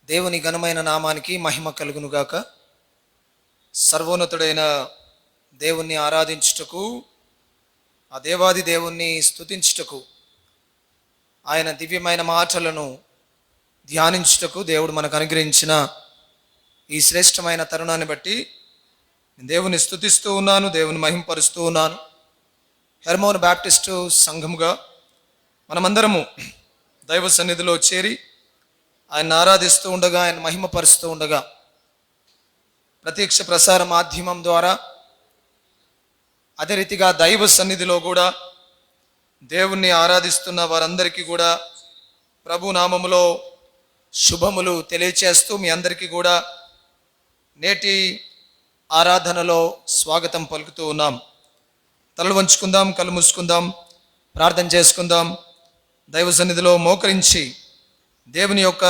దేవుని ఘనమైన నామానికి మహిమ కలుగునుగాక. సర్వోన్నతుడైన దేవుణ్ణి ఆరాధించుటకు, ఆ దేవాది దేవుణ్ణి స్తుతించుటకు, ఆయన దివ్యమైన మాటలను ధ్యానించుటకు దేవుడు మనకు అనుగ్రహించిన ఈ శ్రేష్టమైన తరుణాన్ని బట్టి దేవుని స్తుతిస్తూ ఉన్నాను, దేవుని మహింపరుస్తూ ఉన్నాను. హెర్మోన్ బ్యాప్టిస్టు సంఘముగా మనమందరము దైవ సన్నిధిలో చేరి ఆయన ఆరాధిస్తూ ఉండగా, ఆయన మహిమపరుస్తూ ఉండగా, ప్రత్యక్ష ప్రసార మాధ్యమం ద్వారా, అదే రీతిగా దైవ సన్నిధిలో కూడా దేవుణ్ణి ఆరాధిస్తున్న వారందరికీ కూడా ప్రభు నామములో శుభములు తెలియచేస్తూ మీ అందరికీ కూడా నేటి ఆరాధనలో స్వాగతం పలుకుతూ ఉన్నాం. తలలు వంచుకుందాం, కళ్ళు మూసుకుందాం, ప్రార్థన చేసుకుందాం. దైవ సన్నిధిలో మోకరించి దేవుని యొక్క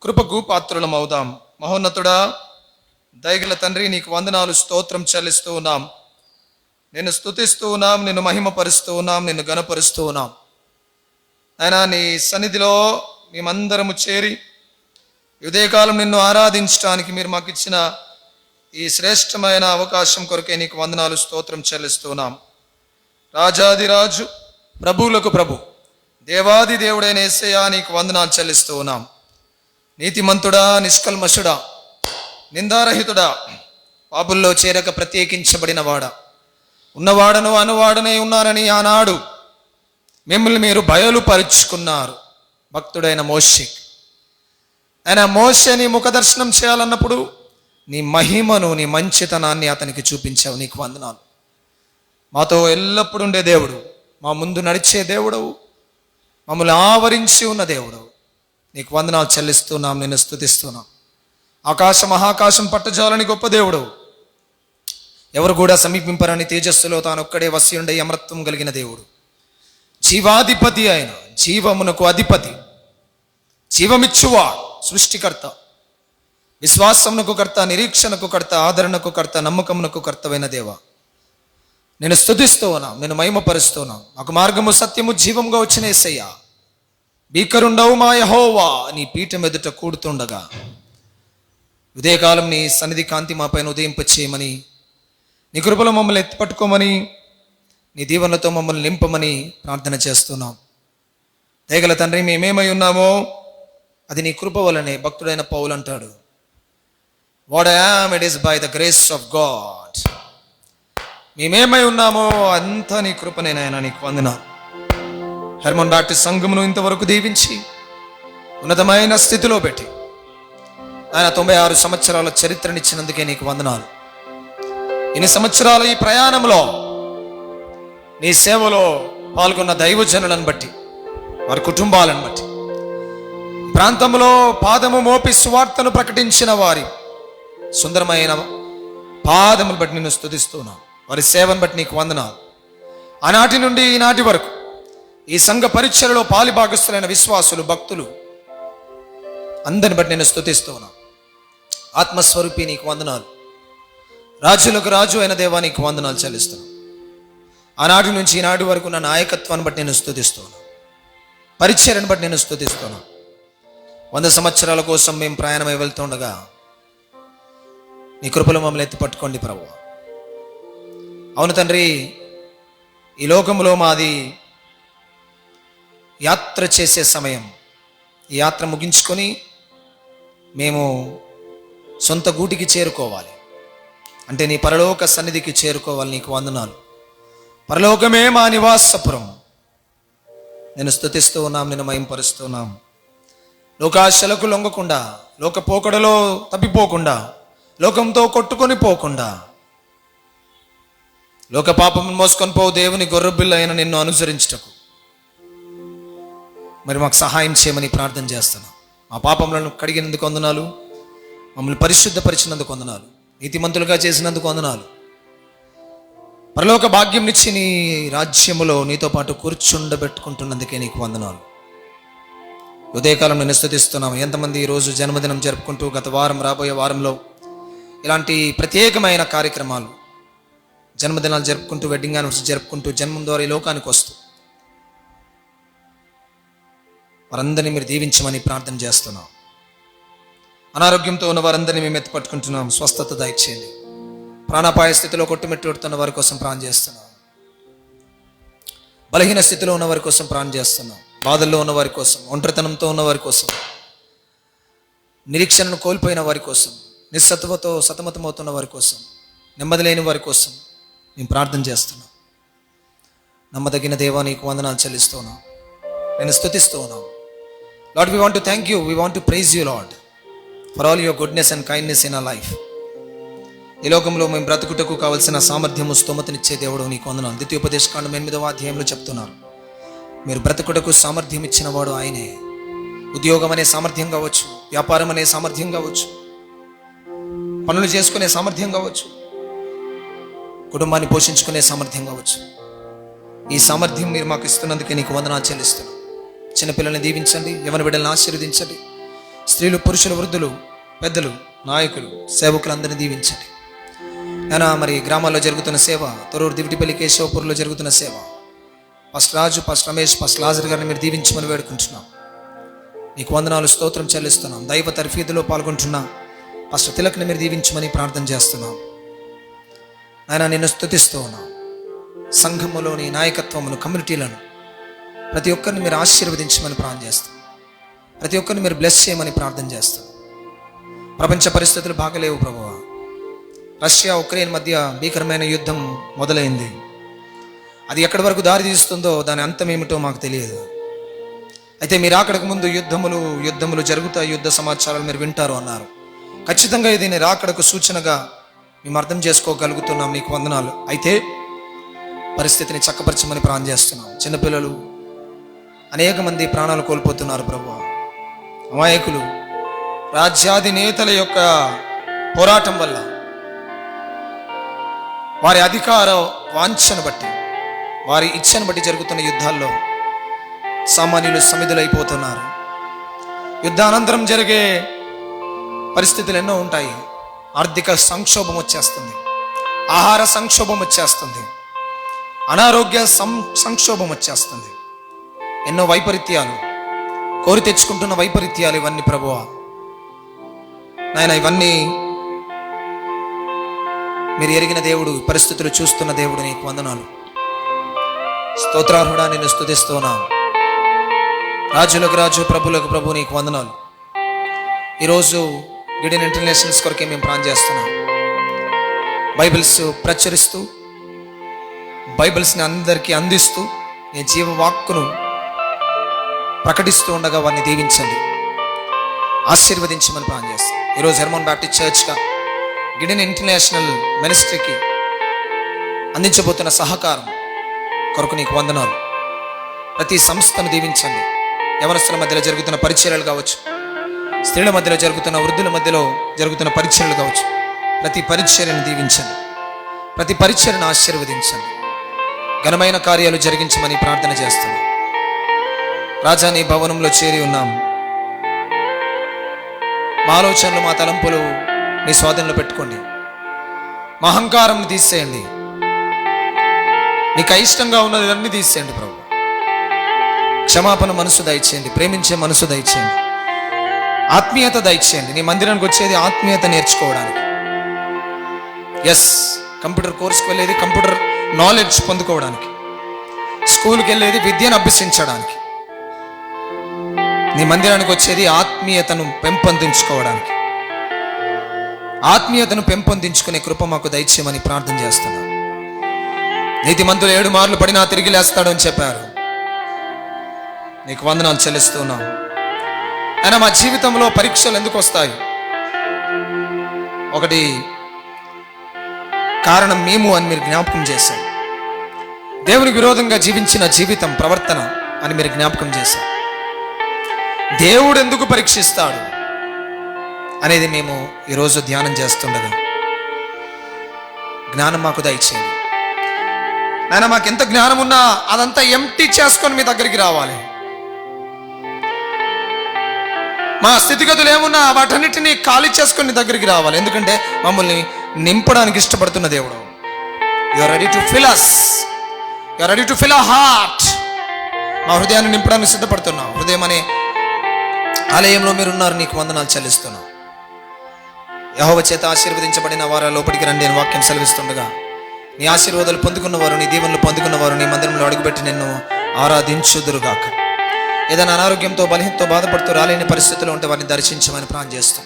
కృపకు పాత్రులం అవుదాం. మహోన్నతుడా, దయగల తండ్రి, నీకు వందనాలు, స్తోత్రం చెల్లిస్తూ ఉన్నాం. నిన్ను స్తుతిస్తూ ఉన్నాం, నిన్ను మహిమపరుస్తూ ఉన్నాం, నిన్ను గణపరుస్తూ ఉన్నాం. ఆయన నీ సన్నిధిలో మేమందరము చేరి ఉదయకాలం నిన్ను ఆరాధించడానికి మీరు మాకు ఇచ్చిన ఈ శ్రేష్టమైన అవకాశం కొరకే నీకు వందనాలు, స్తోత్రం చెల్లిస్తూ ఉన్నాం. రాజాదిరాజు, ప్రభువులకు ప్రభు, దేవాది దేవుడైన యేసయ్యా, నీకు వందనాలు చెల్లిస్తూ ఉన్నాం. నీతిమంతుడా, నిష్కల్మషుడా, నిందారహితుడా, పాపుల్లో చేరక ప్రత్యేకించబడిన వాడా, ఉన్నవాడను అనువాడనై ఉన్నానని ఆనాడు మిమ్మల్ని మీరు బయలుపరుచుకున్నారు భక్తుడైన మోషే. ఆయన మోషేని ముఖదర్శనం చేయాలన్నప్పుడు నీ మహిమను, నీ మంచితనాన్ని అతనికి చూపించావు. నీకు వందనాలు. మాతో ఎల్లప్పుడూ ఉండే దేవుడు, మా ముందు నడిచే దేవుడవు, మమ్మల్ని ఆవరించి ఉన్న దేవుడు, నీకు వందనాలు చెల్లిస్తున్నాం, నిన్ను స్తుతిస్తున్నాం. ఆకాశ మహాకాశం పట్టజాలని గొప్ప దేవుడు, ఎవరు కూడా సమీపింపరని తేజస్సులో తానొక్కడే వస్యుండే అమరత్వం కలిగిన దేవుడు, జీవాధిపతి అయిన, జీవమునకు అధిపతి, జీవమిచ్చువా, సృష్టికర్త, విశ్వాసమునకు కర్త, నిరీక్షణకు కర్త, ఆదరణకు కర్త, నమ్మకమునకు కర్తవైన దేవ, నేను స్తుతిస్తూ ఉన్నాం, నేను మహిమపరుస్తున్నాం. మాకు మార్గము, సత్యము, జీవముగా వచ్చిన యేసయ్యా, భీకరుండవు మా యెహోవా, నీ పీఠం ఎదుట కూడుతుండగా ఉదయకాలం నీ సన్నిధి కాంతి మా పైన ఉదయింపచేయమని, నీ కృపలో మమ్మల్ని ఎత్తిపట్టుకోమని, నీ దీవెనలతో మమ్మల్ని నింపమని ప్రార్థన చేస్తున్నాం. దయగల తండ్రి, మేమేమై ఉన్నామో అది నీ కృప వలనే. భక్తుడైన పౌలు అంటాడు, what I am it is by the grace of God. మేమేమై ఉన్నామో అంతా నీ కృపనేనాయన, నీకు వందనాలు. హెర్మోన్ బ్యాప్టిస్ట్ సంఘమును ఇంతవరకు దీవించి ఉన్నతమైన స్థితిలో పెట్టి ఆయన 96 సంవత్సరాల చరిత్రనిచ్చినందుకే నీకు వందనాలు. ఇన్ని సంవత్సరాల ఈ ప్రయాణంలో నీ సేవలో పాల్గొన్న దైవజనులను బట్టి, వారి కుటుంబాలను బట్టి, ప్రాంతంలో పాదము మోపి సువార్తను ప్రకటించిన వారి సుందరమైన పాదములు బట్టి నిన్ను స్తుతిస్తున్నాను. వారి సేవను బట్టి నీకు వందనాలు. ఆనాటి నుండి ఈనాటి వరకు ఈ సంఘ పరిచర్యలో పాలిభాగస్తులైన విశ్వాసులు, భక్తులు అందరిని బట్టి నేను స్తుతిస్తున్నాను. ఆత్మస్వరూపి నీకు వందనాలు. రాజులకు రాజు అయిన దేవా, నీకు వందనాలు చెల్లిస్తున్నాను. ఆనాటి నుంచి ఈనాటి వరకు నా నాయకత్వాన్ని బట్టి నేను స్తుతిస్తున్నాను. పరిచర్యను బట్టి నేను స్తుతిస్తున్నాను. 100 సంవత్సరాల కోసం మేము ప్రయాణమై వెళ్తుండగా నీ కృపలో మమ్మల్ని ఎత్తి పట్టుకోండి ప్రభువా. అవును తండ్రి, ఈ లోకంలో మాది యాత్ర చేసే సమయం. ఈ యాత్ర ముగించుకొని మేము సొంత గూటికి చేరుకోవాలి, అంటే నీ పరలోక సన్నిధికి చేరుకోవాలి. నీకు వందనాలు. పరలోకమే మా నివాసపురం. నేను స్తుతిస్తూ ఉన్నాం, నేను మహింపరుస్తున్నాం. లోకాశలకు లొంగకుండా, లోక పోకడలో తప్పిపోకుండా, లోకంతో కొట్టుకొని పోకుండా, లోక పాపం మోసుకొని పోవు దేవుని గొర్రెపిల్ల అయిన నిన్ను అనుసరించుటకు మరి మాకు సహాయం చేయమని ప్రార్థన చేస్తున్నాం. మా పాపములను కడిగినందుకు వందనాలు, మమ్మల్ని పరిశుద్ధపరిచినందుకు వందనాలు, నీతిమంతులుగా చేసినందుకు వందనాలు. పరలోక భాగ్యం ఇచ్చి నీ రాజ్యములో నీతో పాటు కూర్చుండబెట్టుకుంటున్నందుకే నీకు వందనాలు. ఉదయకాలం నేను స్తుతిస్తున్నాము. ఎంతమంది ఈరోజు జన్మదినం జరుపుకుంటూ, గత వారం, రాబోయే వారంలో ఇలాంటి ప్రత్యేకమైన కార్యక్రమాలు, జన్మదినాలు జరుపుకుంటూ, వెడ్డింగ్ యానివర్సరీ జరుపుకుంటూ, జన్మం ద్వారా ఈ లోకానికి వస్తూ వారందరినీ మీరు దీవించమని ప్రార్థన చేస్తున్నాం. అనారోగ్యంతో ఉన్న వారందరినీ మేము ఎత్తుపట్టుకుంటున్నాం. స్వస్థత దయచేయండి. ప్రాణాపాయ స్థితిలో కొట్టుమిట్టుడుతున్న వారి కోసం ప్రార్థన చేస్తున్నాం. బలహీన స్థితిలో ఉన్న వారి కోసం ప్రార్థన చేస్తున్నాం. బాధల్లో ఉన్న వారి కోసం, ఒంటరితనంతో ఉన్న వారి కోసం, నిరీక్షణను కోల్పోయిన వారి కోసం, నిస్సత్వతో సతమతమవుతున్న వారి కోసం, నెమ్మది లేని వారి కోసం మేము ప్రార్థన చేస్తున్నాం. నమ్మదగిన దేవా, నీకు వందనాలు చెల్లిస్తూ ఉన్నాం. నేను స్తుతిస్తూ ఉన్నాం. Lord, we want to thank you, we want to praise you Lord for all your goodness and kindness in our life. ఈ లోకంలో మేము బ్రతుకుటకు కావలసిన సామర్థ్యము, స్తోమతనిచ్చే దేవుడు నీకు వందనాలు. ద్వితీయోపదేశకాండం 8వ అధ్యాయంలో చెప్తున్నారు, మీరు బ్రతుకుటకు సామర్థ్యం ఇచ్చిన వాడు ఆయనే. ఉద్యోగం అనే సామర్థ్యం కావచ్చు, వ్యాపారం అనే సామర్థ్యం కావచ్చు, పనులు చేసుకునే సామర్థ్యం కావచ్చు, కుటుంబాన్ని పోషించుకునే సామర్థ్యం కావచ్చు. ఈ సామర్థ్యం మీరు మాకు ఇస్తున్నందుకే నీకు వందనాలు చెల్లిస్తున్నాం. చిన్నపిల్లల్ని దీవించండి, యవన బిడ్డలను ఆశీర్వదించండి. స్త్రీలు, పురుషులు, వృద్ధులు, పెద్దలు, నాయకులు, సేవకులందరినీ దీవించండి. నేను మరి గ్రామాల్లో జరుగుతున్న సేవ, తొరూరు, దివిటిపల్లి, కేశవపూర్లో జరుగుతున్న సేవ, పాస్టర్ రాజు, పాస్టర్ రమేష్, పాస్టర్ లాజర్ గారిని మీరు దీవించమని వేడుకుంటున్నాం. నీకు వందనాలు, స్తోత్రం చెల్లిస్తున్నాం. దైవ తర్ఫీదులో పాల్గొంటున్నా పాస్టర్ తిలక్ని మీరు దీవించమని ప్రార్థన చేస్తున్నాం. ఆయన నిన్ను స్తుతిస్తూ ఉన్నాం. సంఘములోని నాయకత్వమును, కమ్యూనిటీలను ప్రతి ఒక్కరిని మీరు ఆశీర్వదించమని ప్రార్థన చేస్తాం. ప్రతి ఒక్కరిని మీరు బ్లెస్ చేయమని ప్రార్థన చేస్తాం. ప్రపంచ పరిస్థితులు బాగలేవు ప్రభువా. రష్యా, ఉక్రెయిన్ మధ్య భీకరమైన యుద్ధం మొదలైంది. అది ఎక్కడి వరకు దారి తీస్తుందో దాని అంతం ఏమిటో మాకు తెలియదు. అయితే మీరు రాకడకు ముందు యుద్ధములు జరుగుతాయి, యుద్ధ సమాచారాలు మీరు వింటారు అన్నారు. ఖచ్చితంగా ఇది నీ రాకడకు సూచనగా మేము అర్థం చేసుకోగలుగుతున్నాం. నీకు వందనాలు. అయితే పరిస్థితిని చక్కపరచమని ప్రార్థన చేస్తున్నాం. చిన్నపిల్లలు అనేక మంది ప్రాణాలు కోల్పోతున్నారు ప్రభువా. అమాయకులు, రాజ్యాధినేతల యొక్క పోరాటం వల్ల, వారి అధికార వాంఛను బట్టి, వారి ఇచ్చను బట్టి జరుగుతున్న యుద్ధాల్లో సామాన్యులు సమిధులైపోతున్నారు. యుద్ధానంతరం జరిగే పరిస్థితులు ఎన్నో ఉంటాయి. ఆర్థిక సంక్షోభం వచ్చేస్తుంది, ఆహార సంక్షోభం వచ్చేస్తుంది, అనారోగ్య సంక్షోభం వచ్చేస్తుంది. ఎన్నో వైపరీత్యాలు, కోరి తెచ్చుకుంటున్న వైపరీత్యాలు ఇవన్నీ ప్రభువా. నాయన, ఇవన్నీ మీరు ఎరిగిన దేవుడు, పరిస్థితులు చూస్తున్న దేవుడు, నీకు వందనాలు. స్తోత్రార్హుడా, నిన్ను స్తుతిస్తున్నాం. రాజులకు రాజు, ప్రభులకు ప్రభు, నీకు వందనాలు. ఈరోజు గిడియన్ ఇంటర్నేషనల్స్ కొరకే మేము ప్రార్థన చేస్తున్నాం. బైబిల్స్ ప్రచురిస్తూ, బైబిల్స్ని అందరికీ అందిస్తూ, నీ జీవవాక్కును ప్రకటిస్తూ ఉండగా వారిని దీవించండి, ఆశీర్వదించమని ప్రార్థన చేస్తాం. ఈరోజు హెర్మోన్ బ్యాప్టిస్ట్ చర్చ్గా గిడియన్ ఇంటర్నేషనల్ మినిస్ట్రీకి అందించబోతున్న సహకారం కొరకు నీకు వందనాలు. ప్రతి సంస్థను దీవించండి. యవనస్తుల మధ్యలో జరుగుతున్న పరిచర్యలు కావచ్చు, స్త్రీల మధ్యలో జరుగుతున్న, వృద్ధుల మధ్యలో జరుగుతున్న పరిచర్యలు కావచ్చు, ప్రతి పరిచర్యను దీవించండి, ప్రతి పరిచర్యను ఆశీర్వదించండి. ఘనమైన కార్యాలు జరిగించమని ప్రార్థన చేస్తున్నాం. రాజా, నీ భవనంలో చేరి ఉన్నాం. మా ఆలోచనలు, మా తలంపులు మీ స్వాధీనంలో పెట్టుకోండి. మా అహంకారం తీసేయండి. నీకు అయిష్టంగా ఉన్నది తీసేయండి ప్రభు. క్షమాపణ మనసు దయచేయండి, ప్రేమించే మనసు దయచేయండి, ఆత్మీయత దయచేయండి. నీ మందిరానికి వచ్చేది ఆత్మీయత నేర్చుకోవడానికి. ఎస్, కంప్యూటర్ కోర్స్కి వెళ్ళేది కంప్యూటర్ నాలెడ్జ్ పొందుకోవడానికి, స్కూల్కి వెళ్ళేది విద్యను అభ్యసించడానికి. నీ మందిరానికి వచ్చేది ఆత్మీయతను పెంపొందించుకోవడానికి. ఆత్మీయతను పెంపొందించుకునే కృప మాకు దయచేయమని ప్రార్థన చేస్తున్నాం. నీతిమంతులు 7 మార్లు పడినా తిరిగి లేస్తాడు అని చెప్పారు. నీకు వందనాలు చెల్లిస్తున్నాం. అయినా మా జీవితంలో పరీక్షలు ఎందుకు వస్తాయి? ఒకటి కారణం మేము అని మీరు జ్ఞాపకం చేశారు. దేవునికి విరోధంగా జీవించిన జీవితం, ప్రవర్తన అని మీరు జ్ఞాపకం చేశారు. దేవుడు ఎందుకు పరీక్షిస్తాడు అనేది మేము ఈరోజు ధ్యానం చేస్తుండగా జ్ఞానం మాకు దయచేయండి. నాయన, మాకు ఎంత జ్ఞానం ఉన్నా అదంతా ఎంప్టీ చేసుకొని మీ దగ్గరికి రావాలి. మా స్థితిగతులు ఏమున్నా వాటన్నిటినీ ఖాళీ చేసుకొని నీ దగ్గరికి రావాలి. ఎందుకంటే మమ్మల్ని నింపడానికి ఇష్టపడుతున్న దేవుడు. You are ready to fill us, you are ready to fill our heart. మా హృదయాన్ని నింపడానికి సిద్ధపడుతున్నాం. హృదయం అనే ఆలయంలో మీరున్నారు, నీకు వందనాలు చెల్లిస్తున్నాం. యెహోవా చేత ఆశీర్వదించబడిన వారు లోపలికి రండి అని వాక్యం సెలవిస్తుండగా, నీ ఆశీర్వాదాలు పొందుకున్నవారు, నీ దీవెనలు పొందుకున్నవారు నీ మందిరంలో అడుగుపెట్టి నిన్ను ఆరాధించుదురుగాక. ఏదైనా అనారోగ్యంతో బలహీనతో బాధపడుతూ రాలేని పరిస్థితుల్లో ఉంటే వారిని దర్శించమని ప్రార్థన చేస్తాం.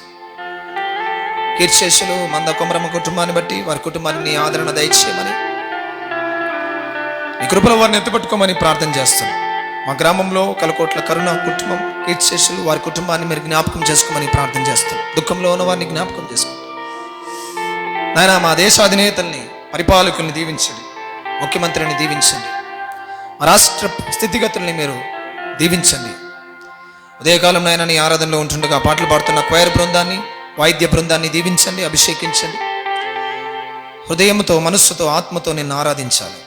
కీర్తిశేషులు మంద కొమరమ్మ కుటుంబాన్ని బట్టి వారి కుటుంబాన్ని నీ ఆదరణ దయచేయమని, నీ కృపలో వారిని ఎత్తుపట్టుకోమని ప్రార్థన చేస్తాం. మా గ్రామంలో కలకోట్ల కరుణ కుటుంబం కీర్తిశేషులు వారి కుటుంబాన్ని మీరు జ్ఞాపకం చేసుకోమని ప్రార్థన చేస్తాం. దుఃఖంలో ఉన్న వారిని జ్ఞాపకం చేసుకోండి నాయన. మా దేశాధినేతల్ని, పరిపాలకుల్ని దీవించండి, ముఖ్యమంత్రిని దీవించండి, మా రాష్ట్ర స్థితిగతుల్ని మీరు దీవించండి. ఉదయకాలం నాయన నీ ఆరాధనలో ఉంటుండగా పాటలు పాడుతున్న క్వైర్ బృందాన్ని, వాయిద్య బృందాన్ని దీవించండి, అభిషేకించండి. హృదయంతో, మనస్సుతో, ఆత్మతో నిన్ను ఆరాధించాలి.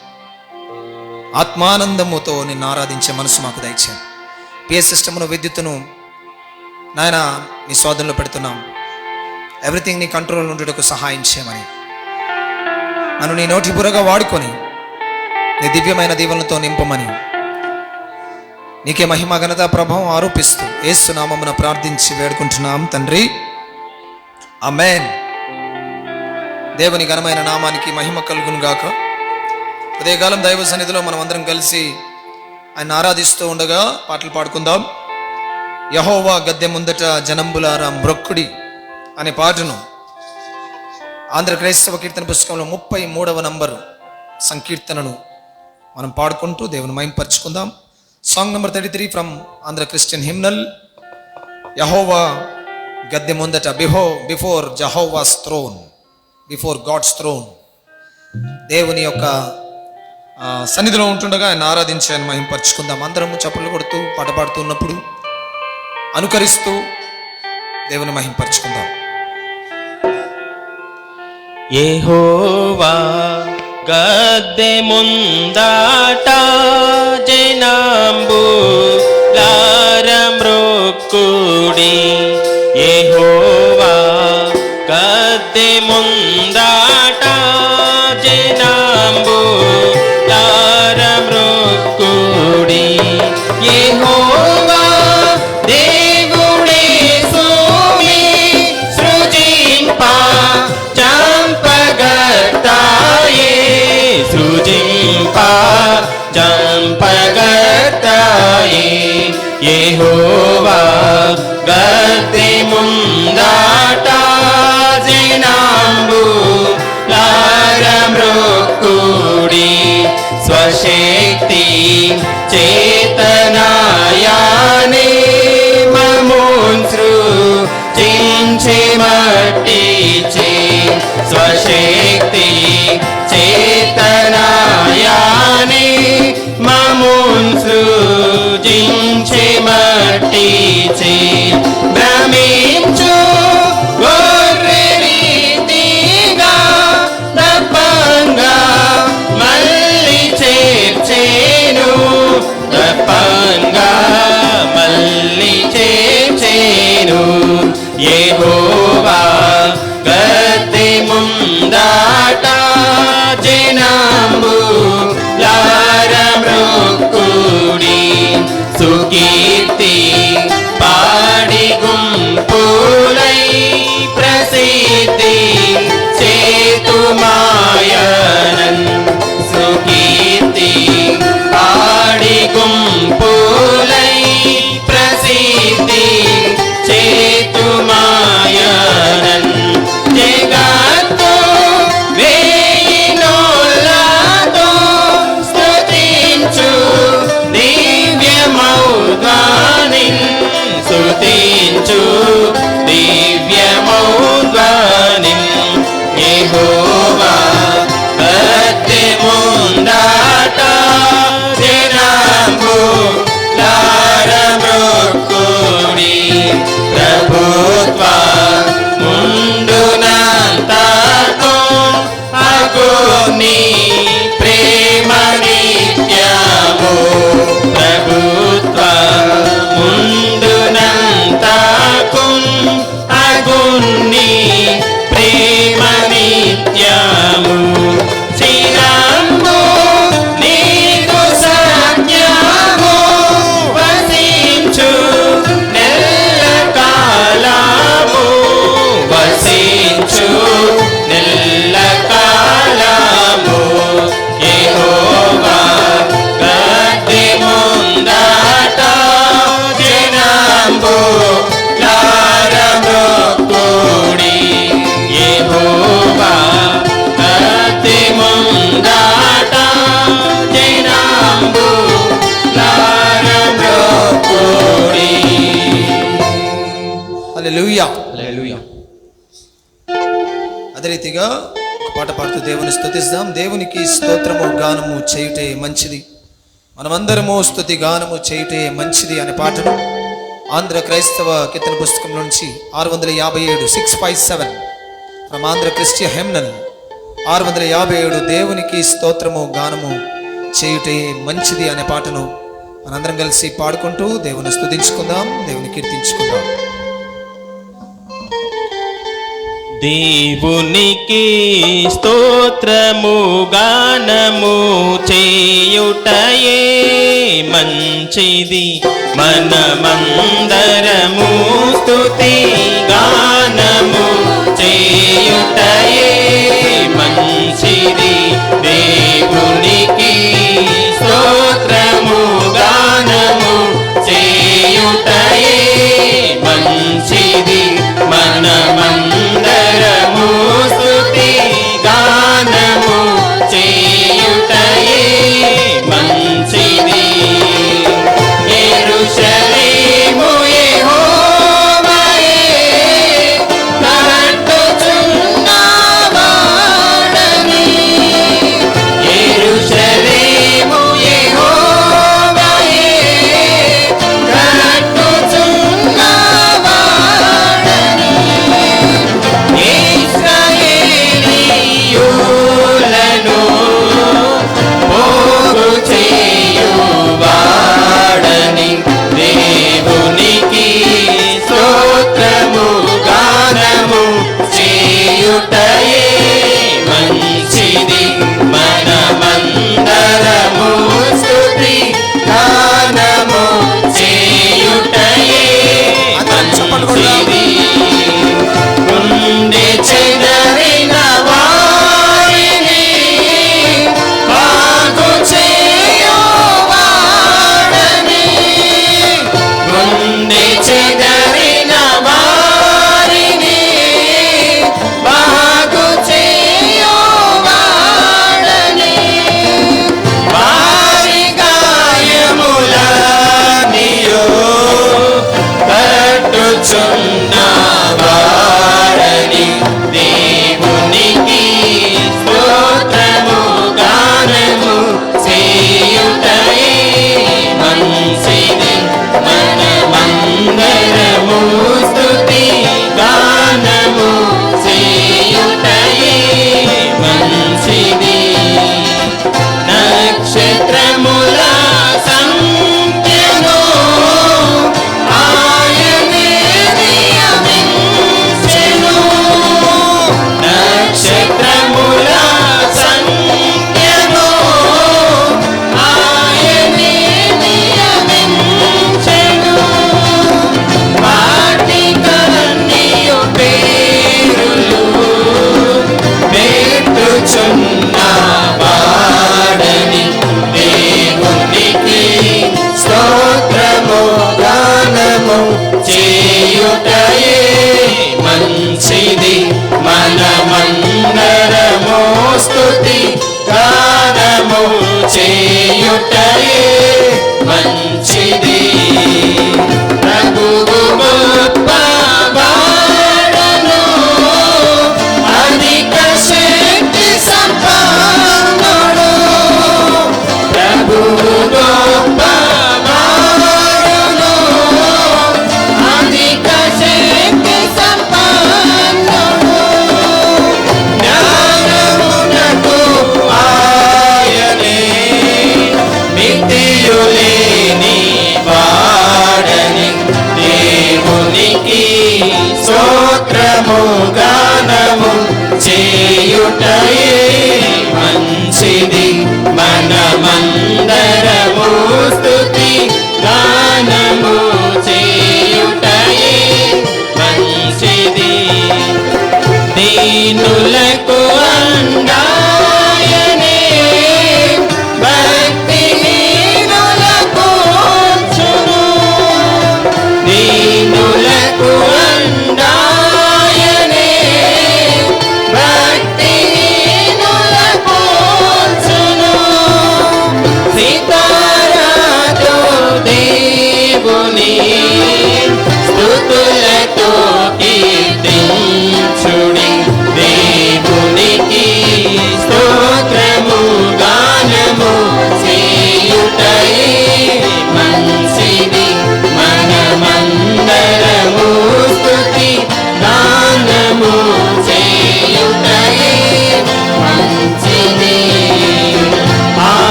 ఆత్మానందముతో నిన్ను ఆరాధించే మనసు మాకు దయచేయండి. పిఎస్ సిస్టమ్ను, విద్యుత్తును నాయన నీ స్వాధీనంలో పెడుతున్నాం. ఎవ్రీథింగ్ నీ కంట్రోల్ ఉండేటకు సహాయం చేయమని, నన్ను నీ నోటి బుర్రగా వాడుకొని నీ దివ్యమైన దీవెనలతో నింపమని, నీకే మహిమ ఘనత ప్రభావం ఆరోపిస్తూ యేసు నామమున ప్రార్థించి వేడుకుంటున్నాం తండ్రి, ఆమేన్. దేవుని ఘనమైన నామానికి మహిమ కలుగును గాక. ఉదయకాలం దైవ సన్నిధిలో మనం అందరం కలిసి ఆయన ఆరాధిస్తూ ఉండగా పాటలు పాడుకుందాం. యెహోవా గద్దె ముందట జనంబులారా మ్రొక్కుడి అనే పాటను ఆంధ్ర క్రైస్తవ కీర్తన పుస్తకంలో 33వ నంబరు సంకీర్తనను మనం పాడుకుంటూ దేవుని మహిమపరుచుకుందాం. Song number 33 from Andhra Christian hymnal. యెహోవా గద్దె ముందట, before Jehovah's throne, before God's throne. దేవుని యొక్క సన్నిధిలో ఉంటుండగా ఆయన ఆరాధించి ఆయన మహిమపరుచుకుందాం. అందరం చప్పట్లు కొడుతూ పాట పాడుతున్నప్పుడు అనుకరిస్తూ దేవుని మహిమపరుచుకుందాం. యెహోవా గద్దె ముందట జనంబులార మ్రొక్కుడి, యెహోవా గద్దె ముందట జనంబులార మ్రొక్కుడి, యెహోవా దేవుడే సోమి సృజింప చంపగతాయే, సృజింప చంపగతాయే, యెహోవా గద్దె ముందట జనంబులార మ్రొక్కుడి, స్వశక్తి చేతనాయానే మమ్మున్ సృజించె మట్టిచే, స్వశక్తి చేతనాయానే మమ్మున్ సృజించె మట్టిచే, భ్రమించు గొర్రె రీతిగా తప్పంగా మళ్ళీ చేర్చేను, తప్పంగా మళ్ళీ చేర్చేను, యెహోవా గద్దె ముందట జనంబులార మ్రొక్కుడి, సుకీర్తి పాడి గుంపులై ప్రసిద్ధి చేతుమాయనన్, సుకీర్తి పాడి గుంపులై ప్రసిద్ధి చేతుమాయ హల్లెలూయా. హల్లెలూయా. అదే రీతిగా ఒక పాట పాడుతూ దేవుని స్తుతిస్తాం. దేవునికి స్తోత్రము గానము చేయుటే మంచిది, మనమందరము స్తుతి గానము చేయుటే మంచిది అనే పాటను ఆంధ్ర క్రైస్తవ కీర్తన పుస్తకం నుంచి 657 657 ఫ్రమ్ ఆంధ్ర క్రిస్టియన్ హెమ్నల్ 657 దేవునికి స్తోత్రము గానము చేయుటే మంచిది అనే పాటను మనందరం కలిసి పాడుకుంటూ దేవుని స్తుతించుకుందాం, దేవుని కీర్తించుకుందాం. దేవునికి స్తోత్రము గానము చేయుటయే మంచిది, మనమందరము స్తుతి గానము చేయుటయే మంచిది. దేవునికి స్తోత్రము గానము చేయుటయే మంచిది, మనమందరము స్తుతి గానము చేయుటయే మంచిది. యెరూషలేము యెహోవాయే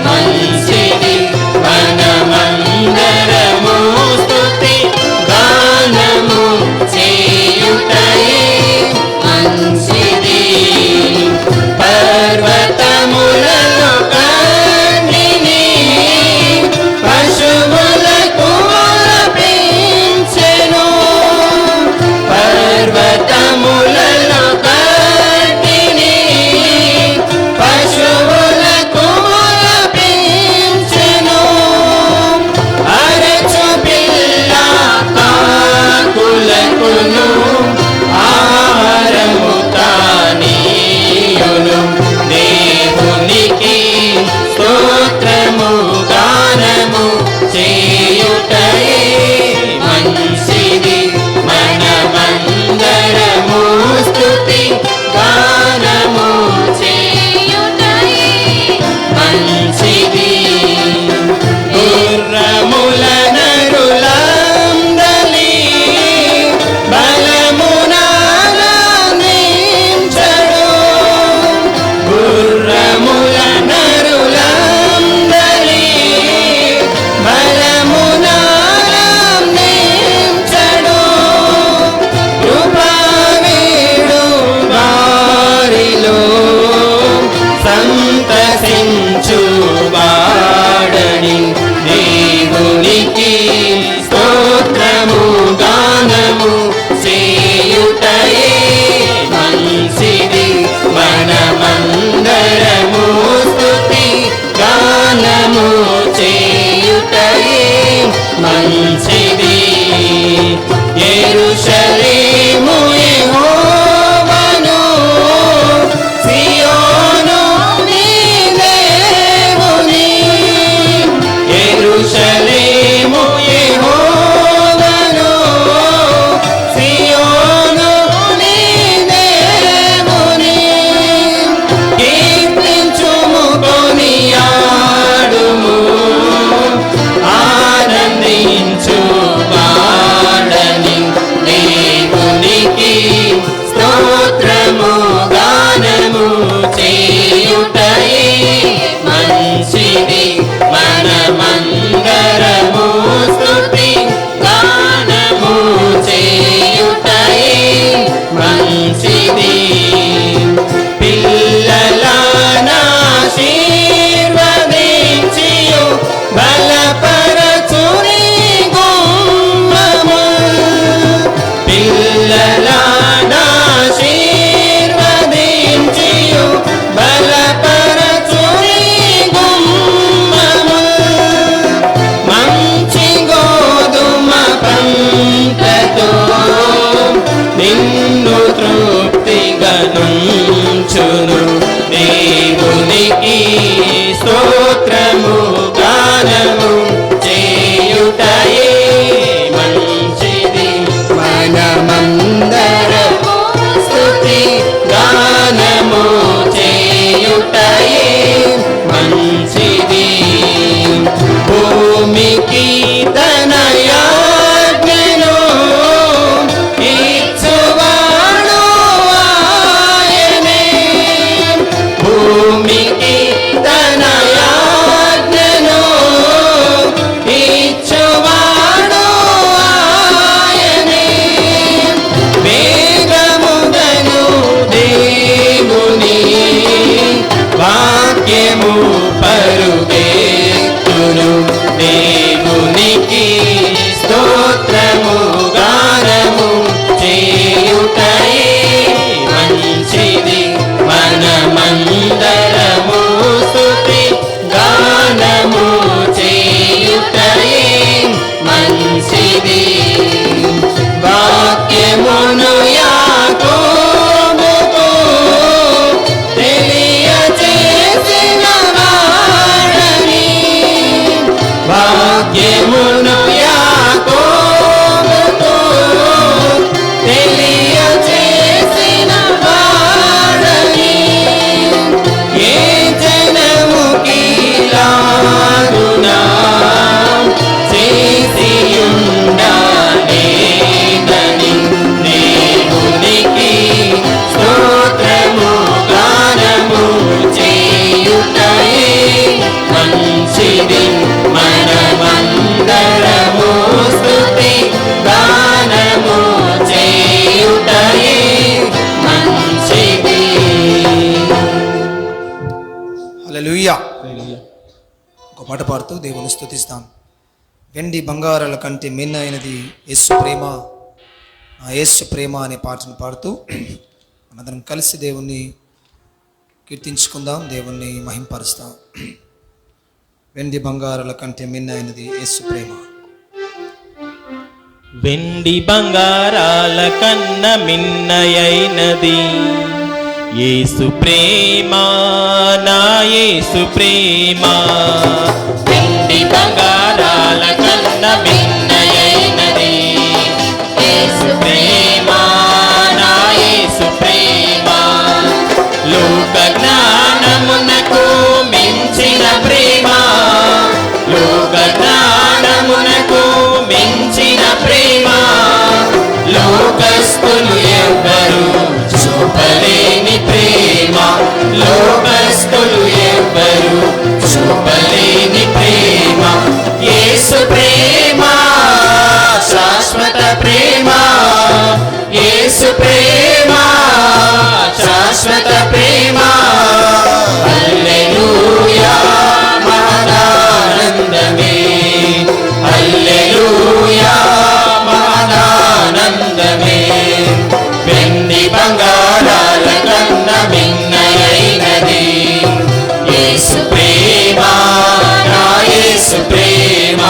మంచిది మనమందరము స్తుతి గానము చేయుటయే మంచిది పర్వతములలో కన్నిని పశువులకు మొలపించెను పర్వతములలో కన్నిని పశువులకు మొలపించెను అరచు పిల్ల కాకులకును ఆహారము తానీయును దేవునికి స్తోత్రము గానము చేయుటయే మంచిది మనమందరము స్తుతి గానము చేయుటయే మంచిది గుర్రముల నరులందలి బలమునానందించడు గుర్రముల నరులందలి బలమునానందించడు కృపావీడు వారిలో సంతసించు వాడని దేవునికి స్తోత్రము గానము చేయుటయే మంచిది మనమందరము స్తుతి గానము చేయుటయే మంచిది యెరూషలేము యెహోవాను సియోను నీ దేవుని యెరూషలేము యెహోవాను సియోను నీ దేవుని కీర్తించుము కొనియాడుము ఆనందించు వాడని దేవునికి స్తోత్రము గానము చేయుటయే మంచిది మనమందరము స్తుతి గానము చేయుటయే మంచిది పిల్లలనాశీర్వదించియు బలపరచుని గుమ్మము పిల్లలనాశీర్వదించియు బలపరచుని గుమ్మము మంచి గోధుమ పంటతో నిన్ను తృప్తిగా నుంచును దేవునికి స్తోత్రము గానము చేయుటయే మంచిది మనమందరము హల్లెలూయా. ఒక పాట పాడుతూ దేవుని స్తుతిస్తాం. వెండి బంగారాల కంటే మిన్న అయినది యేసు ప్రేమ, ఆ యేసు ప్రేమ అనే పాటను పాడుతూ మనందరం కలిసి దేవుణ్ణి కీర్తించుకుందాం, దేవుణ్ణి మహింపరుస్తాం. వెండి బంగారాల కంటే మిన్న అయినది యేసు ప్రేమ. వెండి బంగారాల కన్న మిన్నయైనది యేసు ప్రేమ, నా యేసు ప్రేమ. వెండి బంగారాల కన్న మిన్నయైనది యేసు ప్రేమ, నా యేసు ప్రేమ. లోక జ్ఞానమునకు మించిన ప్రేమ, లోక జ్ఞానమునకు మించిన ప్రేమ లోకస్తులు ఎవ్వరు చూపలేని ప్రేమ, లోకస్తులు ఎవ్వరు చూపలేని ప్రేమ. యేసు ప్రేమ శాశ్వత ప్రేమ, యేసు ప్రేమ శాశ్వత ప్రేమ. హల్లెలూయా మహదానందమే, హల్లెలూయా మహదానందమే. వెండి బంగారాల కన్న మిన్నయైనది యేసు ప్రేమ, నా యేసు ప్రేమ.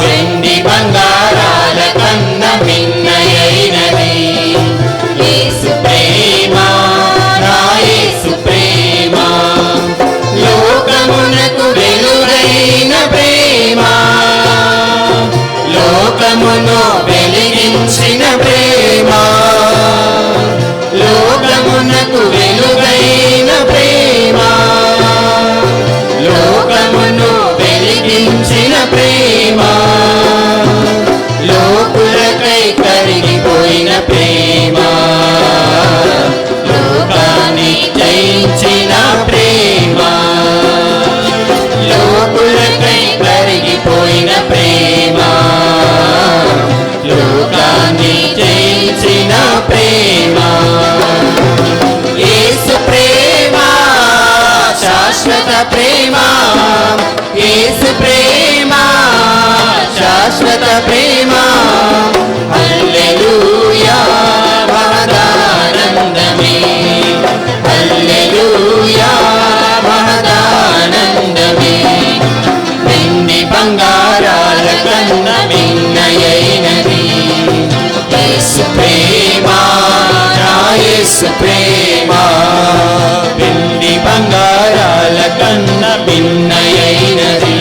వెండి బంగారాల కన్న మిన్నయైనది యేసు ప్రేమ, నా యేసు ప్రేమ. లోకమునకు వెలుగైన ప్రేమ, లోకమును వెలిగించిన ప్రేమ, లోకమునకు వెలుగైన ప్రేమ, లోకమును వెలిగించిన ప్రేమ. లోకులకై కరిగిపోయిన ప్రేమ, లోకాన్ని జయించిన ప్రేమ. లోకులకై కరిగిపోయిన ప్రేమ, లోకాన్ని జయించిన ప్రేమ. యేసు ప్రేమ శాశ్వత ప్రేమ, యేసు ప్రేమ శాశ్వత ప్రేమ. హల్లెలూయా మహదానందమే, హల్లెలూయా మహదానందమే. వెండి బంగారాల కన్న మిన్నయైనది యేసు ప్రేమ, నా యేసు ప్రేమ. వెండి బంగారాల కన్న మిన్నయైనది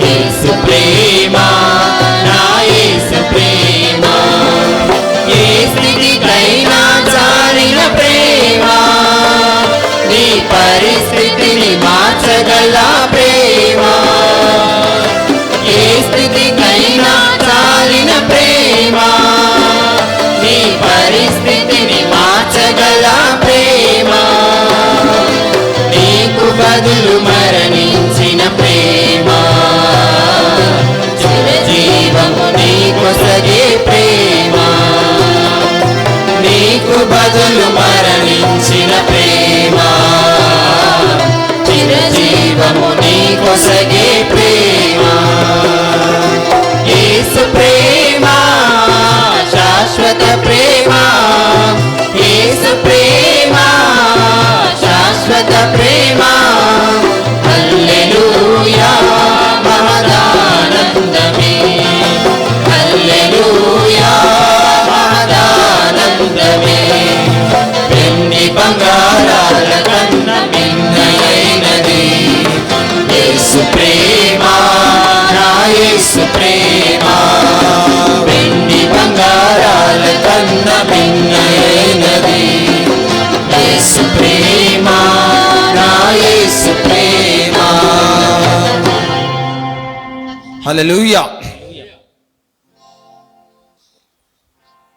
యేసు ప్రేమ, నా యేసు ప్రేమ. ఏ స్థితికైనా జారిన ప్రేమ, నీ పరిస్థితిని మార్చగల ప్రేమ. ఏ స్థితికైనా చాలిన ప్రేమ, నీ పరిస్థితిని మార్చగల ప్రేమ. నీకు బదులు మరణించిన ప్రేమ, చిరజీవము నీకొసగే ప్రేమ. నీకు బదులు మరణించిన ప్రేమ, చిరజీవము నీకొసగే ప్రేమ. యేసు ప్రేమ శాశ్వత ప్రేమ, యేసు ప్రేమ శాశ్వత ప్రేమ. హల్లెలూయా మహదానందమే, హల్లెలూయా మహదానందమే. వెండి బంగారాల కన్న మిన్నయైనది యేసు ప్రేమ, నా యేసు ప్రేమ. వెండి బంగారాల కన్న మిన్నయైనది యేసు ప్రేమ, నా యేసు ప్రేమ. హల్లెలూయా.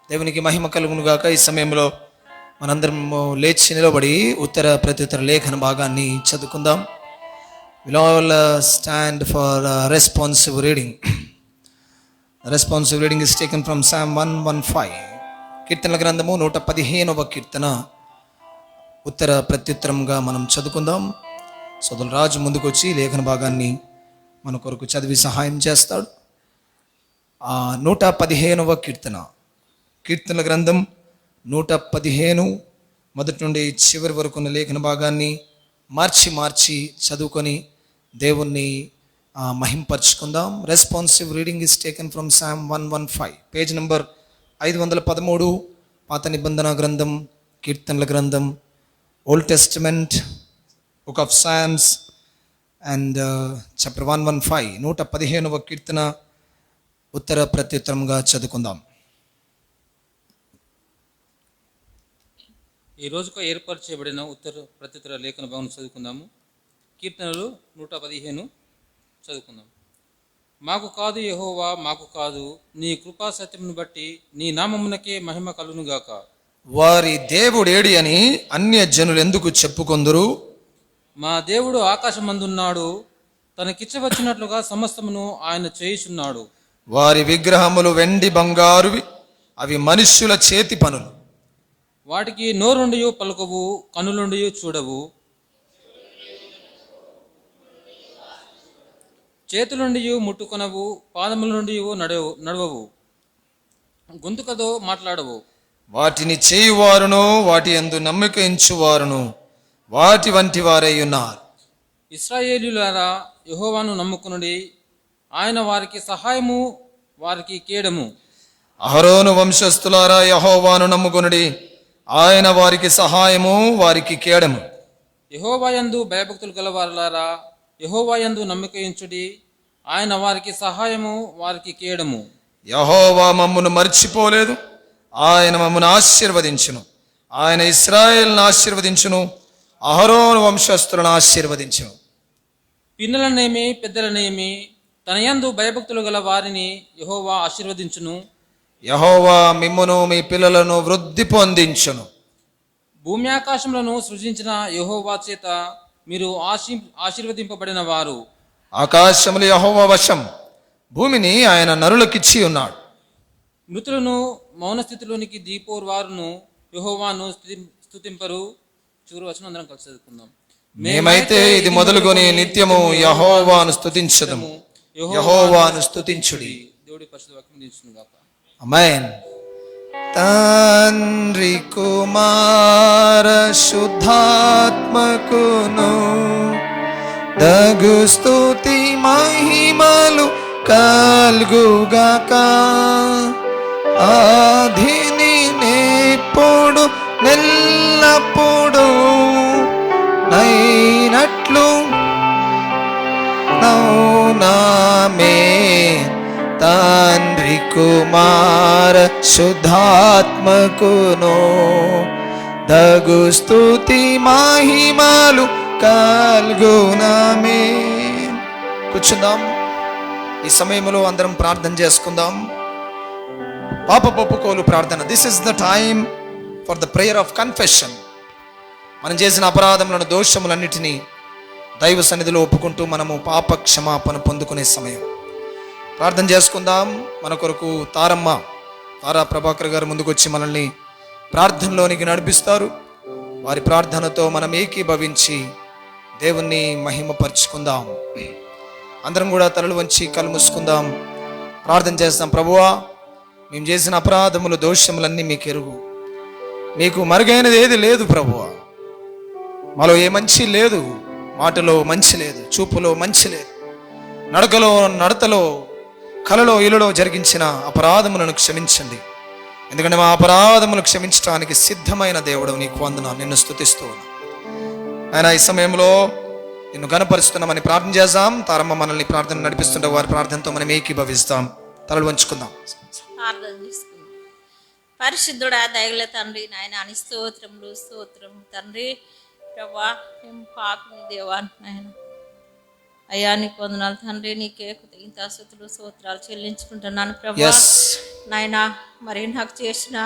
దేవునికి మహిమ కలుగును గాక. ఈ సమయంలో మనందరం లేచి నిలబడి ఉత్తర ప్రత్యుత్తర లేఖన భాగాన్ని చదువుకుందాం. Will all stand for responsive reading. Responsive reading is taken from Psalm 115. కీర్తనల గ్రంథము 115వ కీర్తన ఉత్తర ప్రత్యుత్తరంగా మనం చదువుకుందాం. సోదరులు రాజు ముందుకు వచ్చి లేఖన భాగాన్ని మన కొరకు చదివి సహాయం చేస్తాడు. 115వ కీర్తనల గ్రంథం 115 మొదటి నుండి చివరి వరకు ఉన్న లేఖన భాగాన్ని మార్చి చదువుకొని దేవుణ్ణి మహింపరచుకుందాం. Responsive reading is taken from Psalm 115, page number 513, పాత నిబంధన గ్రంథం, కీర్తనల గ్రంథం, Old Testament, book of Psalms and chapter 115, 115వ కీర్తన ఉత్తర ప్రత్యుత్తరంగా చదువుకుందాం. ఈ రోజుకు ఏర్పాటు చేయబడిన ఉత్తర ప్రత్యుత్తర లేఖన భాగం చదువుకుందాము. కీర్తనలు 115 చదువుకుందాం. మాకు కాదు యెహోవా, మాకు కాదు, నీ కృపా సత్యమును బట్టి నీ నామమునకే మహిమ కలుగునుగాక. వారి దేవుడేడి అని అన్య జనులు ఎందుకు చెప్పుకొందురు? మా దేవుడు ఆకాశమందున్నాడు, తనకిచ్చవచ్చినట్లుగా సమస్తమును ఆయన చేయుచున్నాడు. వారి విగ్రహములు వెండి బంగారువి, అవి మనుష్యుల చేతి పనులు. వాటికి నోరుండి పలుకవు, కనులుండి చూడవు, చేతులుండి ముట్టుకొనవు, పాదముల నుండి నడవవు, గొంతుకతో మాట్లాడవు. వాటిని చేయువారును వాటి యందు నమ్మిక ఉంచువారును వాటి వంటి వారై ఉన్నారు. ఇశ్రాయేలీయులారా, యెహోవాను నమ్ముకొనుడి, ఆయన వారికి సహాయము, వారికి కేడము. అహరోను వంశస్థులారా, యెహోవాను నమ్ముకొనుడి, ఆయన వారికి సహాయము, వారికి కేడము. యెహోవాయందు భయభక్తులు గలవారులారా, యెహోవాయందు నమ్మిక ఉంచుడి, ఆయన వారికి సహాయము, వారికి కేడము. యెహోవా మమ్మును మర్చిపోలేదు, ఆయన మమ్మను ఆశీర్వదించును. ఆయన ఇశ్రాయేలును ఆశీర్వదించును, అహరోను వంశస్థులను ఆశీర్వదించును. పిన్నలనేమి పెద్దలనేమి తన యందు భయభక్తులు గల వారిని యెహోవా ఆశీర్వదించును. యెహోవా మిమ్మును మీ పిల్లలను వృద్ధి పొందించును. భూమి ఆకాశములను సృజించిన యెహోవా చేత మీరు ఆశీర్వదింపబడిన వారు. ఆకాశములు యెహోవా వశం, భూమిని ఆయన నరులకిచ్చి ఉన్నాడు. మృతులను మౌనస్థితిలోనికి దీపోర్వారును యెహోవాను స్తుతింపరు. చివరి వచనం అందరం కలిసి చదువుకుందాం. మేమైతే ఇది మొదలుకొని నిత్యము యెహోవాను స్తుతించదము. యెహోవాను స్తుతించుడి. దేవుడి పరిశుద్ధ వాక్యం దీవించునుగాక. ఆమేన్. తండ్రి కుమార శుద్ధాత్మకును దగు స్తుతి మహిమలు కల్గుగాక. ఆదిని నేప్పుడు నెల్లప్పుడు నైనట్లు నౌనామే. తండ్రి కుమార శుద్ధాత్మకును దగు స్తుతి మహిమలు కల్గునామే. కూర్చుందాం. ఈ సమయంలో అందరం ప్రార్థన చేసుకుందాం. పాపొప్పుకోలు ప్రార్థన. This is the time for the prayer of confession. మనం చేసిన అపరాధములను, దోషములన్నిటినీ దైవ సన్నిధిలో ఒప్పుకుంటూ మనము పాప క్షమాపణ పొందుకునే సమయం. ప్రార్థన చేసుకుందాం. మన కొరకు తారా ప్రభాకర్ గారు ముందుకు వచ్చి మనల్ని ప్రార్థనలోనికి నడిపిస్తారు. వారి ప్రార్థనతో మనం ఏకీభవించి దేవుణ్ణి మహిమపరుచుకుందాం. అందరం కూడా తలలు వంచి కళ్ళు మూసుకుందాం. ప్రార్థన చేస్తాం. ప్రభువా, మేము చేసిన అపరాధములు, దోషములన్నీ మీకు ఎరుగు. మీకు మరుగైనది ఏది లేదు ప్రభువా. మాలో ఏ మంచి లేదు, మాటలో మంచి లేదు, చూపులో మంచి లేదు, నడతలో కలలో ఇలలో జరిగించిన అపరాధములను క్షమించండి. ఎందుకంటే మా అపరాధములు క్షమించడానికి సిద్ధమైన దేవుడు, నీకు వందనాలు, నిన్ను స్తుతిస్తూ ఉన్నాను. ఆయన ఈ సమయంలో నిన్ను గణపరుస్తున్నామని ప్రార్థన చేద్దాం. తారమ్మ మనల్ని ప్రార్థన నడిపిస్తుంటే వారి ప్రార్థనతో మనం ఏకీభవిస్తాం. తలలు వంచుకుందాం. ప్రార్థన చేసుకుందాం. పరిశుద్ధుడా, దయగల తండ్రి, నాయన అని స్తోత్రములు తండ్రి. ప్రభా, మేము పాపని దేవా నాయన, అయ్యా నీకు వందనాలు తండ్రి. నీకే కృతజ్ఞత స్తుతులు స్తోత్రాలు చెల్లించుకుంటున్నాను ప్రభా. నాయన మరి నాకు చేసిన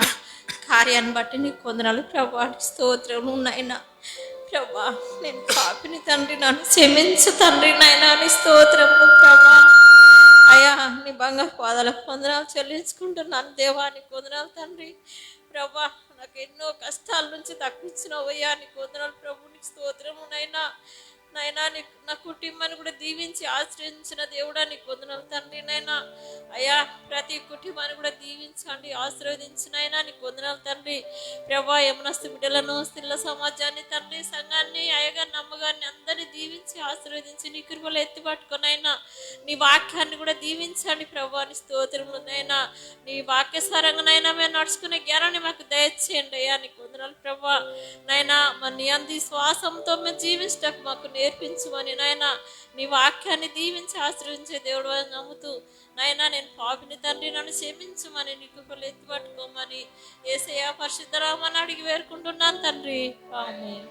కార్యాన్ని బట్టి నీకు వందనాలు ప్రభా, స్తోత్రము నాయన. ప్రభా, నేను పాపిని తండ్రి, నన్ను క్షమించు తండ్రి నాయన అని స్తోత్రము ప్రభా. అయ్యా నీ బంగారు పాదాలకు వందనాలు చెల్లించుకుంటున్నాను దేవా, నీకు వందనాలు తండ్రి. ప్రభా, నాకు ఎన్నో కష్టాల నుంచి తప్పించినవయ్యా, నీకు వందనాలు ప్రభు, నీకు స్తోత్రము నైనా. నాయనా నా కుటుంబాన్ని కూడా దీవించి ఆశ్రయించిన దేవుడా నీకు వందనాలు తండ్రి. నైనా అయ్యా ప్రతి కుటుంబాన్ని కూడా దీవించండి, ఆశీర్వదించిన అయినా నీకు వందనాలు తండ్రి. ప్రభా యమునస్తు బిడ్డలను, స్త్రీల సమాజాన్ని తండ్రి, సంఘాన్ని, అయ్యగారిని, అమ్మగారిని అందరినీ దీవించి ఆశీర్వదించి నీ కృపలో ఎత్తిపట్టుకొని అయినా నీ వాక్యాన్ని కూడా దీవించండి ప్రభా. నీ స్తోత్రములనైనా నీ వాక్యసారంగానైనా మేము నడుచుకునే జ్ఞానాన్ని మాకు దయచేయండి అయ్యా నీకు వందనాలు ప్రభా. నైనా మరి నీ అంది శ్వాసంతో మేము జీవించటకు మాకు నేర్పించమని నాయన నీ వాక్యాన్ని దీవించి ఆశ్రయించే దేవుడు అని నమ్ముతూ నాయనా నేను పాపిని తండ్రి నన్ను క్షమించమని నీ కృపలో ఎత్తిపట్టుకోమని యేసయ్య పరిశుద్ధ నామమున అడిగి వేడుకుంటున్నాను తండ్రి, ఆమేన్.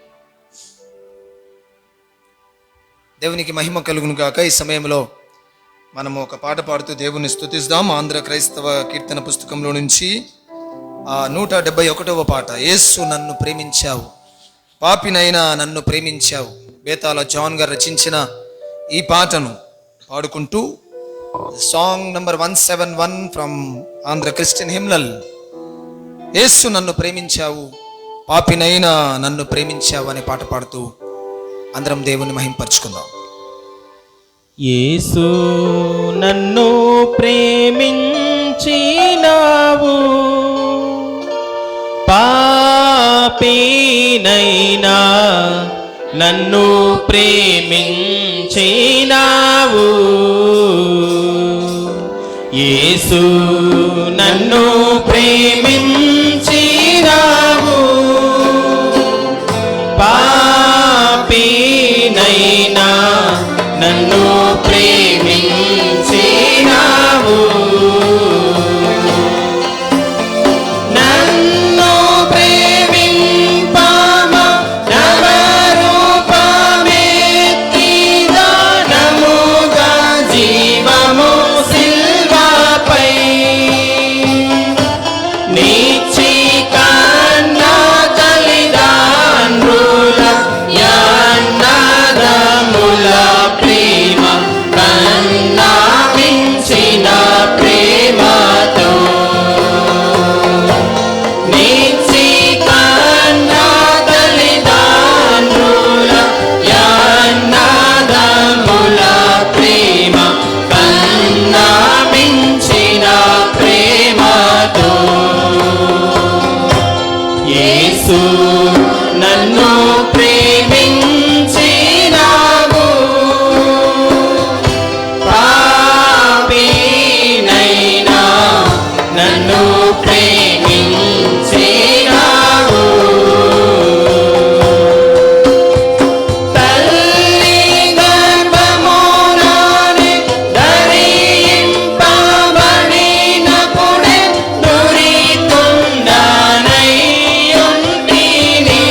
దేవునికి మహిమ కలుగును గాక. ఈ సమయంలో మనము ఒక పాట పాడుతూ దేవుని స్తుతిద్దాం. ఆంధ్ర క్రైస్తవ కీర్తన పుస్తకంలో నుంచి 171వ పాట. యేసు నన్ను ప్రేమించావు, పాపినైనా నన్ను ప్రేమించావు. బేతాల జాన్ గారు రచించిన ఈ పాటను పాడుకుంటూ song number 171 from Andhra Christian hymnal. యేసు నన్ను ప్రేమించావు, పాపినైనా నన్ను ప్రేమించావు అనే పాట పాడుతూ అందరం దేవుని మహింపరుచుకుందాం. యేసు నన్ను ప్రేమించినావు, పాపినైనా నన్ను ప్రేమించినావు. యేసు నన్ను ప్రేమించినావు, పాపినైనా నన్ను ప్రేమించినావు. నన్ను ప్రేమింపమ నవరూపమెత్తిదా నముగా జీవము సిల్వపై నిచ్చి కన్నా తల్లిదండ్రుల యన్నదముల ప్రేమ కన్నా మించిన ప్రేమతో నిచ్చి కన్నా తల్లిదండ్రుల యన్నదముల ప్రేమ కన్నా మించిన ప్రేమతో యేసు నన్ను ప్రేమించినావు, పాపినైనా నన్ను ప్రేమించినావు. తల్లి గర్భములోనే ధరింపబడినప్పుడే నురితుండనై ఉంటిని.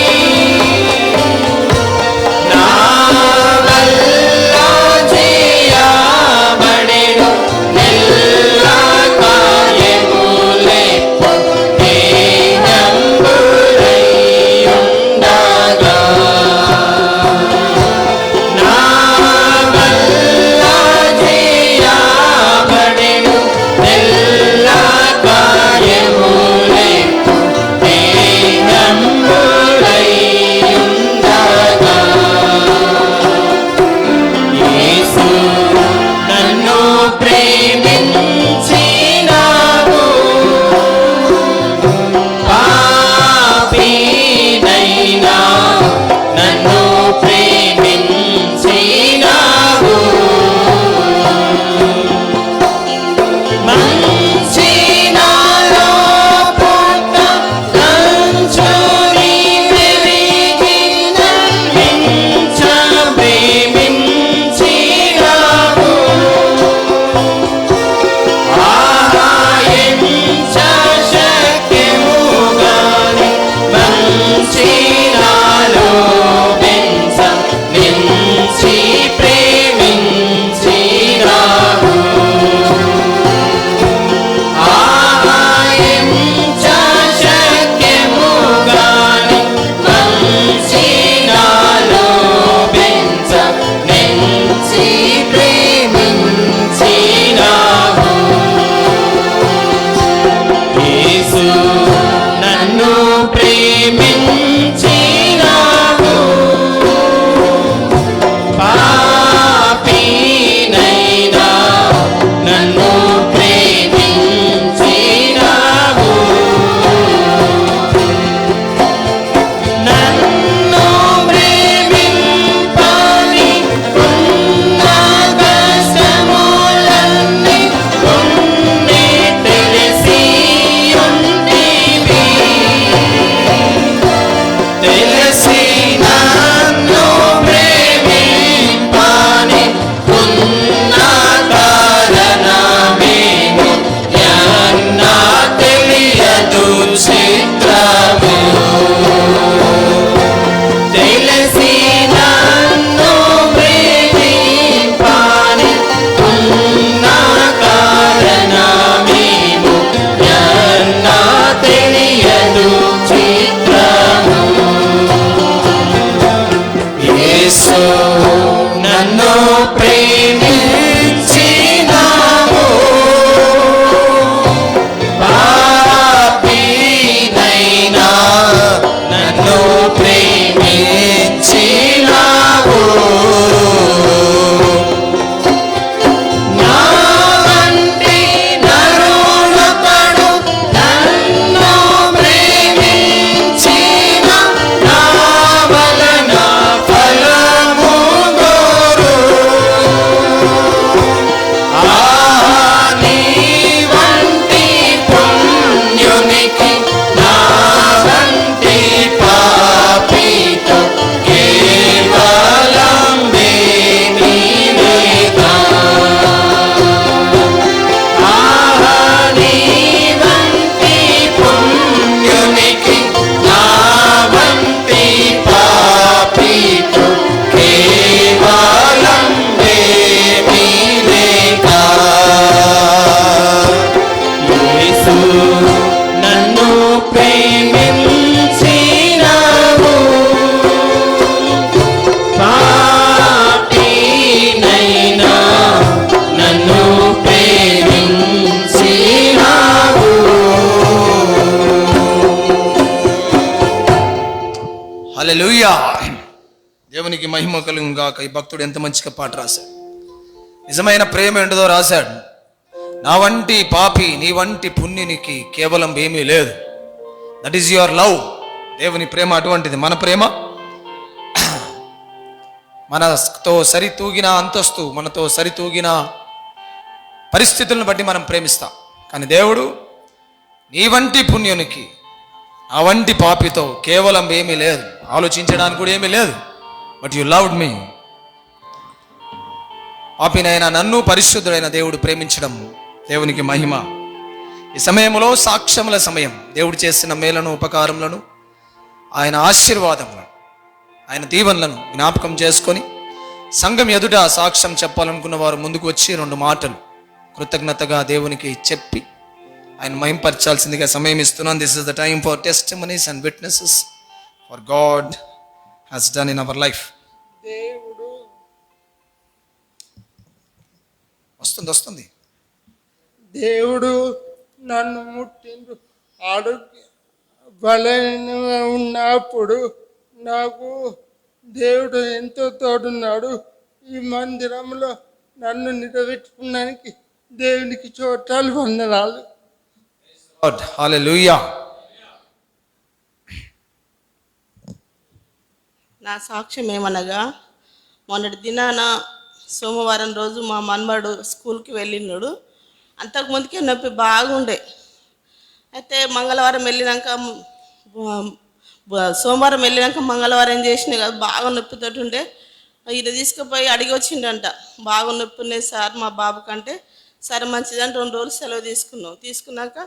హల్లెలూయా. దేవునికి మహిమ కలుగును గాక. ఈ భక్తుడు ఎంత మంచిగా పాట రాశాడు. నిజమైన ప్రేమ ఏంటిదో రాశాడు. నా వంటి పాపి నీ వంటి పుణ్యునికి కేవలం ఏమీ లేదు. That is your love. దేవుని ప్రేమ అటువంటిది. మన ప్రేమ మనతో సరితూగిన అంతస్తు, మనతో సరితూగిన పరిస్థితులను బట్టి మనం ప్రేమిస్తాం. కానీ దేవుడు నీ వంటి పుణ్యునికి ఆ వంటి పాపితో కేవలం ఏమీ లేదు, ఆలోచించడానికి కూడా ఏమీ లేదు. But you loved me. పాపినైనా నన్ను పరిశుద్ధుడైన దేవుడు ప్రేమించడం దేవునికి మహిమ. ఈ సమయంలో సాక్ష్యముల సమయం. దేవుడు చేసిన మేలను, ఉపకారములను, ఆయన ఆశీర్వాదములను, ఆయన దీవెనలను జ్ఞాపకం చేసుకొని సంఘం ఎదుట సాక్ష్యం చెప్పాలనుకున్న వారు ముందుకు వచ్చి 2 మాటలు కృతజ్ఞతగా దేవునికి చెప్పి ఆయన మహింపరచాల్సిందిగా సమయం ఇస్తున్నాను. This is the time for testimonies and witnesses for God has done in our life. వస్తుంది దేవుడు నన్ను ముట్టిండు. ఆరోగ్య బలహీనంగా ఉన్నప్పుడు నాకు దేవుడు ఎంతో తోడున్నాడు. ఈ మందిరంలో నన్ను నిలబెట్టుకున్నానికి దేవునికి చోటాలు వందనాలు. హల్లెలూయా. నా సాక్ష్యం ఏమనగా, మొన్నటి దినాన సోమవారం రోజు మా మనవడు స్కూల్కి వెళ్ళినాడు. అంతకుముందుకే నొప్పి బాగుండే. అయితే మంగళవారం వెళ్ళినాక సోమవారం వెళ్ళినాక మంగళవారం ఏం చేసినాయి కదా, బాగా నొప్పితోటి ఉండే. ఇది తీసుకుపోయి అడిగి వచ్చిండంట, బాగా నొప్పి ఉన్నాయి సార్ మా బాబు కంటే. సరే మంచిదని 2 రోజులు సెలవు తీసుకున్నాం. తీసుకున్నాక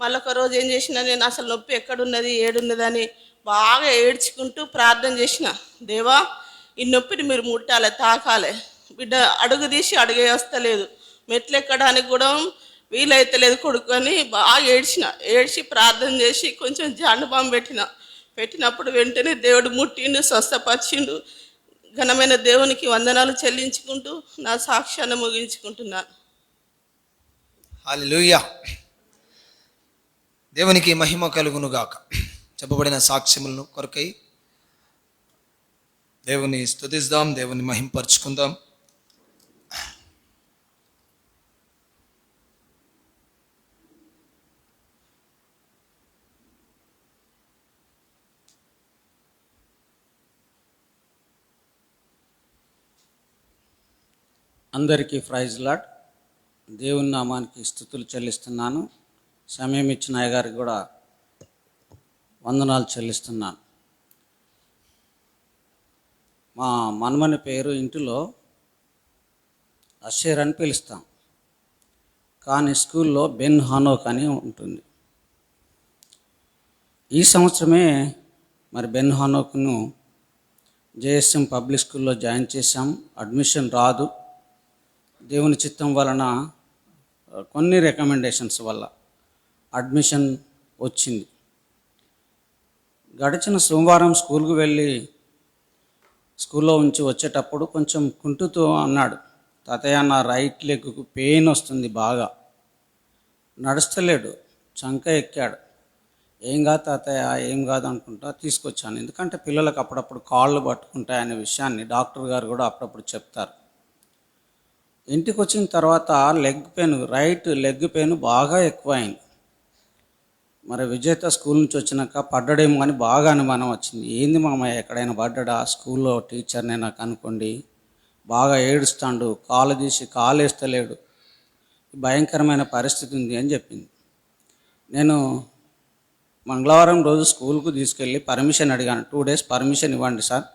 మళ్ళీ ఒక రోజు ఏం చేసిన, నేను అసలు నొప్పి ఎక్కడున్నది ఏడున్నది అని బాగా ఏడ్చుకుంటూ ప్రార్థన చేసిన. దేవా, ఈ నొప్పిని మీరు ముట్టాలి, తాకాలి. బిడ్డ అడుగు తీసి అడుగే వస్తలేదు, మెట్లు ఎక్కడానికి కూడా వీలైతలేదు కొడుకు అని బాగా ఏడ్చి ప్రార్థన చేసి కొంచెం జాండబాం పెట్టినప్పుడు వెంటనే దేవుడు ముట్టిండు, స్వస్థపరిచిండు. ఘనమైన దేవునికి వందనాలు చెల్లించుకుంటూ నా సాక్ష్యాన్ని ముగించుకుంటున్నాను. హల్లెలూయా. దేవునికి మహిమ కలుగును గాక. చెప్పబడిన సాక్ష్యములను కొరకై దేవుని స్తుతిద్దాం, దేవుని మహింపరచుకుందాం. అందరికీ ప్రైజ్ లార్డ్. దేవుని నామానికి స్తుతులు చెల్లిస్తున్నాను. సమయం ఇచ్చిన అయ్యగారికి కూడా వందనాలు చెల్లిస్తున్నాను. మా మనమని పేరు ఇంటిలో అషేర్ అని పిలుస్తాం, కానీ స్కూల్లో బెన్ హానోక్ అని ఉంటుంది. ఈ సంవత్సరమే మరి బెన్ హానోక్ను జేఎస్ఎం పబ్లిక్ స్కూల్లో జాయిన్ చేశాం. అడ్మిషన్ రాదు, దేవుని చిత్తం వలన కొన్ని రికమెండేషన్స్ వల్ల అడ్మిషన్ వచ్చింది. గడిచిన సోమవారం స్కూల్కి వెళ్ళి స్కూల్లో ఉంచి వచ్చేటప్పుడు కొంచెం కుంటుతూ అన్నాడు, తాతయ్య నా రైట్ లెగ్కు పెయిన్ వస్తుంది, బాగా నడుస్తలేడు, చంక ఎక్కాడు. ఏం కాదు తాతయ్య, ఏం కాదు అనుకుంటా తీసుకొచ్చాను. ఎందుకంటే పిల్లలకు అప్పుడప్పుడు కాళ్ళు పట్టుకుంటాయనే విషయాన్ని డాక్టర్ గారు కూడా అప్పుడప్పుడు చెప్తారు. ఇంటికి వచ్చిన తర్వాత రైట్ లెగ్ పెయిన్ బాగా ఎక్కువైంది. మరి విజేత స్కూల్ నుంచి వచ్చినాక పడ్డాడేమో అని బాగా అనుమానం వచ్చింది. ఏంది మామయ్య, ఎక్కడైనా పడ్డా, స్కూల్లో టీచర్నే నాకు అనుకోండి, బాగా ఏడుస్తాడు, కాలు తీసి కాలు వేస్తలేడు, భయంకరమైన పరిస్థితి ఉంది అని చెప్పింది. నేను మంగళవారం రోజు స్కూల్కు తీసుకెళ్ళి పర్మిషన్ అడిగాను. 2 days పర్మిషన్ ఇవ్వండి సార్,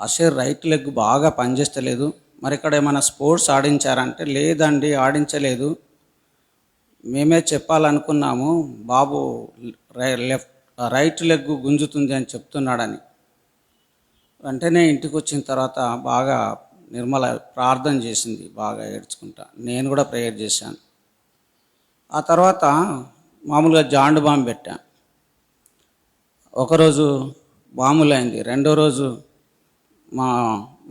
అషేర్ రైట్ లెగ్ బాగా పనిచేస్తలేదు, మరి ఇక్కడ ఏమైనా స్పోర్ట్స్ ఆడించారంటే లేదండి ఆడించలేదు, మేమే చెప్పాలనుకున్నాము, బాబు రైట్ లెగ్ గుంజుతుంది అని చెప్తున్నాడని. వెంటనే ఇంటికి వచ్చిన తర్వాత బాగా నిర్మల ప్రార్థన చేసింది, బాగా ఏడ్చుకుంటా. నేను కూడా ప్రేయర్ చేశాను. ఆ తర్వాత మామూలుగా జాండు బాంబు పెట్టాను. ఒకరోజు మామూలైంది. 2వ రోజు మా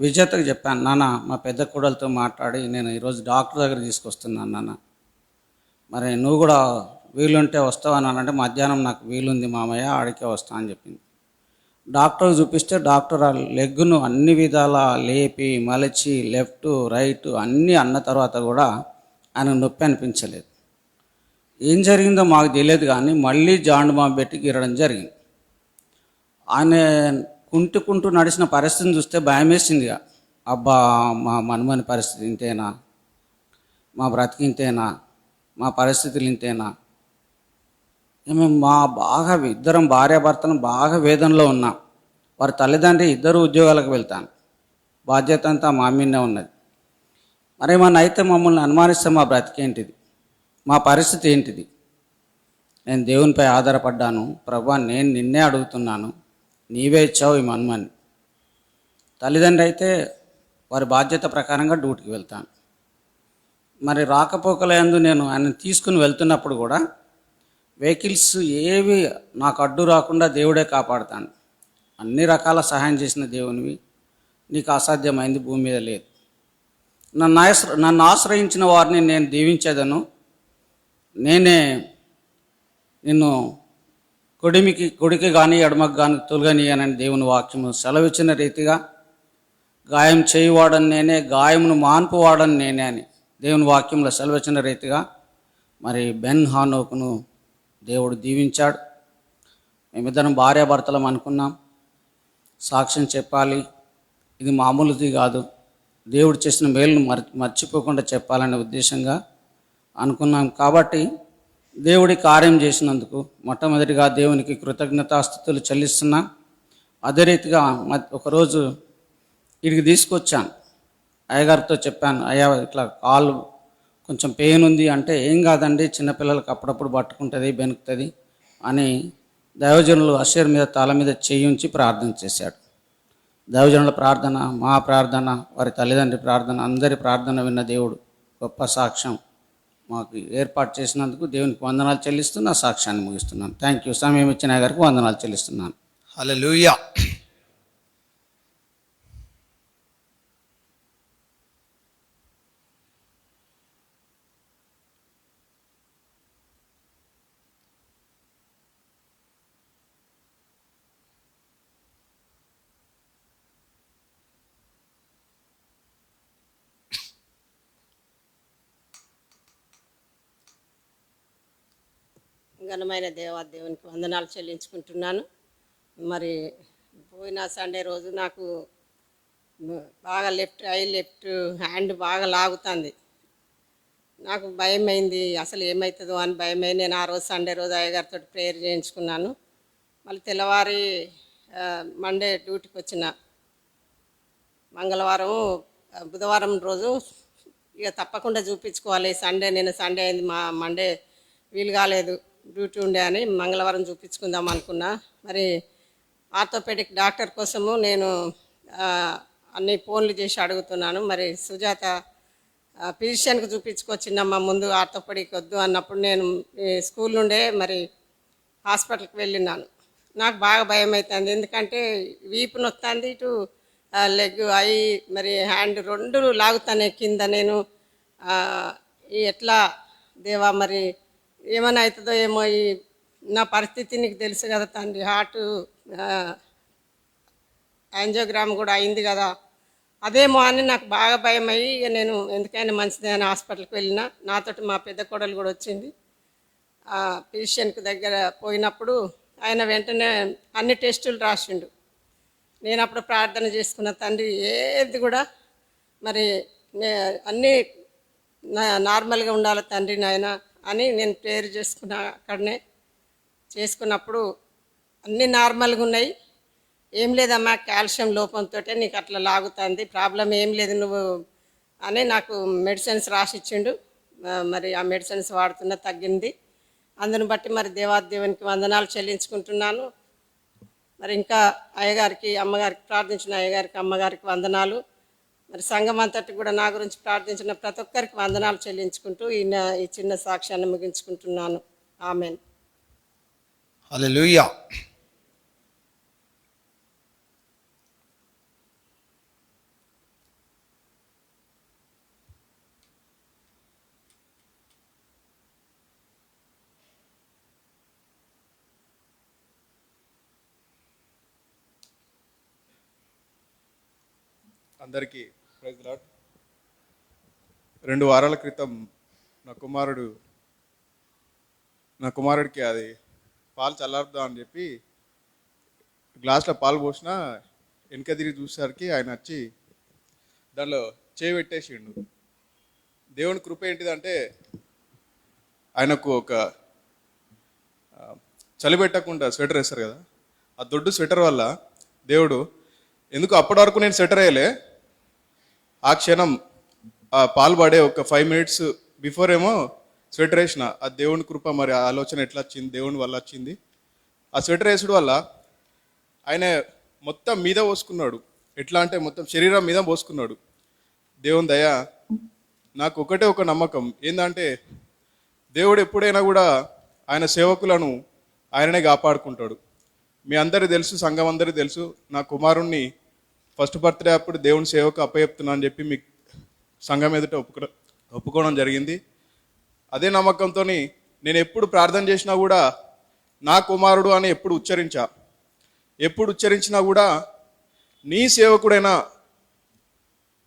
విజేతకు చెప్పాను, నాన్న మా పెద్ద కూడలతో మాట్లాడి నేను ఈరోజు డాక్టర్ దగ్గర తీసుకొస్తున్నాను నాన్న, మరి నువ్వు కూడా వీలుంటే వస్తావని అంటే మధ్యాహ్నం నాకు వీలుంది మామయ్య, ఆడికే వస్తా అని చెప్పింది. డాక్టర్ చూపిస్తే డాక్టర్ ఆ లెగ్ను అన్ని విధాల లేపి మలచి లెఫ్ట్ రైట్ అన్నీ అన్న తర్వాత కూడా ఆయనకు నొప్పి అనిపించలేదు. ఏం జరిగిందో మాకు తెలియదు, కానీ మళ్ళీ జాండు బాంబు పెట్టి గీరడం జరిగింది. ఆయన కుంటూ నడిచిన పరిస్థితిని చూస్తే భయం వేసింది. అబ్బా, మా మనుమని పరిస్థితి ఇంతేనా, మా బ్రతికి ఇంతేనా, మా పరిస్థితులు ఇంతేనా. మేము ఇద్దరం భార్యాభర్తను బాగా వేదనలో ఉన్నాం. వారి తల్లిదండ్రి ఇద్దరు ఉద్యోగాలకు వెళ్తాను, బాధ్యత అంతా మా మీదనే ఉన్నది. మరేమన్నా అయితే మమ్మల్ని అనుమానిస్తే మా బ్రతికేంటిది, మా పరిస్థితి ఏంటిది? నేను దేవునిపై ఆధారపడ్డాను. ప్రభా, నేను నిన్నే అడుగుతున్నాను, నీవే ఇచ్చావు ఈ మన్మని. తల్లిదండ్రి అయితే వారి బాధ్యత ప్రకారంగా డ్యూటీకి వెళ్తాను. మరి రాకపోకలందు నేను ఆయన తీసుకుని వెళ్తున్నప్పుడు కూడా వెహికల్స్ ఏవి నాకు అడ్డు రాకుండా దేవుడే కాపాడుతాను. అన్ని రకాల సహాయం చేసిన దేవునివి, నీకు అసాధ్యమైంది భూమి మీద లేదు. నన్ను ఆశ్రయించిన వారిని నేను దీవించేదను, నేనే నిన్ను కుడికి కానీ ఎడమకు కానీ తొలగనీయనని దేవుని వాక్యము సెలవిచ్చిన రీతిగా గాయం చేయువాడని నేనే, గాయమును మాన్పువాడని నేనే అని దేవుని వాక్యంలో సెలవిచ్చిన రీతిగా మరి బెన్ హానోకును దేవుడు దీవించాడు. మేమిద్దరం భార్యాభర్తలం అనుకున్నాం, సాక్ష్యం చెప్పాలి, ఇది మామూలుది కాదు, దేవుడు చేసిన మేలును మర్చిపోకుండా చెప్పాలనే ఉద్దేశంగా అనుకున్నాం. కాబట్టి దేవుడి కార్యం చేసినందుకు మొట్టమొదటిగా దేవునికి కృతజ్ఞతాస్తుతులు చెల్లిస్తున్నాం. అదే రీతిగా ఒకరోజు ఇక్కడికి తీసుకొచ్చాను, అయ్యగారితో చెప్పాను, అయ్యా ఇట్లా కాళ్ళు కొంచెం పెయిన్ ఉంది అంటే, ఏం కాదండి, చిన్నపిల్లలకు అప్పుడప్పుడు పట్టుకుంటుంది, బెనుకుతుంది అని దైవజనులు అషేర్ మీద తల మీద చేయి ఉంచి ప్రార్థన చేశాడు. దైవజనుల ప్రార్థన, మా ప్రార్థన, వారి తల్లిదండ్రి ప్రార్థన, అందరి ప్రార్థన విన్న దేవుడు గొప్ప సాక్ష్యం మాకు ఏర్పాటు చేసినందుకు దేవునికి వందనాలు చెల్లిస్తూ నా సాక్ష్యాన్ని ముగిస్తున్నాను. Thank you. సమయం ఇచ్చిన గారికి వందనాలు చెల్లిస్తున్నాను. హల్లెలూయా. ఘనమైన దేవునికి వందనాలు చెల్లించుకుంటున్నాను. మరి పోయిన సండే రోజు నాకు బాగా లెఫ్ట్ హ్యాండ్ బాగా లాగుతుంది. నాకు భయమైంది, అసలు ఏమవుతుందో అని భయమైంది. నేను ఆ రోజు సండే రోజు అయ్యగారితో ప్రేయర్ చేయించుకున్నాను. మళ్ళీ తెల్లవారి మండే డ్యూటీకి వచ్చిన, మంగళవారం బుధవారం రోజు ఇక తప్పకుండా చూపించుకోవాలి. నేను సండే అయింది, మండే వీలు కాలేదు, డ్యూటీ ఉండే అని మంగళవారం చూపించుకుందాం అనుకున్నా. మరి ఆర్థోపెడిక్ డాక్టర్ కోసము నేను అన్ని ఫోన్లు చేసి అడుగుతున్నాను. మరి సుజాత ఫిజిషియన్కి చూపించుకొచ్చిందమ్మా, ముందు ఆర్థోపెడిక్ వద్దు అన్నప్పుడు నేను స్కూల్ నుండే మరి హాస్పిటల్కి వెళ్ళినాను. నాకు బాగా భయం అవుతుంది, ఎందుకంటే వీపు నొత్తుంది, ఇటు లెగ్ మరి హ్యాండ్ రెండు లాగుతానే కింద. నేను ఎట్లా దేవా, మరి ఏమైనా అవుతుందో ఏమో, నా పరిస్థితి నీకు తెలుసు కదా తండ్రి, హార్ట్ యాంజియోగ్రామ్ కూడా అయింది కదా, అదేమో అని నాకు బాగా భయం అయ్యి ఇక నేను ఎందుకైనా మంచిదే అని హాస్పిటల్కి వెళ్ళినా. నాతోటి మా పెద్ద కోడలు కూడా వచ్చింది. ఫిజిషియన్కి దగ్గర పోయినప్పుడు ఆయన వెంటనే అన్ని టెస్టులు రాసిండు. నేను అప్పుడు ప్రార్థన చేసుకున్న, తండ్రి ఏది కూడా మరి అన్నీ నార్మల్గా ఉండాలి తండ్రి నాయన అని నేను ప్రేయర్ చేసుకున్నా. అక్కడనే చేసుకున్నప్పుడు అన్నీ నార్మల్గా ఉన్నాయి. ఏం లేదమ్మా, కాల్షియం లోపంతో నీకు అట్లా లాగుతుంది, ప్రాబ్లం ఏం లేదు నువ్వు అని నాకు మెడిసిన్స్ రాసిచ్చిండు. మరి ఆ మెడిసిన్స్ వాడుతున్నా, తగ్గింది. అందుని బట్టి మరి దేవునికి వందనాలు చెల్లించుకుంటున్నాను. మరి ఇంకా అయ్యగారికి అమ్మగారికి ప్రార్థించిన అయ్యగారికి అమ్మగారికి వందనాలు. మరి సంఘం అంతటి కూడా నా గురించి ప్రార్థించిన ప్రతి ఒక్కరికి వందనాలు చెల్లించుకుంటూ ఈ చిన్న సాక్ష్యాన్ని ముగించుకుంటున్నాను. ఆమెన్. హల్లెలూయా. అందరికీ ప్రైజ్ లార్డ్. 2 వారాల క్రితం నా కుమారుడికి అది పాలు చల్లారుద్దాం అని చెప్పి గ్లాస్లో పాలు పోసినా వెనక తిరిగి చూసేసరికి ఆయన వచ్చి దానిలో చేయి పెట్టేసిండు. దేవుని కృప ఏంటిదంటే ఆయనకు ఒక చలి పెట్టకుండా స్వెటర్ వేస్తారు కదా, ఆ దొడ్డు స్వెటర్ వల్ల దేవుడు ఎందుకు అప్పటి వరకు నేను స్వెటర్ వేయలే, ఆ క్షణం ఆ పాలు పడే ఒక 5 minutes బిఫోర్ ఏమో స్వెటర్ వేసిన. ఆ దేవుని కృప, మరి ఆ ఆలోచన ఎట్లా వచ్చింది, దేవుని వల్ల వచ్చింది. ఆ స్వెటర్ వేసుడు వల్ల ఆయన మొత్తం మీద పోసుకున్నాడు. ఎట్లా అంటే మొత్తం శరీరం మీద పోసుకున్నాడు. దేవుని దయ. నాకు ఒకటే ఒక నమ్మకం ఏంటంటే దేవుడు ఎప్పుడైనా కూడా ఆయన సేవకులను ఆయననే కాపాడుకుంటాడు. మీ అందరికీ తెలుసు, సంఘం అందరికీ తెలుసు, నా కుమారుణ్ణి ఫస్ట్ బర్త్డే అప్పుడు దేవుని సేవకు అప్పచెప్తున్నా అని చెప్పి మీకు సంఘం ఎదుట ఒప్పుకోవడం జరిగింది. అదే నమ్మకంతో నేను ఎప్పుడు ప్రార్థన చేసినా కూడా నా కుమారుడు అని ఎప్పుడు ఉచ్చరించినా కూడా నీ సేవకుడైన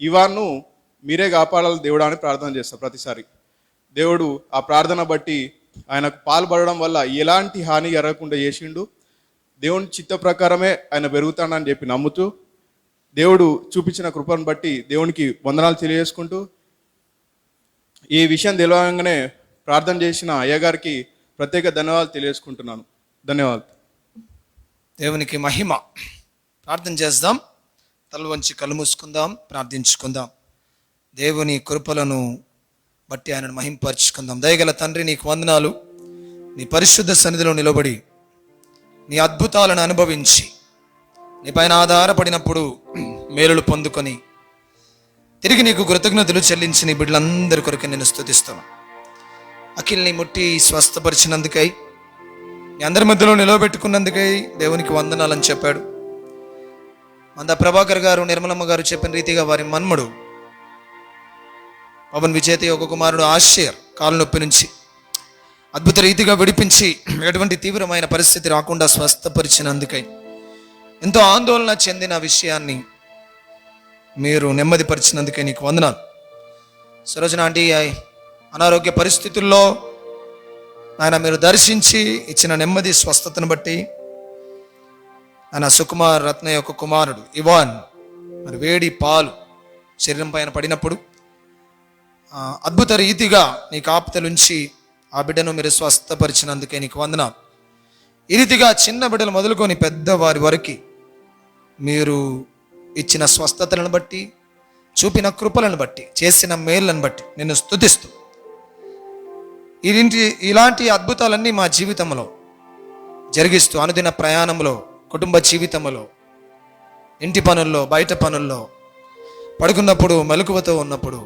ఇవాన్ను మీరే కాపాడాలి దేవుడా అని ప్రార్థన చేస్తా ప్రతిసారి. దేవుడు ఆ ప్రార్థన బట్టి ఆయనకు పాల్పడడం వల్ల ఎలాంటి హాని జరగకుండా చేసిండు. దేవుని చిత్త ప్రకారమే ఆయన పెరుగుతాడని చెప్పి నమ్ముతూ దేవుడు చూపించిన కృపను బట్టి దేవునికి వందనాలు తెలియజేసుకుంటూ ఈ విషయం తెలియగానే ప్రార్థన చేసిన అయ్యగారికి ప్రత్యేక ధన్యవాదాలు తెలియజేసుకుంటున్నాను. ధన్యవాదాలు. దేవునికి మహిమ. ప్రార్థన చేద్దాం. తల వంచి కళ్ళు మూసుకుందాం, ప్రార్థించుకుందాం. దేవుని కృపలను బట్టి ఆయనను మహింపరుచుకుందాం. దయగల తండ్రి, నీకు వందనాలు. నీ పరిశుద్ధ సన్నిధిలో నిలబడి నీ అద్భుతాలను అనుభవించి నీ పైన ఆధారపడినప్పుడు మేలులు పొందుకొని తిరిగి నీకు కృతజ్ఞతలు చెల్లించి నీ బిడ్డలందరి కొరకు నేను స్తుతిస్తాను. అఖిల్ని ముట్టి స్వస్థపరిచినందుకై, నీ అందరి మధ్యలో నిలవబెట్టుకున్నందుకై దేవునికి వందనాలని చెప్పాడు. మంద ప్రభాకర్ గారు, నిర్మలమ్మ గారు చెప్పిన రీతిగా వారి మన్మడు పవన్ విజేత యొక్క కుమారుడు ఆశ్చర్య కాలు నొప్పి నుంచి అద్భుత రీతిగా విడిపించి ఎటువంటి తీవ్రమైన పరిస్థితి రాకుండా స్వస్థపరిచినందుకై ఎంతో ఆందోళన చెందిన విషయాన్ని మీరు నెమ్మదిపరిచినందుకే నీకు వందనాలు. సరోజన ఆంటీ అనారోగ్య పరిస్థితుల్లో ఆయన మీరు దర్శించి ఇచ్చిన నెమ్మది స్వస్థతను బట్టి ఆయన సుకుమార్ రత్న యొక్క కుమారుడు ఇవాన్ మరి వేడి పాలు శరీరం పైన పడినప్పుడు అద్భుత రీతిగా నీ కాపుతలుంచి ఆ బిడ్డను మీరు స్వస్థపరిచినందుకే నీకు వందనాలు. ఈ రీతిగా చిన్న బిడ్డలు మొదలుకొని పెద్దవారి వరకు మీరు ఇచ్చిన స్వస్థతలను బట్టి, చూపిన కృపలను బట్టి, చేసిన మేళ్లను బట్టి నిన్ను స్తుతిస్తూ ఇలాంటి అద్భుతాలన్నీ మా జీవితంలో జరిగిస్తూ అనుదిన ప్రయాణంలో, కుటుంబ జీవితంలో, ఇంటి పనుల్లో, బయట పనుల్లో, పడుకున్నప్పుడు, మెలకువతో ఉన్నప్పుడు,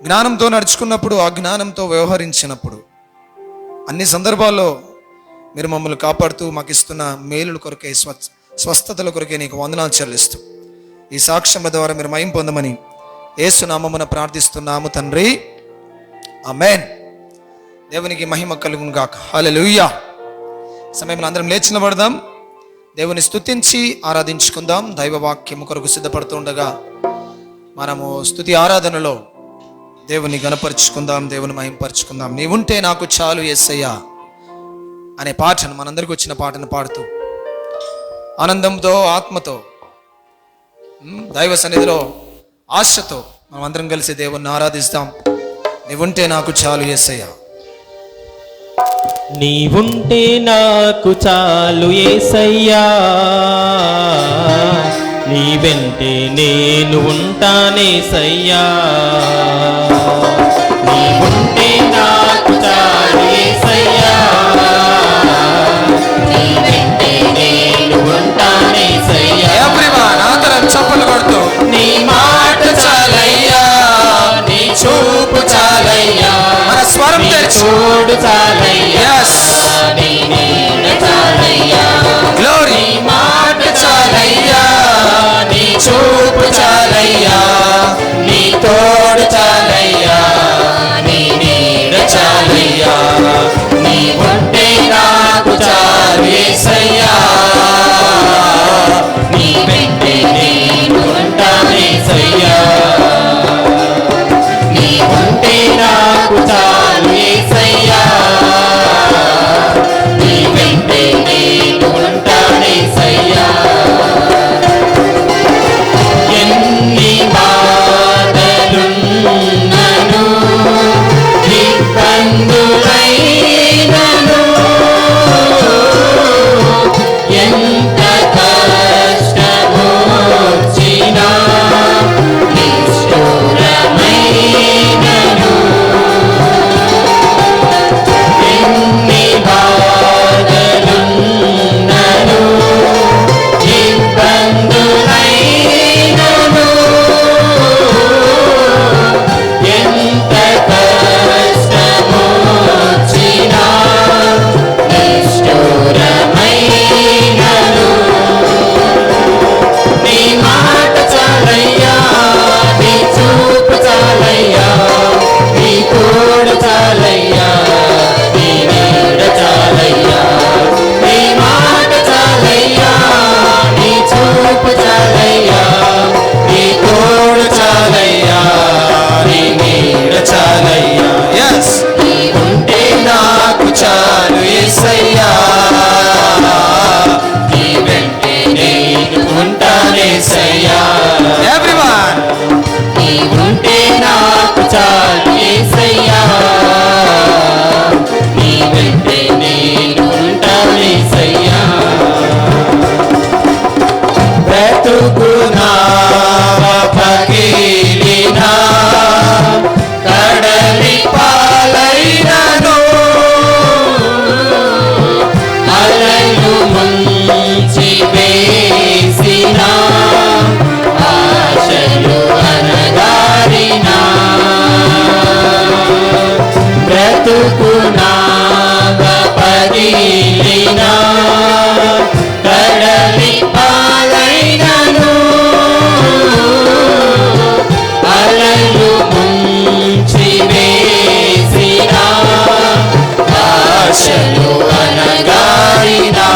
జ్ఞానంతో నడుచుకున్నప్పుడు, అజ్ఞానంతో వ్యవహరించినప్పుడు, అన్ని సందర్భాల్లో మీరు మమ్మల్ని కాపాడుతూ మాకు ఇస్తున్న మేలుల కొరకే, స్వస్థతల కొరకే నీకు వందనాలు చెల్లిస్తూ ఈ సాక్ష్యం ద్వారా మీరు మహిమ పొందమని యేసు నామమున ప్రార్థిస్తున్నాము తండ్రి. ఆమేన్. దేవునికి మహిమ కలుగును గాక. హల్లెలూయా. సమయంలో అందరం లేచి నిలబడదాం, దేవుని స్తుతించి ఆరాధించుకుందాం. దైవ వాక్యము కొరకు సిద్ధపడుతుండగా మనము స్తుతి ఆరాధనలో దేవుని గణపరుచుకుందాం, దేవుని మహింపరుచుకుందాం. నీవుంటే నాకు చాలు యేసయ్యా అనే పాటను, మనందరికి వచ్చిన పాటను పాడుతూ ఆనందంతో, ఆత్మతో, దైవ సన్నిధిలో ఆశతో మనం అందరం కలిసి దేవుణ్ణి ఆరాధిస్తాం. నీవుంటే నాకు చాలు యేసయ్యా. నీవుంటే నాకు చాలు యేసయ్యా, నీ వెంటే నేను ఉంటానేసయ్యా. నీవుంటే నాకు చాలు యేసయ్యా, నీ వెంటే నేను ఉంటానేసయ్యా. ఎవ్రీవన్ అందరం చప్పట్లు కొడుతూ నీ మాట చాలయ్యా, నీ చూపు చాలయ్యా, మన స్వరం తెరిచి తోడు చాలయ్యా, yes నీ నీడ చాలయ్యా. గ్లోరీ. నీ మాట చాలయ్యా, నీ చూపు చాలయ్యా, నీ తోడు చాలయ్యా, నీ నీడ చాలయ్యా. బ్రతుకునా పగిలినా కడలి పాలైనను అలలు ముంచి వేసిన ఆశలు అనగారినా బ్రతుకునా పగిలినా కడలి పాలైనను అలలు ముంచి వేసిన ఆశలు అనగారినా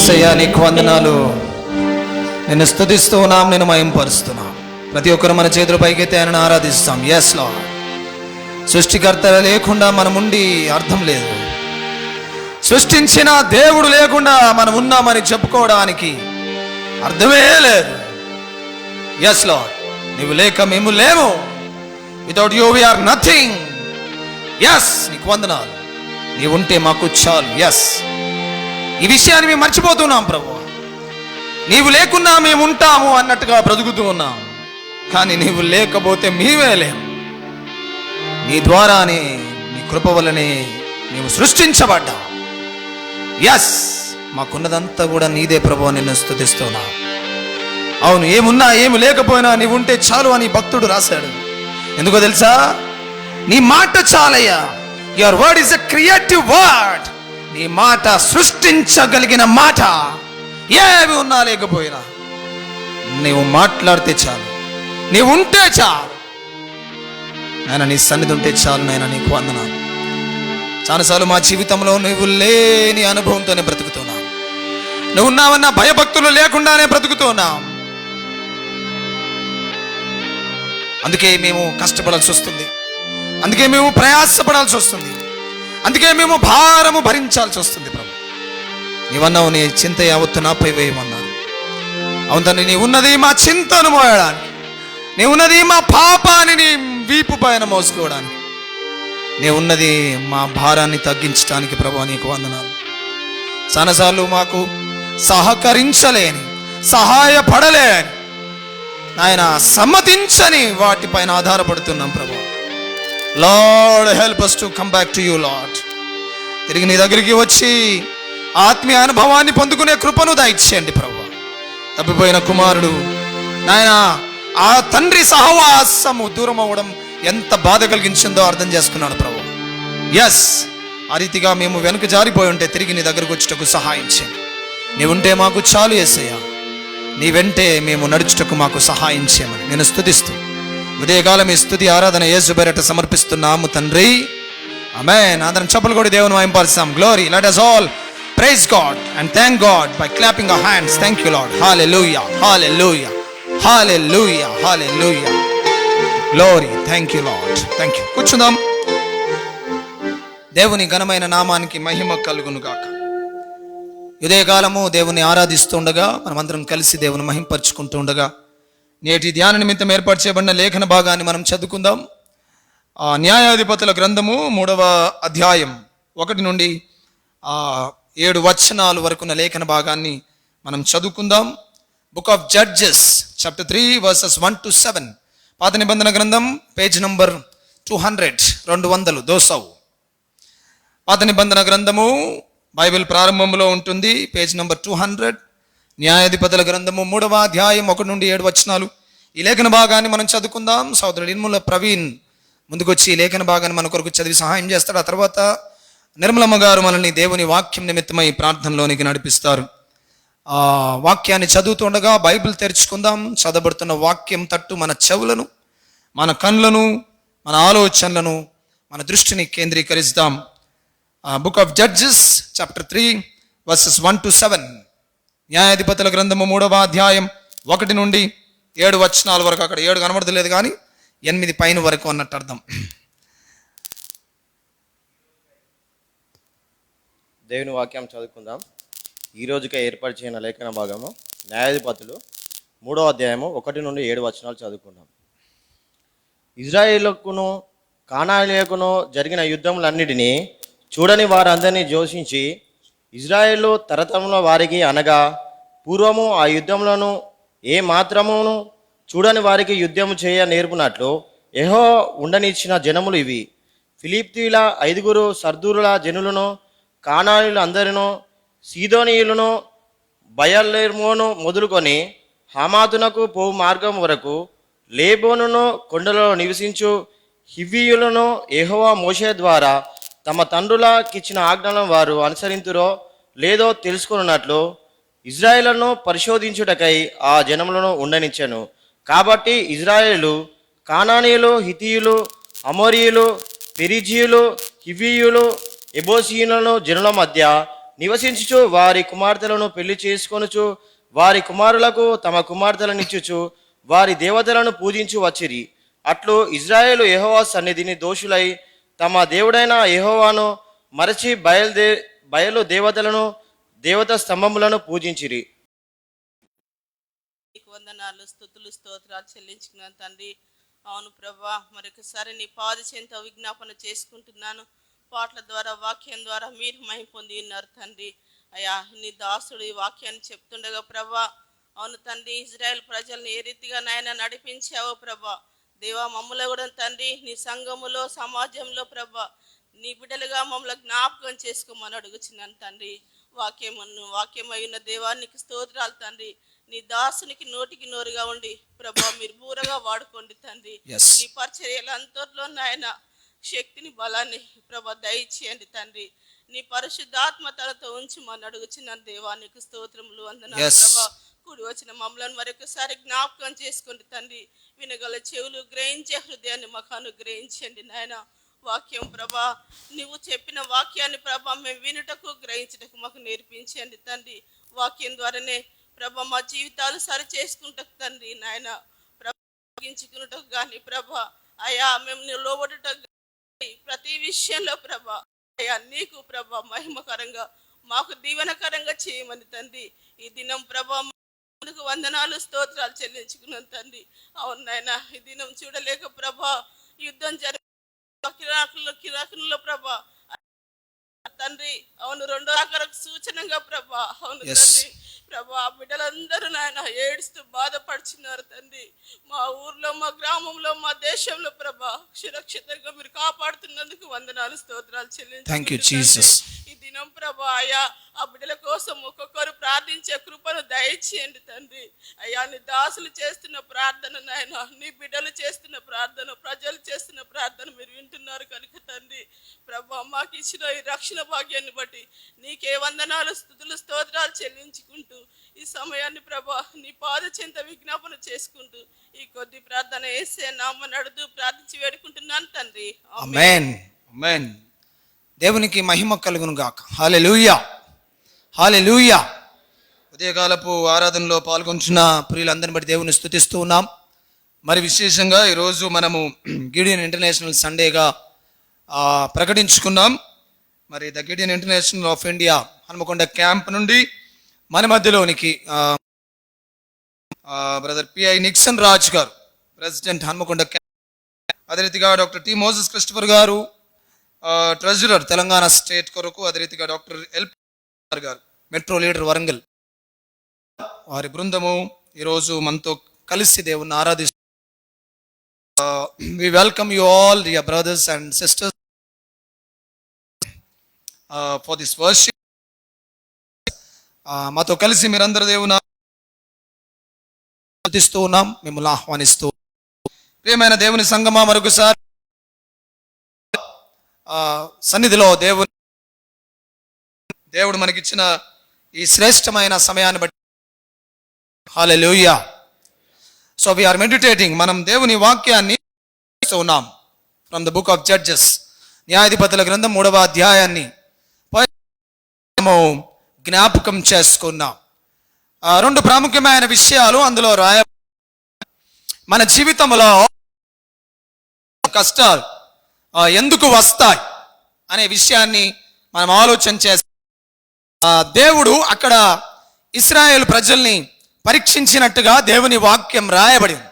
యేసయ్యా నీకు వందనాలు. నిన్ను స్తుతిస్తూ ఉన్నాం, నేను మహింపరుస్తున్నాం. ప్రతి ఒక్కరు మన చేతుల పైకైతే ఆయనను ఆరాధిస్తాం. Yes lord. సృష్టికర్త లేకుండా మనం ఉండి అర్థం లేదు. సృష్టించిన దేవుడు లేకుండా మనం ఉన్నామని చెప్పుకోవడానికి అర్థమే లేదు. Yes Lord. నీవు లేక మేము లేము. Without you we are nothing. Yes నీకు వందనాలు. నీవు ఉంటే మాకు చాలు. ఎస్ ఈ విషయాన్ని మేము మర్చిపోతున్నాం ప్రభు. నీవు లేకున్నా మేము ఉంటాము అన్నట్టుగా బ్రతుకుతూ ఉన్నాం. కానీ నీవు లేకపోతే మేమే లేము. నీ ద్వారానే, నీ కృప వల్లనే నీవు సృష్టించబడ్డా. ఎస్ మాకున్నదంతా కూడా నీదే ప్రభు. నిన్ను స్తుతిస్తున్నా. అవును, ఏమున్నా ఏమి లేకపోయినా నీవు ఉంటే చాలు అని భక్తుడు రాశాడు. ఎందుకో తెలుసా? నీ మాట చాలయ్యా. Your word is a creative word. నీ మాట సృష్టించగలిగిన మాట. ఏమి ఉన్నా లేకపోయినా నీవు మాట్లాడితే చాలు, నీవు ఉంటే చాలు. నాయన నీ సన్నిధి ఉంటే చాలు. నాయన నీకు వందనాలు. చాలాసార్లు మా జీవితంలో నువ్వు లేని అనుభవంతోనే బ్రతుకుతున్నాం. నువ్వు ఉన్నావన్న భయభక్తులు లేకుండానే బ్రతుకుతున్నాం. అందుకే మేము కష్టపడాల్సి వస్తుంది. అందుకే మేము ప్రయాసపడాల్సి వస్తుంది. అందుకే మేము భారము భరించాల్సి వస్తుంది ప్రభు. నీవన్నావు నీ చింత యావత్తు నాపై వేయమన్నారు. అవును తండ్రి, నీ ఉన్నది మా చింతను మోయడానికి, నీ ఉన్నది మా పాపాన్ని నీ వీపు పైన మోసుకోవడానికి, నీ ఉన్నది మా భారాన్ని తగ్గించడానికి ప్రభు నీకు వందనాలు. చాలాసార్లు మాకు సహకరించలేని, సహాయపడలేని, నాయన సమ్మతించని వాటిపైన ఆధారపడుతున్నాం ప్రభు. Lord help us to come back to you Lord. తిరిగి నీ దగ్గరికి వచ్చి ఆత్మీయ అనుభవాన్ని పొందుకునే కృపను దయచేయండి ప్రభు. తప్పిపోయిన కుమారుడు నాయన ఆ తండ్రి సహవాసము దూరం అవ్వడం ఎంత బాధ కలిగించిందో అర్థం చేసుకున్నాడు ప్రభు. ఎస్ ఆ రీతిగా మేము వెనుక జారిపోయి ఉంటే తిరిగి నీ దగ్గరకు వచ్చుటకు సహాయం చేయండి. నీవుంటే మాకు చాలు యేసయ్యా. నీ వెంటే మేము నడుచుటకు మాకు సహాయం చేయమని నేను స్తుతిస్తూ ఉదయకాలం ఈ స్తుతి ఆరాధన యేసు పేరిట సమర్పిస్తున్నాము తండ్రి. ఆమేన్. అందరం చప్పట్లు కొట్టి దేవుని మహింపరుస్తాం. Glory. Let us all praise God and thank God by clapping our hands. Thank you Lord. Hallelujah. Hallelujah. Hallelujah. Hallelujah. Glory. Thank you Lord. Thank you. కూర్చుందాం. దేవుని ఘనమైన నామానికి మహిమ కలుగును గాక. ఉదయకాలము దేవుని ఆరాధిస్తూ ఉండగా మనమందరం కలిసి దేవుని మహింపరుచుకుంటూ ఉండగా నేటి ధ్యాన నిమిత్తం ఏర్పాటు చేయబడిన లేఖన భాగాన్ని మనం చదువుకుందాం. న్యాయాధిపతుల గ్రంథము 3వ అధ్యాయం 1 నుండి 7 వచనాలు వరకున్న లేఖన భాగాన్ని మనం చదువుకుందాం. Book of Judges chapter 3 verses 1 to 7. పాత నిబంధన గ్రంథం పేజ్ నంబర్ 200 దోసవు. పాత నిబంధన గ్రంథము బైబిల్ ప్రారంభంలో ఉంటుంది, పేజ్ నంబర్ 200. న్యాయాధిపతుల గ్రంథము 3వ అధ్యాయం 1 నుండి 7 వచనాలు. ఈ లేఖన భాగాన్ని మనం చదువుకుందాం. సోదరుడు నిర్మల ప్రవీణ్ ముందుకొచ్చి ఈ లేఖన భాగాన్ని మన కొరకు చదివి సహాయం చేస్తాడు. ఆ తర్వాత నిర్మలమ్మ గారు మనల్ని దేవుని వాక్యం నిమిత్తమై ప్రార్థనలోనికి నడిపిస్తారు. ఆ వాక్యాన్ని చదువుతుండగా బైబిల్ తెరుచుకుందాం. చదవబడుతున్న వాక్యం తట్టు మన చెవులను, మన కళ్ళను, మన ఆలోచనలను, మన దృష్టిని కేంద్రీకరిస్తాం. Book of Judges chapter 3 verses 1 to 7. న్యాయాధిపతుల గ్రంథము 3వ అధ్యాయం 1 నుండి 7 వచనాల వరకు. అక్కడ 7 కనబడలేదు కానీ 8 పైన వరకు అన్నట్టు అర్థం. దేవుని వాక్యం చదువుకుందాం. ఈ రోజుకే ఏర్పాటు చేయన లేఖన భాగము న్యాయాధిపతులు 3వ అధ్యాయము 1 నుండి 7 వచనాలు చదువుకుందాం. ఇజ్రాయేలుకును కానానీయులకును జరిగిన యుద్ధములన్నిటినీ చూడని వారందరినీ జోషించి ఇజ్రాయేలు తరతరంలో వారికి అనగా పూర్వము ఆ యుద్ధములను ఏ మాత్రమును చూడని వారికి యుద్ధము చేయ నేర్పునట్లు యెహోవా ఉండనిచ్చిన జనములు ఇవి. ఫిలిప్తీయుల 5 సర్దూరుల జనులను, కానానీయులు అందరినూ, సీదోనీయులను, బయల్లేర్మోను మొదలుకొని హమాతునకు పోవు మార్గం వరకు, లేబోనును కొండలలో నివసించు హివ్వీయులను యెహోవా మోషే ద్వారా తమ తండ్రులకిచ్చిన ఆజ్ఞలను వారు అనుసరింతురో లేదో తెలుసుకున్నట్లు ఇజ్రాయేలును పరిశోధించుటకై ఆ జనములను ఉండనిచ్చెను. కాబట్టి ఇజ్రాయేలు కానానీయులు, హితీయులు, అమోరీయులు, పెరిజీయులు, హివ్వీయులు, ఎబోసీయులను జనుల మధ్య నివసించుచు వారి కుమార్తెలను పెళ్లి చేసుకొనుచు వారి కుమారులకు తమ కుమార్తెలనిచ్చుచు వారి దేవతలను పూజించు వచ్చిరి. అట్లు ఇజ్రాయేలు యెహోవా సన్నిధిని దోషులై తమ దేవుడైన యెహోవాను మరచి బయలు దేవతలను దేవత స్తంభములను పూజించిరి. వందనాలు, స్తుతులు, స్తోత్రాలు చెల్లించుకున్నాను తండ్రి. అవును ప్రభా, మరొకసారి నీ పాద చెంత విజ్ఞాపన చేసుకుంటున్నాను. పాటల ద్వారా వాక్యం ద్వారా మీరు మహిమ పొంది ఉన్నారు తండ్రి. అయ్యా, నీ దాసుడు ఈ వాక్యాన్ని చెప్తుండగా ప్రభా, అవును తండ్రి, ఇజ్రాయెల్ ప్రజల్ని ఏ రీతిగా నాయన నడిపించావో ప్రభా, దేవా మమ్మల్ని కూడా తండ్రి నీ సంఘములో సమాజంలో ప్రభా నీ బిడ్డలుగా మమ్మల్ని జ్ఞాపకం చేసుకోమని అడుగుచున్నాను తండ్రి. వాక్యమై ఉన్న దేవానికి స్తోత్రాలు తండ్రి. నీ దాసునికి నోటికి నోరుగా ఉండి ప్రభా మీరు బూరగా వాడుకోండి తండ్రి. ఈ పరిచర్యల అంతట్లో నాయన శక్తిని బలాన్ని ప్రభా దయచేయండి తండ్రి. నీ పరిశుద్ధాత్మ తనతో ఉంచమని అడుగుచున్న దేవానికి స్తోత్రములు, వందనాలు ప్రభా. కూడి వచ్చిన మమ్మల్ని మరొకసారి జ్ఞాపకం చేసుకోండి తండ్రి. వినగల చెవులు, గ్రహించే హృదయాన్ని మాకు అనుగ్రహించండి నాయన. వాక్యం ప్రభా, నువ్వు చెప్పిన వాక్యాన్ని ప్రభా మేము వినుటకు గ్రహించుటకు మాకు నేర్పించండి తండ్రి. వాక్యం ద్వారానే ప్రభా మా జీవితాలు సరి చేసుకుంటకు తండ్రి నాయన. ప్రభావించుకున్నటకు కానీ ప్రభా అయా మేము లోబడుటకు ప్రతి విషయంలో ప్రభా అయా నీకు ప్రభా మహిమకరంగా మాకు దీవెనకరంగా చేయమని తండ్రి. ఈ దినం ప్రభా వందనాలు, స్తోత్రాలు చెల్లించుకున్నాను తండ్రి. అవును నాయన, ఈ దినం చూడలేక ప్రభా యుద్ధం కిరాకులలో ప్రభా తండ్రి, అవును రెండో ఆఖరకు సూచనగా ప్రభా, అవును తండ్రి ప్రభా బిడ్డలందరూ నాయన ఏడుస్తూ బాధపడుచున్నారు తండ్రి. మా ఊర్లో, మా గ్రామంలో, మా దేశంలో ప్రభా సురక్షితంగా మీరు కాపాడుతున్నందుకు వందనాలు, స్తోత్రాలు చెల్లించు. ఈ దినం ప్రభా అయ్యా ఆ బిడ్డల కోసం ఒక్కొక్కరు ప్రార్థించే కృపను దయచేయండి తండ్రి. అయ్యా నీ దాసులు చేస్తున్న ప్రార్థన నాయన, నీ బిడ్డలు చేస్తున్న ప్రార్థన, ప్రజలు చేస్తున్న ప్రార్థన మీరు వింటున్నారు కనుక తండ్రి ప్రభా మాకు ఇచ్చిన ఈ రక్షణ భాగ్యాన్ని బట్టి నీకే వందనాలు, స్తుతులు, స్తోత్రాలు చెల్లించుకుంటూ ఈ సమయాన్ని ప్రభా నీ పాద చెంత విజ్ఞాపన చేసుకుంటూ ఈ కొద్ది ప్రార్థన యేసే నామమున అడుగుతూ ప్రార్థించి వేడుకుంటున్నాను తండ్రి. ఆమేన్, ఆమేన్. దేవునికి మహిమ కలుగును గాక. హల్లెలూయా, హల్లెలూయా. ఉదయకాలపు ఆరాధనలో పాల్గొంటున్న ప్రియులందరిని బట్టి దేవుని స్తుతిస్తూ ఉన్నాం. మరి విశేషంగా ఈరోజు మనము గిడియన్ ఇంటర్నేషనల్ సండేగా ప్రకటించుకున్నాం. మరి the Gideon International of India Hanumakonda camp నుండి మన మధ్యలోనికి brother PI Nixon Raj garu, president Hanumakonda camp, అదే రీతిగా doctor T Moses Christopher garu, treasurer Telangana state కొరకు, అదే రీతిగా doctor L garu, metro leader Warangal, వారి బృందము ఈరోజు మనతో కలిసి దేవుణ్ణి ఆరాధిస్తారు. We welcome you all dear brothers and sisters for this worship. మాతో కలిసి మీరందరూ దేవుని ఆరాధిస్తూ ఉన్నాం, మిమ్మల్ని ఆహ్వానిస్తూ. ప్రియమైన దేవుని సంగమా, మరొకసారి సన్నిధిలో దేవుడు మనకిచ్చిన ఈ శ్రేష్టమైన సమయాన్ని బట్టి హల్లెలూయా. సో వి ఆర్ మెడిటేటింగ్, మనం దేవుని వాక్యాన్ని ఉన్నాం from the book of judges, న్యాయాధిపతుల గ్రంథం 3వ అధ్యాయాన్ని జ్ఞాపకం చేసుకున్నాం. 2 ప్రాముఖ్యమైన విషయాలు అందులో మన జీవితంలో కష్టాలు ఎందుకు వస్తాయి అనే విషయాన్ని మనం ఆలోచన చేస్తాం. దేవుడు అక్కడ ఇశ్రాయేలు ప్రజల్ని పరీక్షించినట్టుగా దేవుని వాక్యం రాయబడింది.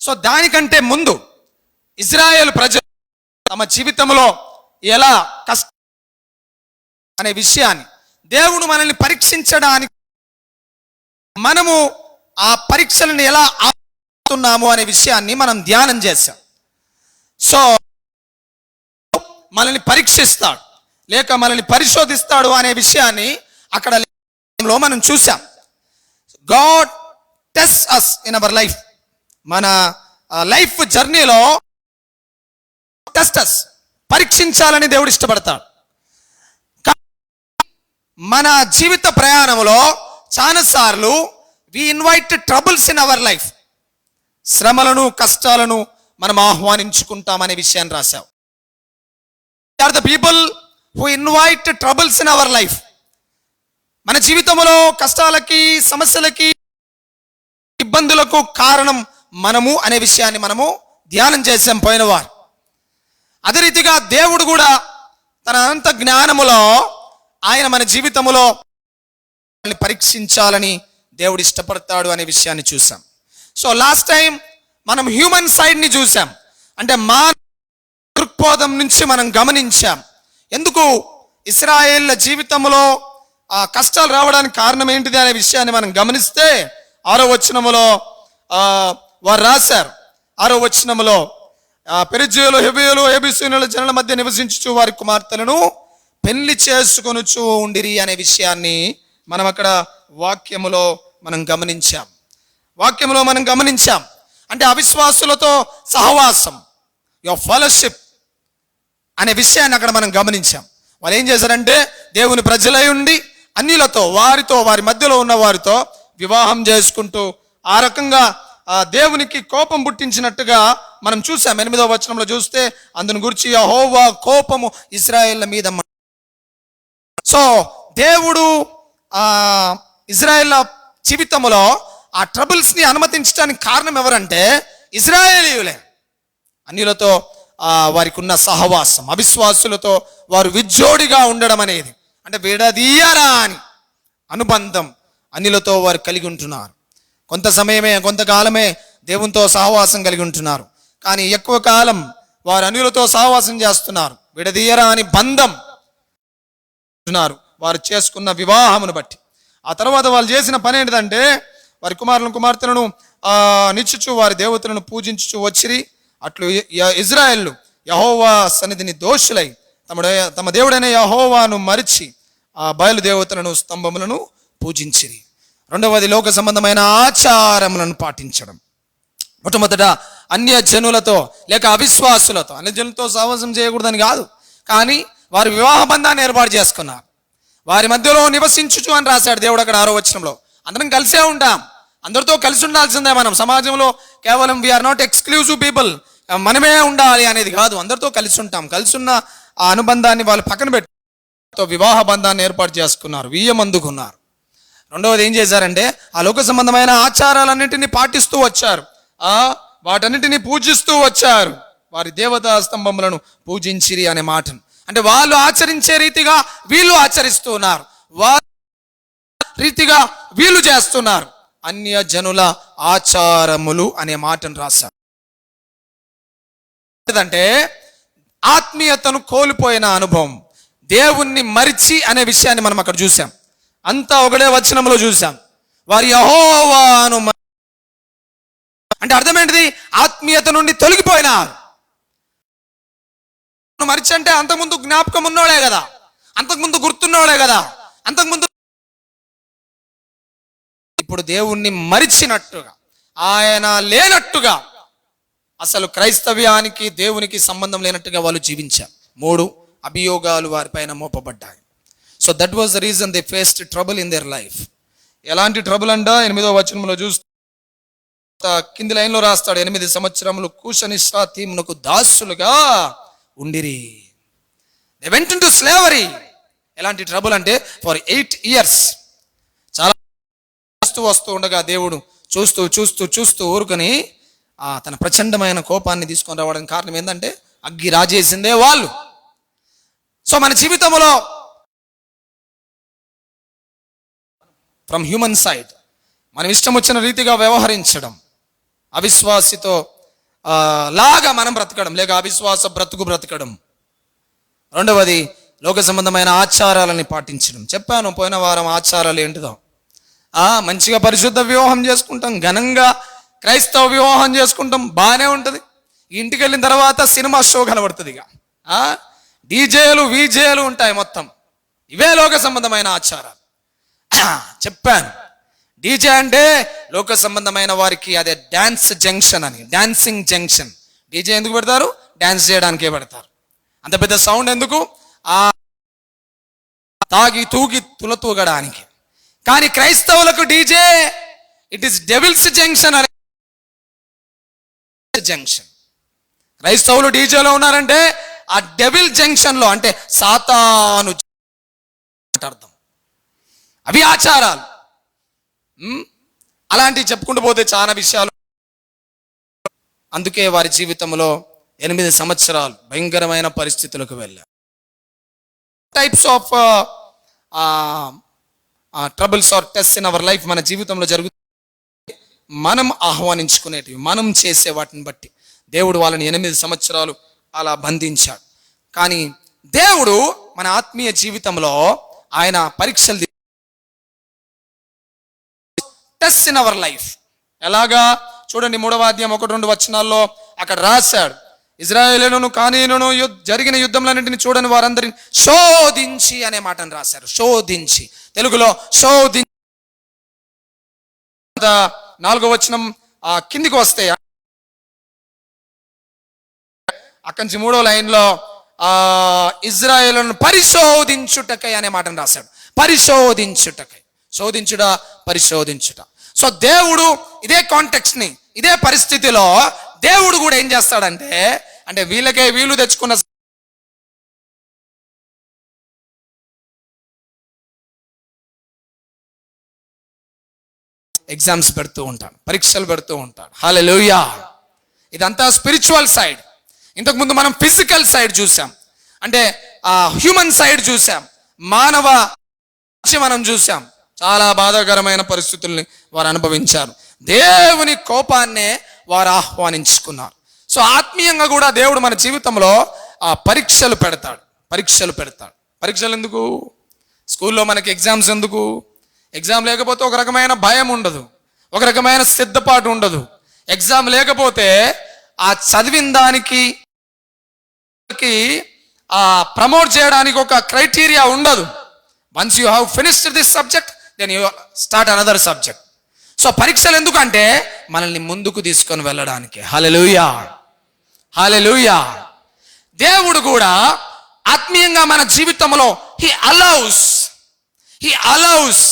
సో దానికంటే ముందు ఇశ్రాయేలు ప్రజలు తమ జీవితంలో ఎలా కష్ట అనే విషయాన్ని, దేవుడు మనల్ని పరీక్షించడానికి మనము ఆ పరీక్షలను ఎలా ఆపుతున్నాము అనే విషయాన్ని మనం ధ్యానం చేశాం. సో మనల్ని పరీక్షిస్తాడు లేక మనల్ని పరిశోధిస్తాడు అనే విషయాన్ని అక్కడ మనం చూసాం. God test us in our life. మన లైఫ్ జర్నీలో టెస్ట్ us, పరీక్షించాలని దేవుడు ఇష్టపడతాడు. మన జీవిత ప్రయాణంలో చాలాసార్లు we invite troubles in our life. శ్రమలను, కష్టాలను మనం ఆహ్వానించుకుంటామనే విషయాన్ని రాశావు. Are the people who invite troubles in our life. మన జీవితంలో కష్టాలకి, సమస్యలకి, ఇబ్బందులకు కారణం మనము అనే విషయాన్ని మనము ధ్యానం చేసాం పోయినవారు. అదే రీతిగా దేవుడు కూడా తన అనంత జ్ఞానములో ఆయన మన జీవితంలో పరీక్షించాలని దేవుడు ఇష్టపడతాడు అనే విషయాన్ని చూసాం. సో లాస్ట్ టైం మనం హ్యూమన్ సైడ్ని చూసాం, అంటే మా దృక్పథం నుంచి మనం గమనించాం ఎందుకు ఇశ్రాయేళ్ల జీవితంలో ఆ కష్టాలు రావడానికి కారణం ఏంటిది అనే విషయాన్ని మనం గమనిస్తే 6వ వచనములో వారు రాశారు. 6వ వచనములో పెరిజ్జీయులు, హెబీయులు, ఎబూసీయుల జనుల మధ్య నివసించుచు వారి కుమార్తెలను పెళ్లి చేసుకొనుచు ఉండిరి అనే విషయాన్ని మనం అక్కడ వాక్యములో మనం గమనించాం. అంటే అవిశ్వాసులతో సహవాసం, యువర్ ఫెలోషిప్ అనే విషయాన్ని అక్కడ మనం గమనించాం. వాళ్ళు ఏం చేశారంటే దేవుని ప్రజలై ఉండి అన్యులతో, వారి మధ్యలో ఉన్న వారితో వివాహం చేసుకుంటూ ఆ రకంగా దేవునికి కోపం పుట్టించినట్టుగా మనం చూసాం. 8వ వచనంలో చూస్తే అందుని గురించి యెహోవా కోపము ఇశ్రాయేళ్ల మీద. సో దేవుడు ఇశ్రాయేళ్ల జీవితంలో ఆ ట్రబుల్స్ ని అనుమతించడానికి కారణం ఎవరంటే ఇశ్రాయేలీయులే. అన్యులతో వారికి ఉన్న సహవాసం, అవిశ్వాసులతో వారు విజ్జోడిగా ఉండడం అనేది, అంటే విడదీయరా అని అనుబంధం అన్యులతో వారు కలిగి ఉంటున్నారు. కొంతకాలమే దేవునితో సహవాసం కలిగి ఉంటున్నారు, కానీ ఎక్కువ కాలం వారు అన్యులతో సహవాసం చేస్తున్నారు. విడదీయరా అని బంధం వారు చేసుకున్న వివాహమును బట్టి. ఆ తర్వాత వాళ్ళు చేసిన పని ఏంటిదంటే వారి కుమార్తెలను నిచ్చుచు వారి దేవతలను పూజించుచు వచ్చిరి. అట్లు ఇజ్రాయేళ్లు యెహోవా సన్నిధిని దోషులై తమ దేవుడైన యెహోవాను మరిచి ఆ బయలుదేవతలను, స్తంభములను పూజించిరి. రెండవది లోక సంబంధమైన ఆచారములను పాటించడం. మొట్టమొదట అన్య జనులతో లేక అవిశ్వాసులతో, అన్య జనులతో సహవాసం చేయకూడదని కాదు, కానీ వారి వివాహ బంధాన్ని ఏర్పాటు చేసుకున్నారు. వారి మధ్యలో నివసించుచు అని రాశాడు దేవుడు అక్కడ 6వ వచనంలో. అందరం కలిసే ఉంటాం, అందరితో కలిసి ఉండాల్సిందే. మనం సమాజంలో కేవలం వీఆర్ నాట్ ఎక్స్క్లూజివ్ పీపుల్, మనమే ఉండాలి అనేది కాదు, అందరితో కలిసి ఉంటాం. కలిసి ఉన్న ఆ అనుబంధాన్ని వాళ్ళు పక్కన పెట్టి వివాహ బంధాన్ని ఏర్పాటు చేసుకున్నారు, అందుకున్నారు. రెండవది ఏం చేశారంటే ఆ లోక సంబంధమైన ఆచారాలన్నింటినీ పాటిస్తూ వచ్చారు, వాటన్నిటినీ పూజిస్తూ వచ్చారు. వారి దేవతా స్తంభములను పూజించిరి అనే మాటను, అంటే వాళ్ళు ఆచరించే రీతిగా వీళ్ళు ఆచరిస్తూ ఉన్నారు, వారి రీతిగా వీళ్ళు చేస్తున్నారు. అన్య జనుల ఆచారములు అనే మాటను రాశారు. అంటే ఆత్మీయతను కోల్పోయిన అనుభవం, దేవుణ్ణి మరిచి అనే విషయాన్ని మనం అక్కడ చూసాం. అంతా ఒకటే వచనంలో చూసాం. వారి యెహోవాను అంటే అర్థమేంటిది? ఆత్మీయత నుండి తొలగిపోయినారు. మరిచి అంటే అంతకుముందు జ్ఞాపకం ఉన్నోడే కదా, అంతకుముందు గుర్తున్నోడే కదా, అంతకుముందు. ఇప్పుడు దేవుణ్ణి మరిచినట్టుగా, ఆయన లేనట్టుగా, అసలు క్రైస్తవ్యానికి దేవునికి సంబంధం లేనట్టుగా వాళ్ళు జీవించారు. 3 అభియోగాలు వారిపైన మోపబడ్డాయి. So that was the reason they faced trouble in their life. ఎలాంటి ట్రబుల్ అంట 8వ వచనంలో చూస్తే కింది లైన్లో రాస్తాడు, 8 సంవత్సరములు కూషనిష్రాతీమునకు దాసులుగా ఉండిరి. They went into slavery. ఎలాంటి ట్రబుల్ అంటే ఫర్ 8 years. చాలా వస్తూ ఉండగా దేవుడు చూస్తూ ఊరుకొని తన ప్రచండమైన కోపాన్ని తీసుకొని రావడానికి కారణం ఏంటంటే అగ్గి రాజేసిందే వాళ్ళు. సో మన జీవితంలో ఫ్రమ్ హ్యూమన్ సైడ్ మనం ఇష్టం వచ్చిన రీతిగా వ్యవహరించడం, అవిశ్వాసితో లాగా మనం బ్రతకడం, లేక అవిశ్వాస బ్రతకడం. రెండవది లోక సంబంధమైన ఆచారాలని పాటించడం. చెప్పాను పోయిన వారం ఆచారాలు ఏంటిదో. మంచిగా పరిశుద్ధ వివాహం చేసుకుంటాం, ఘనంగా క్రైస్తవ వివాహం చేసుకుంటాం, బాగానే ఉంటుంది. ఇంటికి వెళ్ళిన తర్వాత సినిమా షో కనబడుతుంది. ఇక డీజేలు వీజేలు ఉంటాయి, మొత్తం ఇవే లోక సంబంధమైన ఆచారాలు. చెప్పాను, డీజే అంటే లోక సంబంధమైన వారికి అదే డాన్స్ జంక్షన్ అని, డాన్సింగ్ జంక్షన్. డీజే ఎందుకు పెడతారు? డాన్స్ చేయడానికే పెడతారు. అంత పెద్ద సౌండ్ ఎందుకు? తాగి తూగి తులతూగడానికి. కానీ క్రైస్తవులకు DJ it is devil's junction అనే జంక్షన్. క్రైస్తవులు డీజేలో ఉన్నారంటే ఆ డెవిల్ జంక్షన్ లో, అంటే సాతాను అర్థం. అవి ఆచారాలు. అలాంటివి చెప్పుకుంటూ పోతే చాలా విషయాలు. అందుకే వారి జీవితంలో 8 సంవత్సరాలు భయంకరమైన పరిస్థితులకు వెళ్ళారు. Types of troubles are test in our life మన జీవితంలో జరుగుతుంది. మనం ఆహ్వానించుకునేటివి, మనం చేసే వాటిని బట్టి దేవుడు వాళ్ళని 8 సంవత్సరాలు అలా బంధించాడు. కానీ దేవుడు మన ఆత్మీయ జీవితంలో ఆయన పరీక్షలు టెస్ట్ ఇన్ అవర్ లైఫ్. ఎలాగా చూడండి, 3వ అధ్యాయం 1-2 వచనాల్లో అక్కడ రాశాడు, ఇజ్రాయేలును కానీయులను జరిగిన యుద్ధములన్నింటినీ చూడని వారందరిని శోధించి అనే మాటను రాశారు. శోధించి, తెలుగులో శోధించి. 4వ వచనం కిందికి వస్తే అక్కడి నుంచి 3వ లైన్లో ఇజ్రాయేలును పరిశోధించుటకై అనే మాటను రాశాడు. పరిశోధించుటకై, శోధించుట, పరిశోధించుట. సో దేవుడు ఇదే కాంటెక్స్ట్ ని, ఇదే పరిస్థితిలో దేవుడు కూడా ఏం చేస్తాడంటే, అంటే వీళ్ళు తెచ్చుకున్న ఎగ్జామ్స్ పెడుతూ ఉంటాడు, పరీక్షలు పెడుతూ ఉంటాడు. హల్లెలూయా. ఇదంతా స్పిరిచువల్ సైడ్. ఇంతకుముందు మనం ఫిజికల్ సైడ్ చూసాం, అంటే హ్యూమన్ సైడ్ చూసాం, మానవ మనం చూసాం. చాలా బాధాకరమైన పరిస్థితుల్ని వారు అనుభవించారు. దేవుని కోపాన్నే వారు ఆహ్వానించుకున్నారు. సో ఆత్మీయంగా కూడా దేవుడు మన జీవితంలో పరీక్షలు పెడతాడు. పరీక్షలు ఎందుకు? స్కూల్లో మనకి ఎగ్జామ్స్ ఎందుకు? ఎగ్జామ్ లేకపోతే ఒక రకమైన భయం ఉండదు, ఒక రకమైన సిద్ధపాటు ఉండదు. ఎగ్జామ్ లేకపోతే ఆ చదివిన దానికి ప్రమోట్ చేయడానికి ఒక క్రైటీరియా ఉండదు. Once you have finished this subject then you start another subject. So పరీక్షలు ఎందుకంటే మనల్ని ముందుకు తీసుకొని వెళ్ళడానికి. హల్లెలూయా, హల్లెలూయా. దేవుడు కూడా ఆత్మీయంగా మన జీవితంలో he allows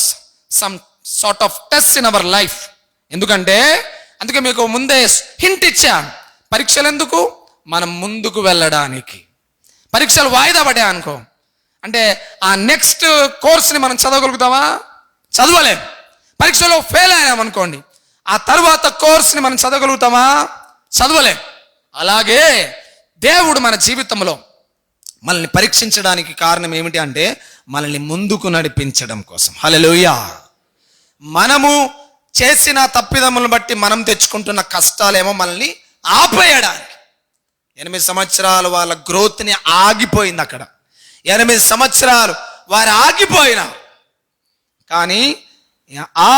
some sort of test in our life. అందుకే మీకు ముందే హింట్ ఇచ్చాను. పరీక్షలు ఎందుకు? మనం ముందుకు వెళ్ళడానికి. పరీక్షలు వాయిదా పడ్డాయి అనుకో, అంటే ఆ నెక్స్ట్ కోర్స్ని మనం చదవగలుగుతామా? చదవలేం. పరీక్షలో ఫెయిల్ అయ్యామనుకోండి, ఆ తర్వాత కోర్స్ని మనం చదవగలుగుతామా? చదవలేం. అలాగే దేవుడు మన జీవితంలో మనల్ని పరీక్షించడానికి కారణం ఏమిటి అంటే మనల్ని ముందుకు నడిపించడం కోసం. హల్లెలూయా. మనము చేసిన తప్పిదములను బట్టి మనం తెచ్చుకుంటున్న కష్టాలేమో మనల్ని ఆపేయడానికి. 8 సంవత్సరాలు వాళ్ళ గ్రోత్ని ఆగిపోయింది అక్కడ. 8 సంవత్సరాలు వారు ఆగిపోయినారు. కానీ ఆ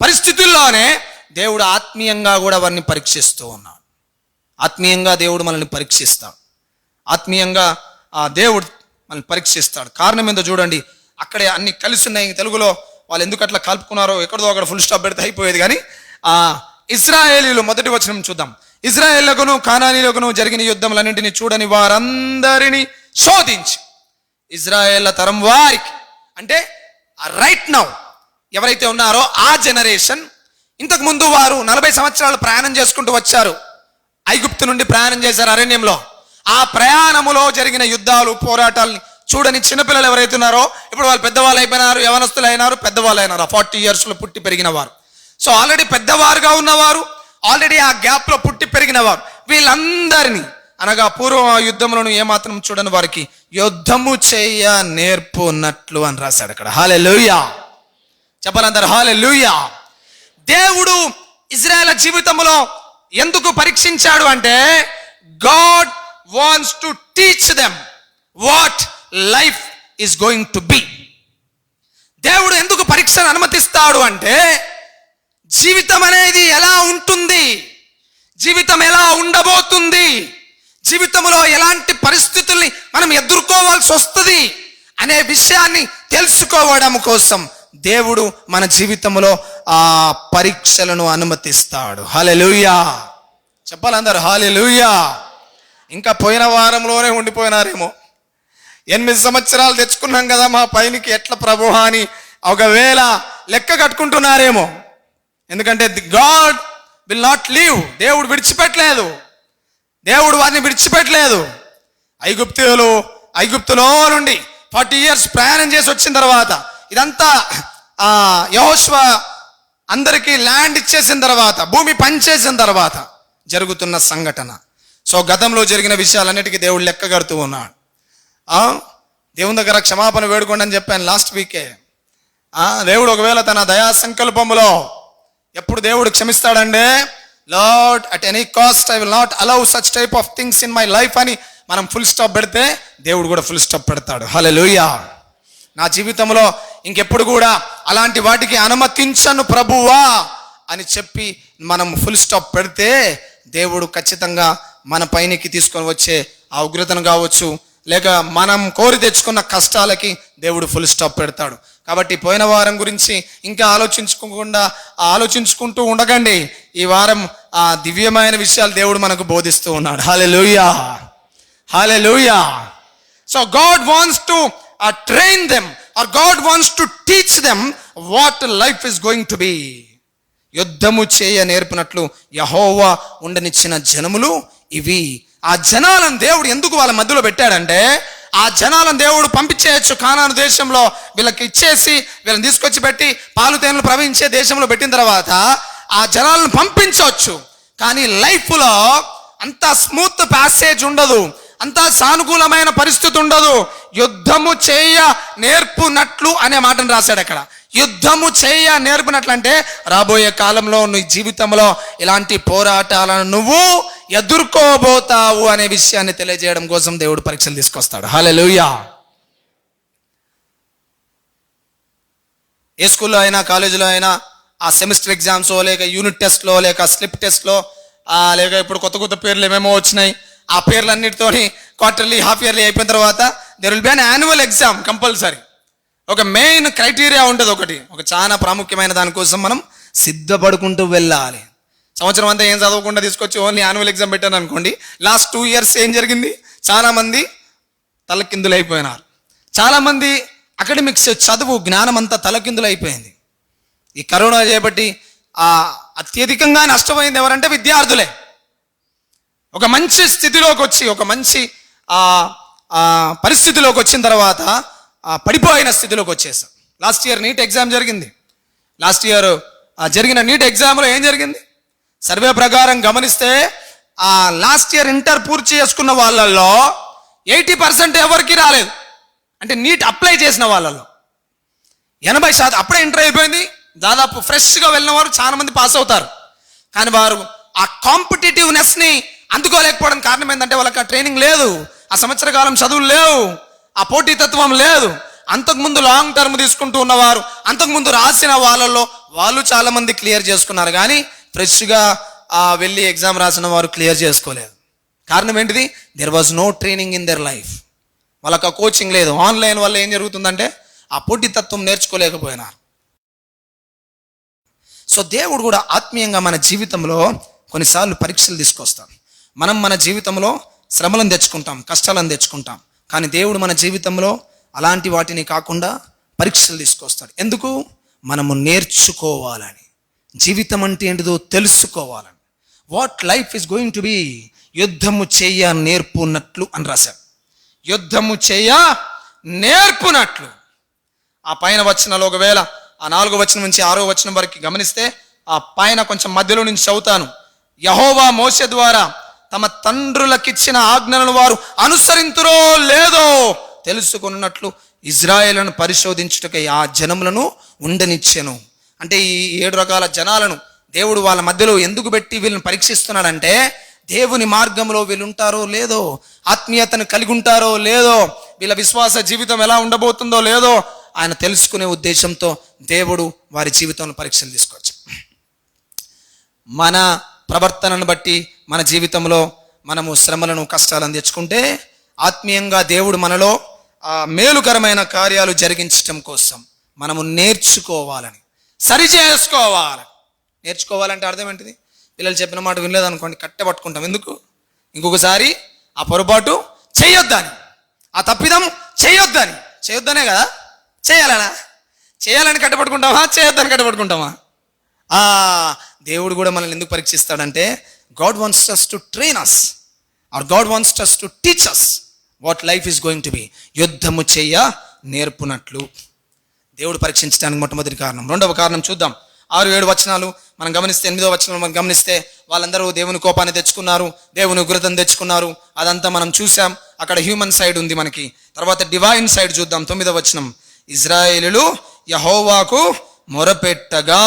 పరిస్థితుల్లోనే దేవుడు ఆత్మీయంగా కూడా వారిని పరీక్షిస్తూ ఉన్నాడు. ఆత్మీయంగా దేవుడు మనల్ని పరీక్షిస్తాడు. ఆత్మీయంగా దేవుడు మనల్ని పరీక్షిస్తాడు. కారణం ఏందో చూడండి, అక్కడే అన్ని కలిసి ఉన్నాయి. తెలుగులో వాళ్ళు ఎందుకు అట్లా కలుపుకున్నారో ఎక్కడో అక్కడ ఫుల్ స్టాప్ పెడితే అయిపోయేది. కానీ ఇశ్రాయేలీయులు, మొదటి వచనం చూద్దాం. ఇశ్రాయేలుకును కానానీయులకును జరిగిన యుద్ధములన్నింటినీ చూడని వారందరినీ శోధించి, ఇజ్రాయేళ్ల తరం వారికి అంటే రైట్ నౌ ఎవరైతే ఉన్నారో ఆ జనరేషన్, ఇంతకు ముందు వారు 40 సంవత్సరాలు ప్రయాణం చేసుకుంటూ వచ్చారు. ఐగుప్తు నుండి ప్రయాణం చేశారు అరణ్యంలో. ఆ ప్రయాణములో జరిగిన యుద్ధాలు, పోరాటాలని చూడని చిన్నపిల్లలు ఎవరైతే ఉన్నారో, ఇప్పుడు వాళ్ళు పెద్దవాళ్ళు అయిపోయినారు, యవనస్తులు అయినారు, పెద్దవాళ్ళు అయినారు. 40 years పుట్టి పెరిగిన వారు. సో ఆల్రెడీ పెద్దవారుగా ఉన్నవారు, ఆల్రెడీ ఆ గ్యాప్ లో పుట్టి పెరిగిన వారు, వీళ్ళందరినీ అనగా పూర్వం ఆ యుద్ధములను ఏమాత్రం చూడని వారికి యుద్ధము చేయ నేర్పున్నట్లు అని రాశాడు అక్కడ. హల్లెలూయా. చెప్పాలందరూ హల్లెలూయా. దేవుడు ఇజ్రాయేల్ జీవితంలో ఎందుకు పరీక్షించాడు అంటే God wants to teach them what life is going to B. దేవుడు ఎందుకు పరీక్షను అనుమతిస్తాడు అంటే జీవితం అనేది ఎలా ఉంటుంది, జీవితం ఎలా ఉండబోతుంది, జీవితంలో ఎలాంటి పరిస్థితుల్ని మనం ఎదుర్కోవాల్సి వస్తుంది అనే విషయాన్ని తెలుసుకోవడం కోసం దేవుడు మన జీవితంలో ఆ పరీక్షలను అనుమతిస్తాడు. హల్లెలూయా. చెప్పాలందరూ హల్లెలూయా. ఇంకా పోయిన వారంలోనే ఉండిపోయినారేమో. 8 సంవత్సరాలు తెచ్చుకున్నాం కదా మా పైనకి ఎట్లా ప్రభు అని ఒకవేళ లెక్క కట్టుకుంటున్నారేమో. ఎందుకంటే గాడ్ విల్ నాట్ లీవ్. దేవుడు విడిచిపెట్టలేదు, దేవుడు వారిని విడిచిపెట్టలేదు. ఐగుప్తులో నుండి 40 years ప్రయాణం చేసి వచ్చిన తర్వాత ఇదంతా యెహోషువ అందరికీ ల్యాండ్ ఇచ్చేసిన తర్వాత, భూమి పంచేసిన తర్వాత జరుగుతున్న సంఘటన. సో గతంలో జరిగిన విషయాలన్నిటికీ దేవుడు లెక్క కడుతూ ఉన్నాడు. దేవుని దగ్గర క్షమాపణ వేడుకోండి అని చెప్పాను లాస్ట్ వీకే. దేవుడు ఒకవేళ తన దయా సంకల్పములో ఎప్పుడు దేవుడు క్షమిస్తాడంటే, Lord at any cost I will not allow such type of things in my life అని మనం ఫుల్ స్టాప్ పెడితే దేవుడు కూడా ఫుల్ స్టాప్ పెడతాడు. హల్లెలూయా. నా జీవితంలో ఇంకెప్పుడు కూడా అలాంటి వాటికి అనుమతించను ప్రభువా అని చెప్పి మనం ఫుల్ స్టాప్ పెడితే దేవుడు ఖచ్చితంగా మన పైనకి తీసుకొని వచ్చే ఆ ఉగ్రతను కావచ్చు, లేక మనం కోరి తెచ్చుకున్న కష్టాలకి దేవుడు ఫుల్ స్టాప్ పెడతాడు. కాబట్టి పోయిన వారం గురించి ఇంకా ఆలోచించుకుంటూ ఉండకండి. ఈ వారం ఆ దివ్యమైన విషయాలు దేవుడు మనకు బోధిస్తూ ఉన్నాడు. Hallelujah, hallelujah. So God wants to train them, or God wants to teach them what life is going to be. యుద్ధము చేయ నేర్పినట్లు యెహోవా ఉండనిచ్చిన జనములు ఇవి. ఆ జనాలను దేవుడు ఎందుకు వాళ్ళ మధ్యలో పెట్టాడంటే, ఆ జనాలను దేవుడు పంపించేయచ్చు కానాను దేశంలో, వీళ్ళకి ఇచ్చేసి వీళ్ళని తీసుకొచ్చి పెట్టి పాలు తేనెలు ప్రవహించే దేశంలో పెట్టిన తర్వాత ఆ జనాలను పంపించవచ్చు. కానీ లైఫ్లో అంత స్మూత్ ప్యాసేజ్ ఉండదు, అంత సానుకూలమైన పరిస్థితి ఉండదు. యుద్ధము చేయ నేర్పునట్లు అనే మాటను రాశాడు అక్కడ. యుద్ధము చేయ నేర్పినట్లు అంటే రాబోయే కాలంలో నీ జీవితంలో ఇలాంటి పోరాటాలను నువ్వు ఎదుర్కోబోతావు అనే విషయాన్ని తెలియజేయడం కోసం దేవుడు పరీక్షలు తీసుకొస్తాడు. హల్లెలూయా. ఏ స్కూల్లో అయినా కాలేజీలో అయినా ఆ సెమిస్టర్ ఎగ్జామ్స్ లేక యూనిట్ టెస్ట్లో లేక స్లిప్ టెస్ట్లో లేక ఇప్పుడు కొత్త కొత్త పేర్లు ఏమేమో వచ్చినాయి, ఆ పేర్లన్నిటితోని క్వార్టర్లీ హాఫ్ ఇయర్లీ అయిపోయిన తర్వాత there will be an annual exam compulsory. ఒక మెయిన్ క్రైటీరియా ఉంటుంది, ఒక చాలా ప్రాముఖ్యమైన దానికోసం మనం సిద్ధపడుకుంటూ వెళ్ళాలి. సంవత్సరం అంతా ఏం చదవకుండా తీసుకొచ్చి ఓన్లీ యాన్యువల్ ఎగ్జామ్ పెట్టాను అనుకోండి, లాస్ట్ 2 years ఏం జరిగింది? చాలామంది తలకిందులైపోయినారు. చాలామంది అకాడమిక్స్ చదువు జ్ఞానం అంతా తలకిందులైపోయింది. ఈ కరోనా చేపట్టి అత్యధికంగా నష్టపోయింది ఎవరంటే విద్యార్థులే. ఒక మంచి స్థితిలోకి వచ్చి ఒక మంచి పరిస్థితిలోకి వచ్చిన తర్వాత పడిపోయిన స్థితిలోకి వచ్చేసాం. లాస్ట్ ఇయర్ నీట్ ఎగ్జామ్ జరిగింది. లాస్ట్ ఇయర్ జరిగిన నీట్ ఎగ్జామ్లో ఏం జరిగింది? సర్వే ప్రకారం గమనిస్తే లాస్ట్ ఇయర్ ఇంటర్ పూర్తి చేసుకున్న వాళ్ళల్లో 80% ఎవరికి రాలేదు. అంటే నీట్ అప్లై చేసిన వాళ్ళలో 80% అప్పుడే ఇంటర్ అయిపోయింది. దాదాపు ఫ్రెష్గా వెళ్ళిన వారు చాలా మంది పాస్ అవుతారు. కానీ వారు ఆ కాంపిటేటివ్నెస్ని అందుకోలేకపోవడం కారణం ఏంటంటే వాళ్ళకి ఆ ట్రైనింగ్ లేదు, ఆ సంవత్సర కాలం చదువులు లేవు, ఆ పోటీతత్వం లేదు. అంతకుముందు లాంగ్ టర్మ్ తీసుకుంటూ ఉన్నవారు, అంతకుముందు రాసిన వాళ్ళలో వాళ్ళు చాలా మంది క్లియర్ చేసుకున్నారు. కానీ ఫ్రెష్గా వెళ్ళి ఎగ్జామ్ రాసిన వారు క్లియర్ చేసుకోలేదు. కారణం ఏంటిది? There was no training in their life. వాళ్ళకి ఆ కోచింగ్ లేదు. ఆన్లైన్ వల్ల ఏం జరుగుతుందంటే ఆ పోటీతత్వం నేర్చుకోలేకపోయినారు. సో దేవుడు కూడా ఆత్మీయంగా మన జీవితంలో కొన్నిసార్లు పరీక్షలు తీసుకొస్తాం. మనం మన జీవితంలో శ్రమలను తెచ్చుకుంటాం, కష్టాలను తెచ్చుకుంటాం. కానీ దేవుడు మన జీవితంలో అలాంటి వాటిని కాకుండా పరీక్షలు తీసుకొస్తాడు. ఎందుకు? మనము నేర్చుకోవాలని, జీవితం అంటే ఏంటిదో తెలుసుకోవాలని. What life is going to be. యుద్ధము చేయ నేర్పునట్లు అని రాశాడు. యుద్ధము చేయ నేర్పునట్లు. ఆ పైన వచనాలు ఒకవేళ ఆ 4వ వచనం నుంచి 6వ వచనం వరకు గమనిస్తే, ఆ పైన కొంచెం మధ్యలో నుంచి చదువుతాను. యెహోవా మోషే ద్వారా తమ తండ్రులకిచ్చిన ఆజ్ఞలను వారు అనుసరింతురో లేదో తెలుసుకున్నట్లు ఇజ్రాయేలును పరిశోధించుటకై ఆ జనములను ఉండనిచ్చెను. అంటే ఈ 7 రకాల జనాలను దేవుడు వాళ్ళ మధ్యలో ఎందుకు పెట్టి వీళ్ళని పరీక్షిస్తున్నాడంటే, దేవుని మార్గంలో వీళ్ళు ఉంటారో లేదో, ఆత్మీయతను కలిగి ఉంటారో లేదో, వీళ్ళ విశ్వాస జీవితం ఎలా ఉండబోతుందో లేదో ఆయన తెలుసుకునే ఉద్దేశంతో దేవుడు వారి జీవితంలో పరీక్షలు తీసుకొచ్చాడు. మన ప్రవర్తనను బట్టి మన జీవితంలో మనము శ్రమలను కష్టాలను తెచ్చుకుంటే ఆత్మీయంగా దేవుడు మనలో మేలుకరమైన కార్యాలు జరిగించడం కోసం మనము నేర్చుకోవాలని, సరి చేసుకోవాలి. నేర్చుకోవాలంటే అర్థం ఏంటిది? పిల్లలు చెప్పిన మాట వినలేదనుకోండి, కట్టెపట్టుకుంటాం. ఎందుకు? ఇంకొకసారి ఆ పొరపాటు చేయొద్దని, ఆ తప్పిదం చేయొద్దనే కదా. చేయాలని కట్టపట్టుకుంటామా, చేయొద్దని కట్టపట్టుకుంటామా? దేవుడు కూడా మనల్ని ఎందుకు పరీక్షిస్తాడంటే, God wants us to train us, or God wants us to teach us what life is going to be. యుద్ధము చేయ నేర్పునట్లు. దేవుడు పరీక్షించడానికి మొట్టమొదటి కారణం. రెండవ కారణం చూద్దాం. 6-7 వచనాలు మనం గమనిస్తే, 8వ వచనం మనం గమనిస్తే, వాళ్ళందరూ దేవుని కోపాన్ని తెచ్చుకున్నారు, దేవుని ఉగ్రతను తెచ్చుకున్నారు. అదంతా మనం చూసాం. అక్కడ హ్యూమన్ సైడ్ ఉంది మనకి. తర్వాత డివైన్ సైడ్ చూద్దాం. 9వ వచనం, ఇజ్రాయేలీయులు యెహోవాకు మొరపెట్టగా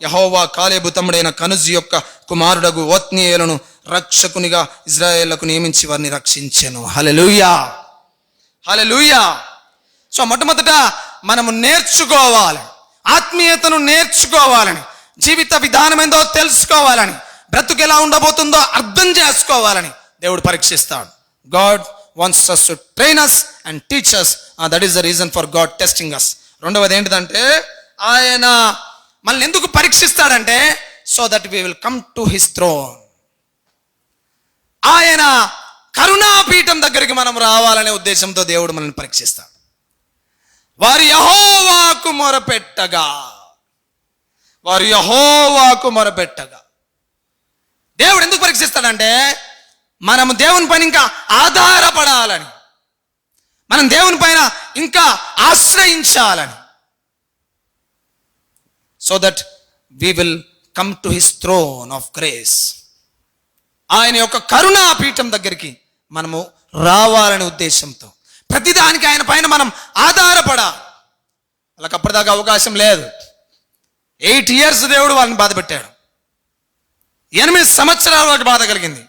యెహోవా కాలేబు తమ్ముడైన కనుజు యొక్క కుమారుడగు ఒత్నీయేలును రక్షకునిగా ఇజ్రాయేళ్లకు నియమించి వారిని రక్షించెను. హల్లెలూయా, హల్లెలూయా. సో మొట్టమొదట మనము నేర్చుకోవాలి, ఆత్మీయతను నేర్చుకోవాలని, జీవిత విధానం ఏందో తెలుసుకోవాలని, బ్రతుకు ఎలా ఉండబోతుందో అర్థం చేసుకోవాలని దేవుడు పరీక్షిస్తాడు. God wants us to train us and teach us. That is the reason for God testing us. రెండవది ఏంటిదంటే, ఆయన మనల్ని ఎందుకు పరీక్షిస్తాడంటే, so that we will come to his throne. ఆయన కరుణాపీఠం దగ్గరికి మనం రావాలనే ఉద్దేశంతో దేవుడు మనల్ని పరీక్షిస్తాడు. వారు యెహోవాకు మొరపెట్టగా, వారు యెహోవాకు మొరపెట్టగా. దేవుడు ఎందుకు పరీక్షిస్తాడంటే, మనము దేవుని పైన ఇంకా ఆధారపడాలని, మనం దేవుని పైన ఇంకా ఆశ్రయించాలని. So that we will come to his throne of grace. ఆయన యొక్క కరుణాపీఠం దగ్గరికి మనము రావాలనే ఉద్దేశంతో ప్రతిదానికి ఆయన పైన మనం ఆధారపడాలి. వాళ్ళకి అప్పటిదాకా అవకాశం లేదు. 8 years దేవుడు వాళ్ళని బాధ పెట్టాడు. 8 సంవత్సరాల వాటి బాధ కలిగింది.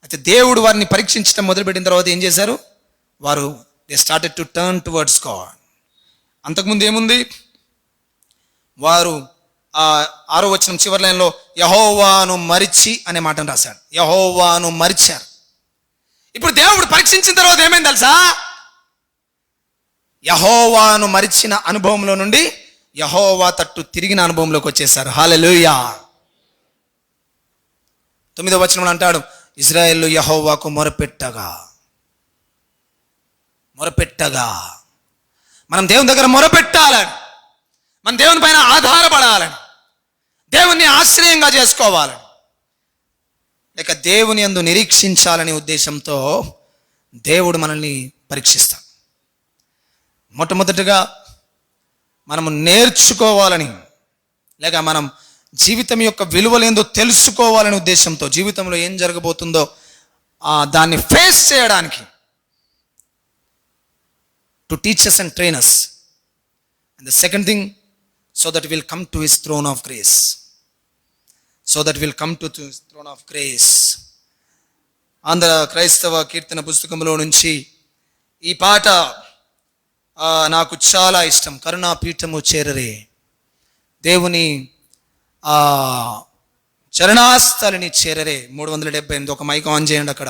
అయితే దేవుడు వారిని పరీక్షించడం మొదలుపెట్టిన తర్వాత ఏం చేశారు? వారు they started to turn towards God. అంతకుముందు ఏముంది? వారు 6వ వచనం చివరి లైన్లో యెహోవాను మరిచి అనే మాటను రాశాడు. యెహోవాను మరిచారు. ఇప్పుడు దేవుడు పరీక్షించిన తర్వాత ఏమైంది తెలుసా? యెహోవాను మరిచిన అనుభవంలో నుండి యెహోవా తట్టు తిరిగిన అనుభవంలోకి వచ్చేసారు. హల్లెలూయా. 9వ వచనంలో అంటాడు, ఇజ్రాయేలు యెహోవాకు మొరపెట్టగా. మొరపెట్టగా మనం దేవుని దగ్గర మొరపెట్టాలని, మన దేవుని పైన ఆధారపడాలని, దేవుణ్ణి ఆశ్రయంగా చేసుకోవాలని, లేక దేవుని యందు నిరీక్షించాలనే ఉద్దేశంతో దేవుడు మనల్ని పరీక్షిస్తాడు. మొట్టమొదటిగా మనము నేర్చుకోవాలని, లేక మనం జీవితం యొక్క విలువలేందో తెలుసుకోవాలనే ఉద్దేశంతో, జీవితంలో ఏం జరగబోతుందో దాన్ని ఫేస్ చేయడానికి, to teach us and train us. And the second thing, so that we'll come to his throne of grace. So that we'll come to his throne of grace. Andhra క్రైస్తవ కీర్తన పుస్తకంలో నుంచి ఈ పాట నాకు చాలా ఇష్టం. కరుణాపీఠము చేరరే, దేవుని చరణాస్థలిని చేరరే. 378. ఒక మైక్ ఆన్ చేయండి అక్కడ.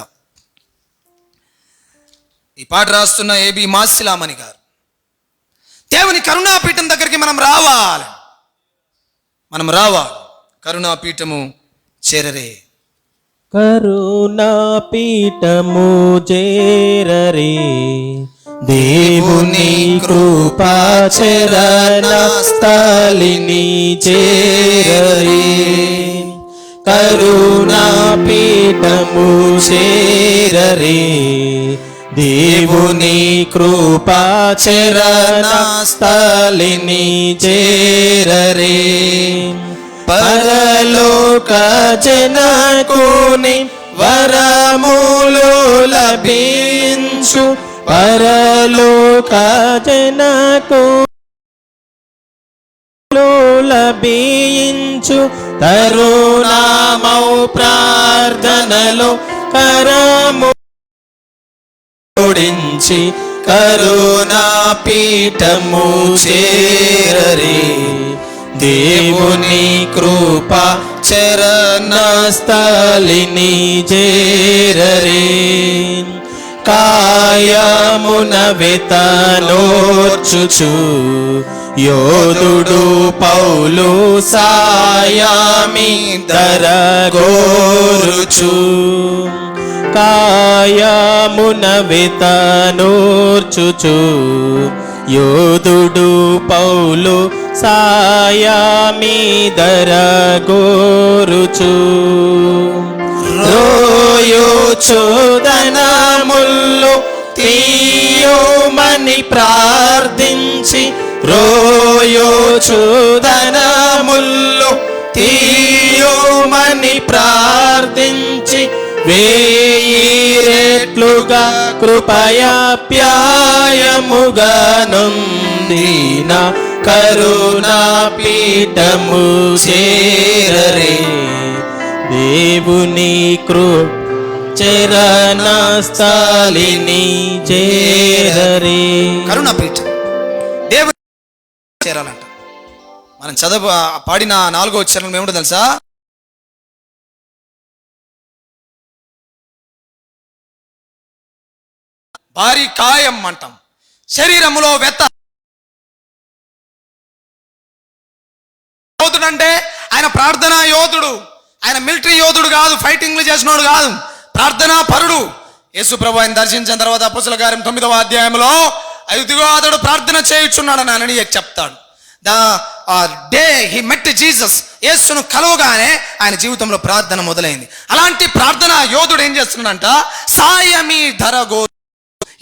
ఈ పాట రాస్తున్న ఏబి మాసిలామణి గారు. దేవుని కరుణాపీఠం దగ్గరికి మనం రావాలి, మనం రావాలి. కరుణాపీఠము చేరరే. కరుణాపీఠము చేరరే, దేవుని కృపా చరణస్థలిని చేరరే. కరుణాపీఠము చేరరే, దేవుని కృపా చరణస్థలిని చేరరే. పరలోక జనకుని వరములు లభించు, పరలోక జనకు లభించు. తరుణమౌ ప్రార్థనలో కరము జోడించి కరుణాపీఠము చేరరే. దేవుని కృపా చరణస్థలిని చేరరే. కాయమున వెతనోర్చుచు యోధుడు పౌలు సాయామి దరగోరుచు. కాయమున వెతనోర్చుచు యోధుడు పౌలు సాయామి దరగోరుచు. రోయోచుదనముల్లో తీయోమని ప్రార్థించి రోయోచుదనముల్లో తీయుమని ప్రార్థించి వేయి రెట్లుగా కృపయాప్యాయముగా నొందిన కరుణా పీఠము చేరరే దేవుని చరణస్థలిని చేరరే. కరుణాపీఠం దేవుని చేరాలంట. మనం పాడిన 4వ చరణం ఏమిటో తెలుసా? భారీ కాయం అంటాం, శరీరములో వెత్త. యోధుడు అంటే ఆయన ప్రార్థనా యోధుడు, ఆయన మిలిటరీ యోధుడు కాదు, ఫైటింగ్లు చేసినోడు కాదు, ప్రార్థనా పరుడు. యేసు ప్రభు ఆయన దర్శించిన తర్వాత అపొస్తలుల కార్యం 9వ అధ్యాయంలో ఇదిగో అతడు ప్రార్థన చేయుచున్నాడు అని చెప్తాడు. డే హీ మెట్ జీసస్, యేసును కలవగానే ఆయన జీవితంలో ప్రార్థన మొదలైంది. అలాంటి ప్రార్థన యోధుడు ఏం చేస్తున్నాడంట? సాయమీ ధర గో,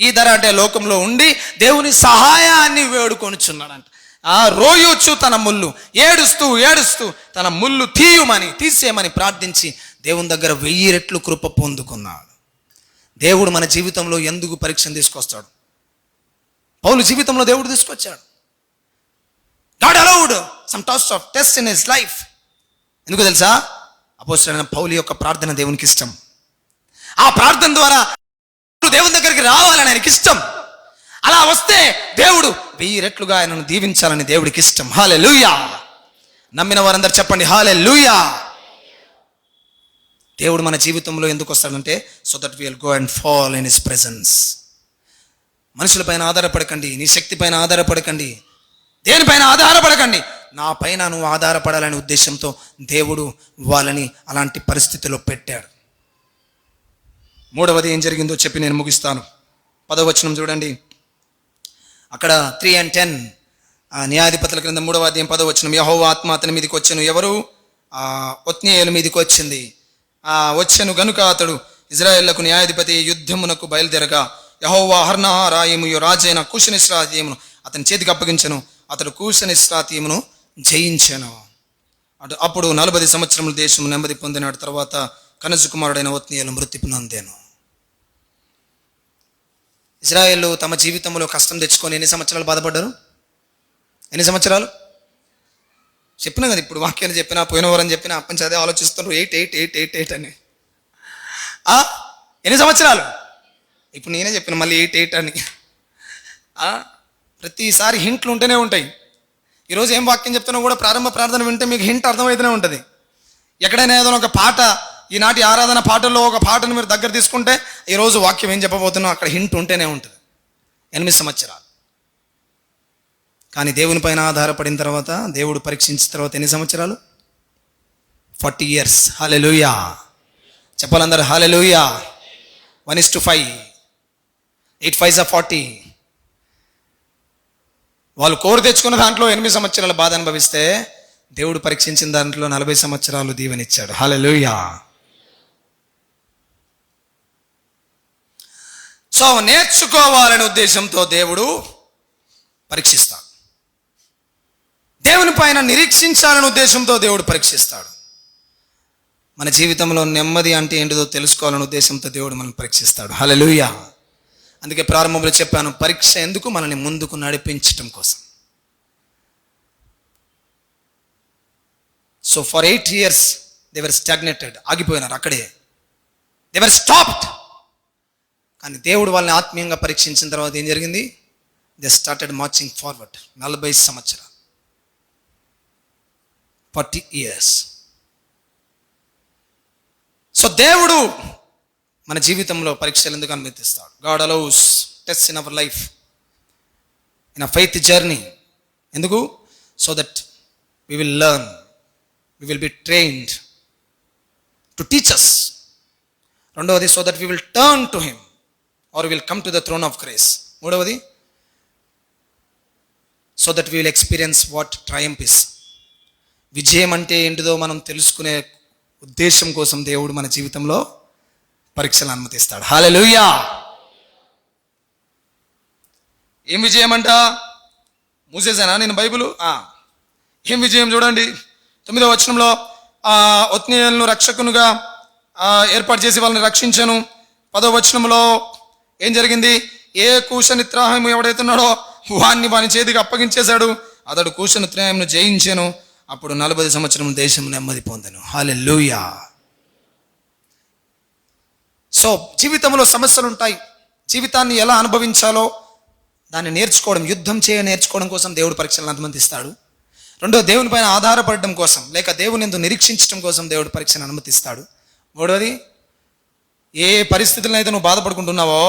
ఈ ధర అంటే లోకంలో ఉండి దేవుని సహాయాన్ని వేడుకొనుచున్నాడంట. రోయొచ్చు తన ముళ్ళు, ఏడుస్తూ ఏడుస్తూ తన ముళ్ళు తీసేయమని ప్రార్థించి దేవుని దగ్గర 1000 రెట్లు కృప పొందుకున్నాడు. దేవుడు మన జీవితంలో ఎందుకు పరీక్షను తీసుకొస్తాడు? పౌలు జీవితంలో దేవుడు తీసుకొచ్చాడు. God allowed some tests in his life. ఎందుకు తెలుసా? అపోస్తలుడైన పౌలు యొక్క ప్రార్థన దేవునికి ఇష్టం. ఆ ప్రార్థన ద్వారా దేవుని దగ్గరికి రావాలని ఆయనకి ఇష్టం. అలా వస్తే దేవుడు 1000 రెట్లుగా ఆయనను దీవించాలని దేవుడికి ఇష్టం. హల్లెలూయా. నమ్మిన వారందరూ చెప్పండి హల్లెలూయా. దేవుడు మన జీవితంలో ఎందుకు వస్తాడంటే so that we will go and fall in his presence. మనుషులపైన ఆధారపడకండి, నీ శక్తి పైన ఆధారపడకండి, దేనిపైన ఆధారపడకండి, నా పైన నువ్వు ఆధారపడాలనే ఉద్దేశంతో దేవుడు వాళ్ళని అలాంటి పరిస్థితిలో పెట్టాడు. 3వది ఏం జరిగిందో చెప్పి నేను ముగిస్తాను. 10వ వచనం చూడండి. అక్కడ 3 and 10 న్యాయాధిపతుల క్రింద 3వ అధ్యాయం 10వ వచనం. యెహోవా ఆత్మ అతని మీదకి వచ్చెను. ఎవరు? ఒత్నీయేలు మీదకి వచ్చింది. వచ్చెను గనుక అతడు ఇజ్రాయేళ్లకు న్యాయాధిపతి యుద్ధమునకు బయలుదేరగా యెహోవా హర్నారాయిము రాజైన కూషనిశ్రాతీయమును అతని చేతికి అప్పగించెను. అతడు కూషనిశ్రాతీయమును జయించెను. అప్పుడు 40 సంవత్సరముల దేశము నెమ్మది పొందినాడు. తర్వాత కనజు కుమారుడైన ఒత్నీయేలు మృతి పొందెను. ఇజ్రాయేలు తమ జీవితంలో కష్టం తెచ్చుకొని ఎన్ని సంవత్సరాలు బాధపడ్డారు? ఎన్ని సంవత్సరాలు? చెప్పినా కదా, ఇప్పుడు వాక్యాన్ని చెప్పినా, పోయిన వారని చెప్పినా, అప్పటి అదే ఆలోచిస్తున్నారు 8 అని. ఎన్ని సంవత్సరాలు? ఇప్పుడు నేనే చెప్పిన మళ్ళీ 8 అని. ప్రతిసారి హింట్లు ఉంటూనే ఉంటాయి. ఈరోజు ఏం వాక్యం చెప్తున్నా కూడా ప్రారంభ ప్రార్థన వింటే మీకు హింట్ అర్థమవుతూనే ఉంటుంది. ఎక్కడైనా ఏదైనా ఒక పాట, ఈనాటి ఆరాధన పాటల్లో ఒక పాటను మీరు దగ్గర తీసుకుంటే ఈరోజు వాక్యం ఏం చెప్పబోతున్నా అక్కడ హింట్ ఉంటేనే ఉంటుంది. 8 సంవత్సరాలు. కానీ దేవుని పైన ఆధారపడిన తర్వాత, దేవుడు పరీక్షించిన తర్వాత ఎన్ని సంవత్సరాలు? 40 years. Hallelujah. చెప్పాలందరూ hallelujah. 1:5. 8 5s are 40. వాళ్ళు కోరు తెచ్చుకున్న దాంట్లో 8 సంవత్సరాల బాధ అనుభవిస్తే దేవుడు పరీక్షించిన దాంట్లో 40 సంవత్సరాలు దీవెనిచ్చాడు. హల్లెలూయా. సో నేర్చుకోవాలనే ఉద్దేశంతో దేవుడు పరీక్షిస్తాడు. దేవుని పైన నిరీక్షించాలనే ఉద్దేశంతో దేవుడు పరీక్షిస్తాడు. మన జీవితంలో నెమ్మది అంటే ఏంటిదో తెలుసుకోవాలనే ఉద్దేశంతో దేవుడు మనల్ని పరీక్షిస్తాడు. హల్లెలూయా. అందుకే ప్రారంభంలో చెప్పాను, పరీక్ష ఎందుకు? మనల్ని ముందుకు నడిపించటం కోసం. So for 8 years they were stagnated. ఆగిపోయినారు అక్కడే. they were stopped. కానీ దేవుడు వాళ్ళని ఆత్మీయంగా పరీక్షించిన తర్వాత ఏం జరిగింది? they started marching forward. 40 సంవత్సరాలు, 40 years. సో దేవుడు మన జీవితంలో పరీక్షలు ఎందుకు అనుమతిస్తాడు? God allows tests in our life, in a faith journey. ఎందుకు? So that we will learn, we will be trained to teach us. రెండవది, so that we will turn to him or we will come to the throne of grace. మూడవది, so that we will experience what triumph is. విజయం అంటే ఏంటిదో మనం తెలుసుకునే ఉద్దేశం కోసం దేవుడు మన జీవితంలో పరీక్షలు అనుమతిస్తాడు. హల్లెలూయా. ఏం విజయం అంట? మూసేసానా నేను బైబిల్? ఏం విజయం చూడండి. 9వ వచనంలో ఒత్నీయేలును రక్షకునుగా ఏర్పాటు చేసి వాళ్ళని రక్షించాను. 10వ వచనంలో ఏం జరిగింది? ఏ కూష నిత్రాహం ఎవడైతున్నాడో వాని చేతికి అప్పగించేశాడు. అతడు కూష నిత్రాహంను జయించాను. అప్పుడు 40 సంవత్సరం దేశం నెమ్మది పొందను. హల్లెలూయా. సో జీవితంలో సమస్యలు ఉంటాయి. జీవితాన్ని ఎలా అనుభవించాలో దాన్ని నేర్చుకోవడం, యుద్ధం నేర్చుకోవడం కోసం దేవుడు పరీక్షలను అనుమతిస్తాడు. రెండో, దేవుని పైన ఆధారపడడం కోసం లేక దేవుని యందు నిరీక్షించడం కోసం దేవుడు పరీక్షను అనుమతిస్తాడు. మూడవది, ఏ పరిస్థితులను అయితే నువ్వు బాధపడుకుంటున్నావో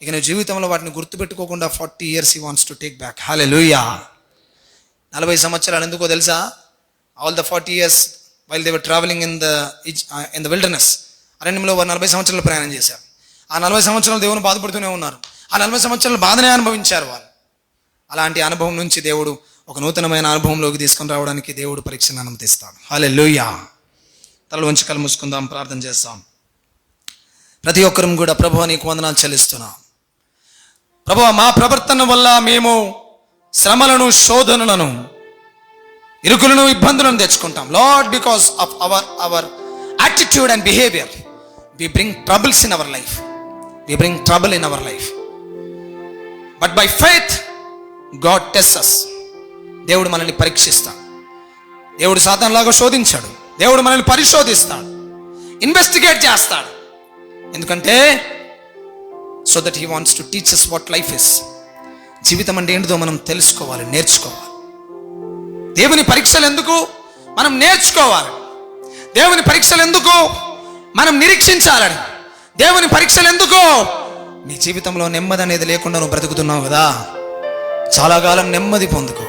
ఇక నువ్వు జీవితంలో వాటిని గుర్తుపెట్టుకోకుండా 40 years he wants to take back. హల్లెలూయా. 40 సంవత్సరాలు ఎందుకో తెలుసా? All the 40 years while they were traveling in the wilderness, అరణ్యంలో వారు 40 సంవత్సరాలు ప్రయాణం చేశారు. ఆ 40 సంవత్సరాలు దేవుని బాధపడుతూనే ఉన్నారు. ఆ 40 సంవత్సరాలు బాధనే అనుభవించారు వాళ్ళు. అలాంటి అనుభవం నుంచి దేవుడు ఒక నూతనమైన అనుభవంలోకి తీసుకొని రావడానికి దేవుడు పరీక్షను అనుమతిస్తాడు. హల్లెలూయా. తల వంచి కళ్ళు మూసుకుందాం, ప్రార్థన చేస్తాం. ప్రతి ఒక్కరం కూడా ప్రభువా నీకు వందనాలు చెల్లిస్తున్నాం. ప్రభువా, మా ప్రవర్తన వల్ల మేము శ్రమలను, శోధనలను, ఇరుకులను, ఇబ్బందులను తెచ్చుకుంటాం. Lord, because of our attitude and behaviour we bring troubles in our life. We bring trouble in our life. But by faith God tests us. దేవుడు మనల్ని పరీక్షిస్తాడు. దేవుడు సాతానులాగా శోధించాడు. దేవుడు మనల్ని పరిశోధిస్తాడు, ఇన్వెస్టిగేట్ చేస్తాడు. ఎందుకంటే so that he wants to teach us what life is. జీవితం అంటే ఏంటిదో మనం తెలుసుకోవాలి, నేర్చుకోవాలి. దేవుని పరీక్షలు ఎందుకు? మనం నేర్చుకోవాలి. దేవుని పరీక్షలు ఎందుకు? మనం నిరీక్షించాలని. దేవుని పరీక్షలు ఎందుకు? నీ జీవితంలో నెమ్మది అనేది లేకుండా నువ్వు బ్రతుకుతున్నావు కదా, చాలా కాలం నెమ్మది పొందుకో.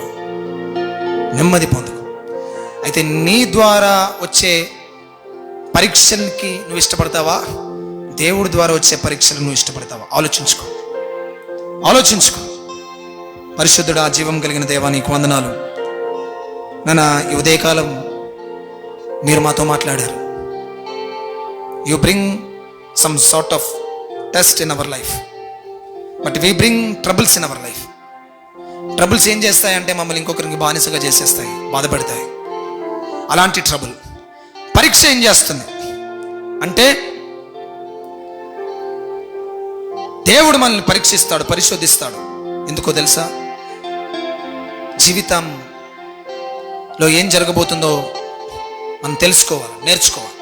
అయితే నీ ద్వారా వచ్చే పరీక్షలకి నువ్వు ఇష్టపడతావా? దేవుడి ద్వారా వచ్చే పరీక్షలకు నువ్వు ఇష్టపడతావా? ఆలోచించుకో. పరిశుద్ధుడా, జీవం కలిగిన దేవా నీకు వందనాలు. నాన్న, ఈ ఉదయకాలం మీరు మాతో మాట్లాడారు. You bring some sort of test in our life, but we bring troubles in our life. Troubles ఏం చేస్తాయంటే మమ్మల్ని ఇంకొకరికి బానిసగా చేసేస్తాయి, బాధపడతాయి. అలాంటి ట్రబుల్. పరీక్ష ఏం చేస్తుంది అంటే దేవుడు మనల్ని పరీక్షిస్తాడు, పరిశోధిస్తాడు. ఎందుకో తెలుసా? జీవితంలో ఏం జరగబోతుందో మనం తెలుసుకోవాలి, నేర్చుకోవాలి.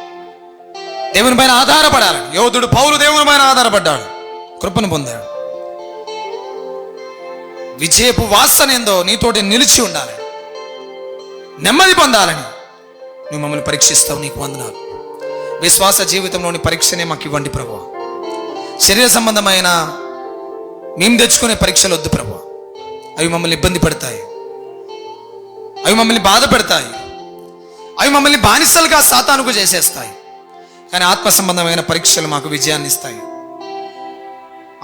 దేవుని పైన ఆధారపడాలి. యోధుడు పౌలు దేవుని పైన ఆధారపడ్డాడు, కృపను పొందాడు. విజయపు వాసన ఏందో నీతోటి నిలిచి ఉండాలి, నెమ్మది పొందాలని నువ్వు మమ్మల్ని పరీక్షిస్తావు. నీకు వందనాలు. విశ్వాస జీవితంలోని పరీక్షనే మాకు ఇవ్వండి ప్రభువా. శరీర సంబంధమైన మేము తెచ్చుకునే పరీక్షలు వద్దు ప్రభువా. అవి మమ్మల్ని ఇబ్బంది పెడతాయి, అవి మమ్మల్ని బాధ పెడతాయి, అవి మమ్మల్ని బానిసలుగా సాతానుకు చేసేస్తాయి. కానీ ఆత్మ సంబంధమైన పరీక్షలు మాకు విజయాన్ని ఇస్తాయి.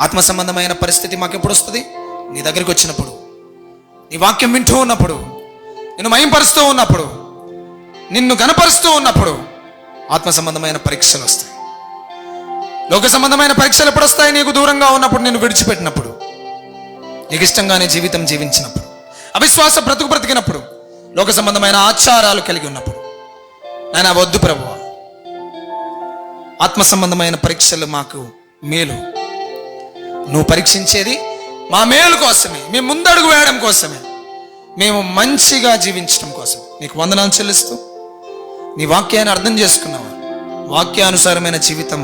ఆత్మ సంబంధమైన పరిస్థితి మాకు ఎప్పుడు వస్తుంది? నీ దగ్గరికి వచ్చినప్పుడు, నీ వాక్యం వింటూ ఉన్నప్పుడు, నిన్ను మహింపరుస్తూ ఉన్నప్పుడు, నిన్ను గణపరుస్తూ ఉన్నప్పుడు ఆత్మ సంబంధమైన పరీక్షలు వస్తాయి. లోక సంబంధమైన పరీక్షలు ఎప్పుడు వస్తాయి? నీకు దూరంగా ఉన్నప్పుడు, నిన్ను విడిచిపెట్టినప్పుడు, నీకు ఇష్టంగానే జీవితం జీవించినప్పుడు, అవిశ్వాస బ్రతికినప్పుడు, లోక సంబంధమైన ఆచారాలు కలిగి ఉన్నప్పుడు. నాయనా వద్దు ప్రభువా. ఆత్మ సంబంధమైన పరీక్షలు మాకు మేలు. నువ్వు పరీక్షించేది మా మేలు కోసమే, మేము ముందడుగు వేయడం కోసమే, మేము మంచిగా జీవించడం కోసం. నీకు వందనాలు చెల్లిస్తూ నీ వాక్యాన్ని అర్థం చేసుకున్నావు, వాక్యానుసారమైన జీవితం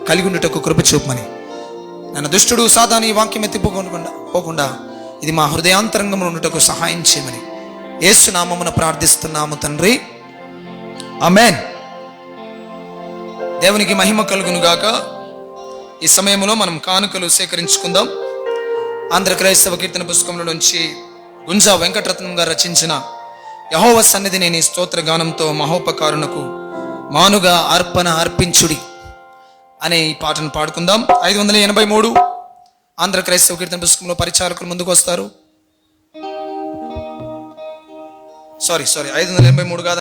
కలిగి ఉండుటకు కృప చూపమని నన్ను దుష్టుడు సాతాను ఈ వాక్యం పోకుండా ఇది మా హృదయాంతరంగంలో ఉండుటకు సహాయం చేయమని యేసు నామమున ప్రార్థిస్తున్నాము తండ్రి, ఆమేన్. దేవునికి మహిమ కలుగును గాక. ఈ సమయంలో మనం కానుకలు సేకరించుకుందాం. ఆంధ్ర క్రైస్తవ కీర్తన పుస్తకంలో నుంచి గుంజా వెంకటరత్నం గారు రచించిన యెహోవా సన్నిధిని నీ స్తోత్ర గానంతో మహోపకారునకు మానుగా అర్పణ అర్పించుడి అనే ఈ పాటను పాడుకుందాం. 583 ఆంధ్ర క్రైస్తవ కీర్తన పుస్తకంలో పరిచారకులు ముందుకు వస్తారు. సారీ 583 కాదు.